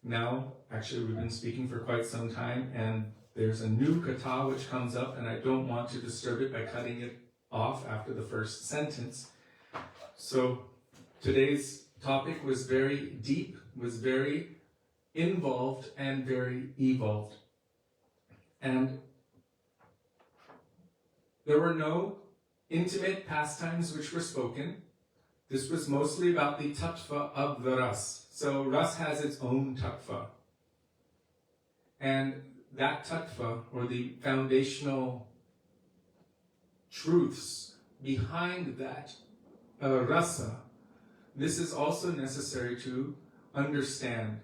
Speaker 1: now, actually we've been speaking for quite some time, and there's a new katha which comes up, and I don't want to disturb it by cutting it off after the first sentence. So today's topic was very deep, was very involved, and very evolved. And there were no intimate pastimes which were spoken. This was mostly about the tattva of the ras. So ras has its own tattva. And that tattva, or the foundational truths behind that rasa, this is also necessary to understand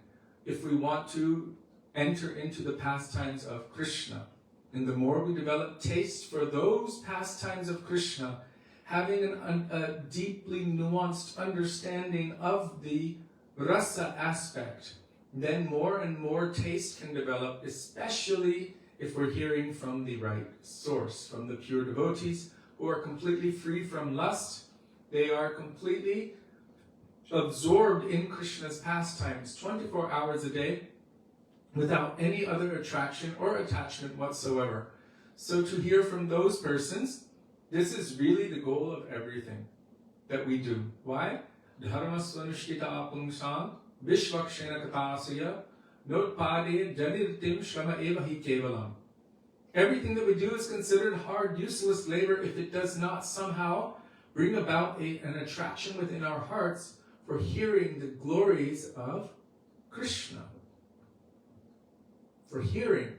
Speaker 1: if we want to enter into the pastimes of Krishna. And the more we develop taste for those pastimes of Krishna, having a deeply nuanced understanding of the rasa aspect, then more and more taste can develop, especially if we're hearing from the right source, from the pure devotees who are completely free from lust. They are completely absorbed in Krishna's pastimes 24 hours a day without any other attraction or attachment whatsoever. So to hear from those persons, this is really the goal of everything that we do. Why? Dharma swanushkita pungsam vishvakshena katasya notpade janirtim shrama eva hi kevalam. Everything that we do is considered hard, useless labor if it does not somehow bring about an attraction within our hearts for hearing the glories of Krishna. For hearing.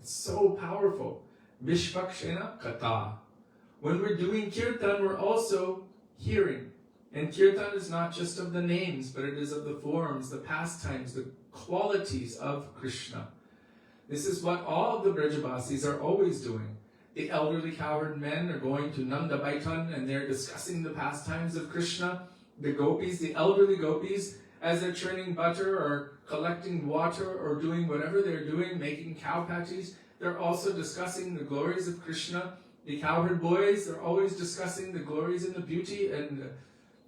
Speaker 1: It's so powerful. Vishvakshena kata. When we're doing kirtan, we're also hearing. And kirtan is not just of the names, but it is of the forms, the pastimes, the qualities of Krishna. This is what all of the Brajavasis are always doing. The elderly cowherd men are going to Nanda Baitan and they're discussing the pastimes of Krishna. The gopis, the elderly gopis, as they're churning butter or collecting water or doing whatever they're doing, making cow patties, they're also discussing the glories of Krishna. The cowherd boys, they're always discussing the glories and the beauty and the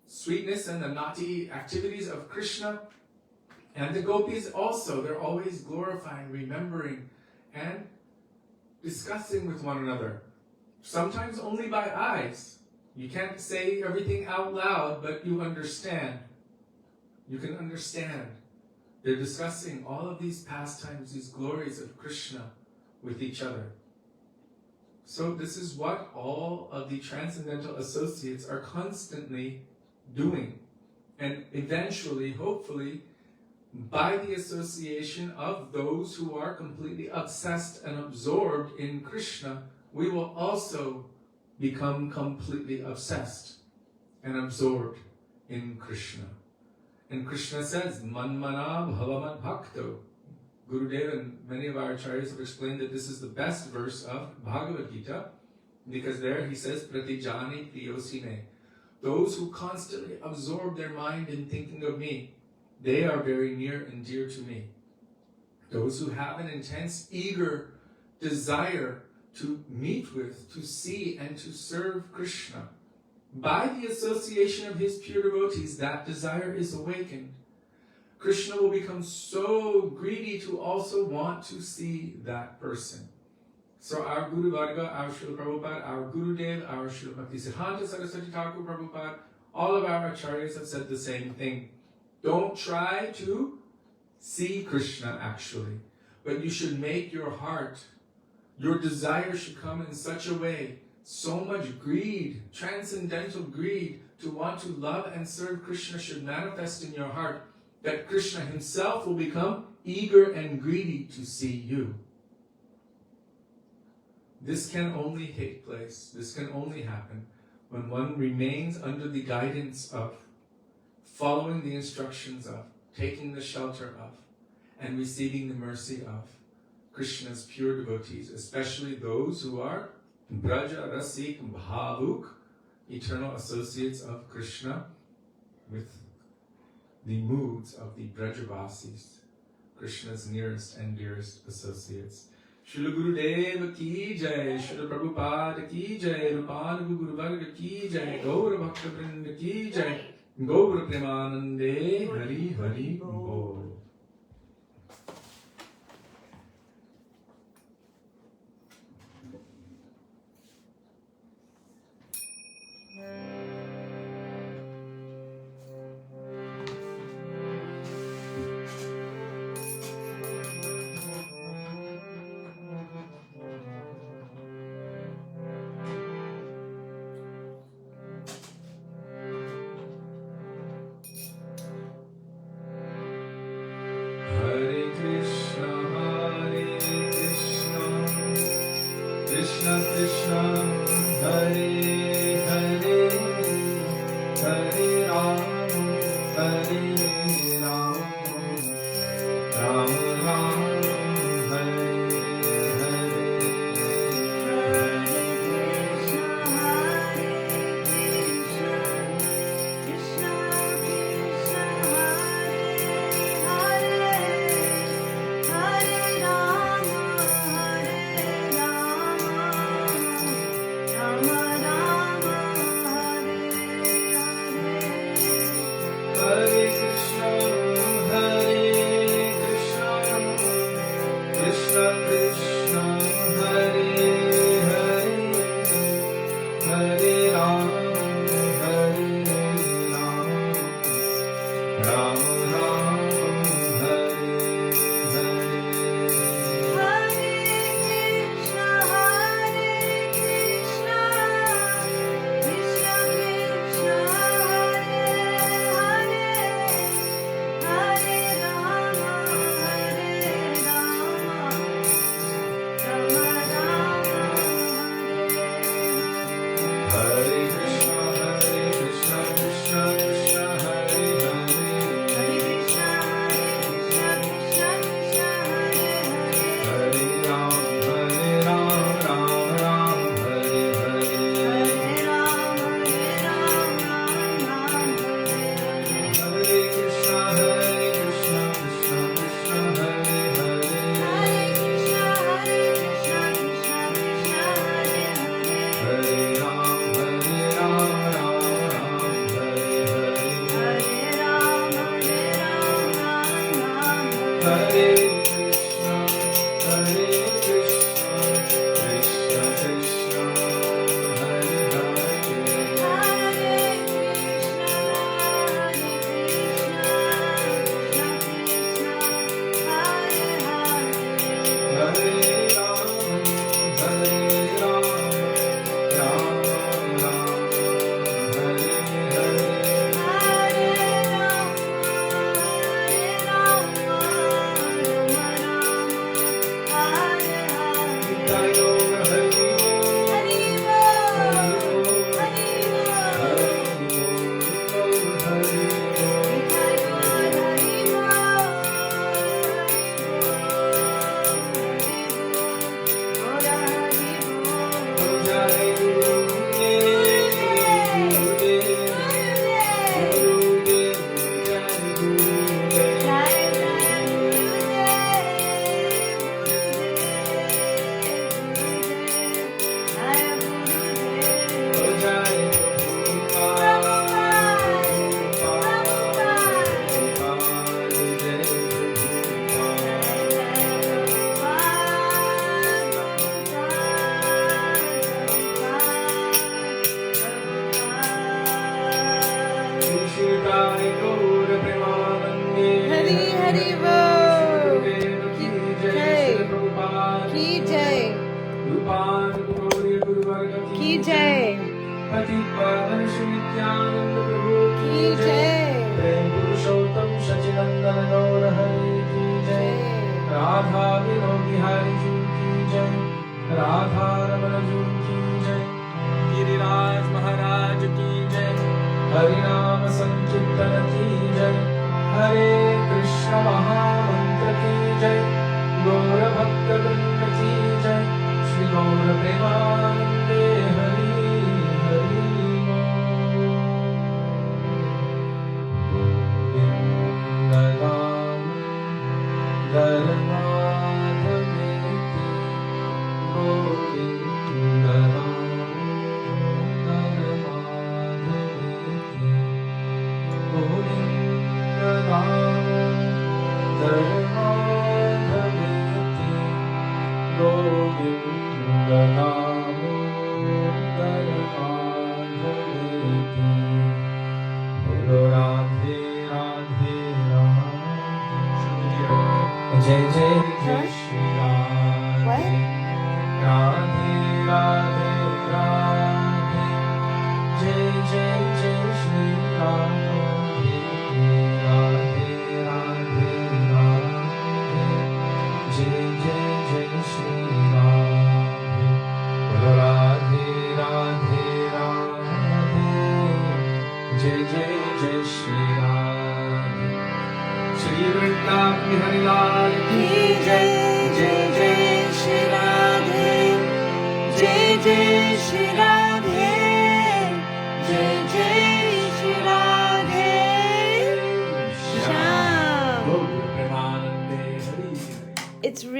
Speaker 1: sweetness and the naughty activities of Krishna. And the gopis also, they're always glorifying, remembering, and discussing with one another. Sometimes only by eyes. You can't say everything out loud, but you understand. You can understand. They're discussing all of these pastimes, these glories of Krishna with each other. So this is what all of the transcendental associates are constantly doing. And eventually, hopefully, by the association of those who are completely obsessed and absorbed in Krishna, we will also become completely obsessed and absorbed in Krishna. And Krishna says, Manmana bhavamad bhakto. Gurudev and many of our acharyas have explained that this is the best verse of Bhagavad Gita, because there he says, Pratijani priyosine. Those who constantly absorb their mind in thinking of me, they are very near and dear to me. Those who have an intense, eager desire to meet with, to see, and to serve Krishna, by the association of his pure devotees, that desire is awakened. Krishna will become so greedy to also want to see that person. So our Guru Varga, our Śrīla Prabhupada, our Gurudev, our Śrīla Bhaktisiddhanta Saraswati Thakur Prabhupada, all of our acharyas have said the same thing. Don't try to see Krishna actually, but you should make your heart, your desire should come in such a way, so much greed, transcendental greed, to want to love and serve Krishna should manifest in your heart, that Krishna himself will become eager and greedy to see you. This can only take place, this can only happen when one remains under the guidance of, following the instructions of, taking the shelter of, and receiving the mercy of Krishna's pure devotees, especially those who are Braja, Rasik, Bhavuk, eternal associates of Krishna, with the moods of the Brajavasis, Krishna's nearest and dearest associates. Srila Gurudeva ki jai, Srila Prabhupada ki jai, Rupanuga Guru Varga ki jai, Gaura Bhakta Vrinda ki jai, Gaura Premanande, Hari Hari Bol.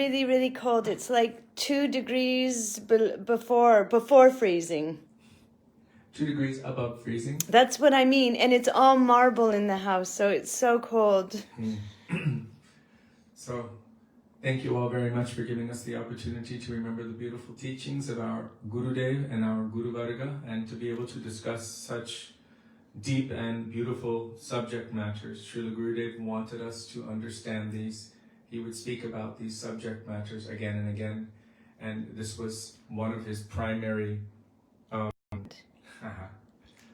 Speaker 2: really, really cold. It's like 2 degrees before freezing.
Speaker 1: 2 degrees above freezing.
Speaker 2: That's what I mean. And it's all marble in the house, so it's so cold.
Speaker 1: So, thank you all very much for giving us the opportunity to remember the beautiful teachings of our Gurudev and our Guru Varga, and to be able to discuss such deep and beautiful subject matters. Srila Gurudev wanted us to understand these. He would speak about these subject matters again and again, and this was one of his primary...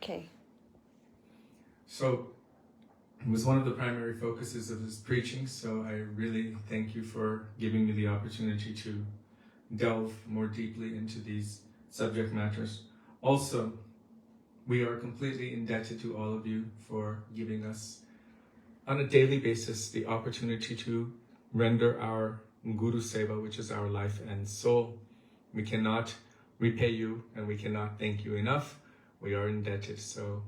Speaker 2: Okay.
Speaker 1: So, it was one of the primary focuses of his preaching, so I really thank you for giving me the opportunity to delve more deeply into these subject matters. Also, we are completely indebted to all of you for giving us, on a daily basis, the opportunity to render our Guru Seva, which is our life and soul. We cannot repay you and we cannot thank you enough. We are indebted. So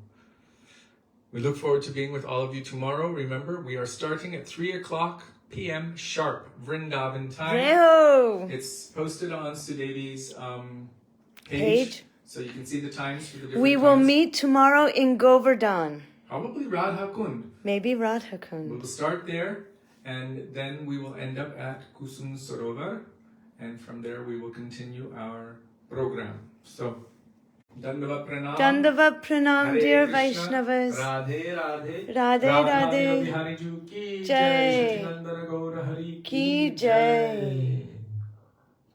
Speaker 1: we look forward to being with all of you tomorrow. Remember, we are starting at 3 o'clock p.m. sharp, Vrindavan time.
Speaker 2: Ew.
Speaker 1: It's posted on Sudevi's page. So you can see the times for the different
Speaker 2: We will
Speaker 1: times.
Speaker 2: meet tomorrow in Govardhan.
Speaker 1: Probably Radha Kund.
Speaker 2: Maybe Radha Kund.
Speaker 1: We will start there, and then we will end up at Kusum Sarovar, and from there we will continue our program. So, Dandavat Pranam.
Speaker 2: Dandavat Pranam,
Speaker 1: Hare
Speaker 2: dear
Speaker 1: Krishna,
Speaker 2: Vaishnavas.
Speaker 1: Radhe Radhe.
Speaker 2: Radhe Radhe.
Speaker 1: Bihari Ju ki
Speaker 2: Jai.
Speaker 1: Shri Nandana Gaura Hari
Speaker 2: Ki Jai.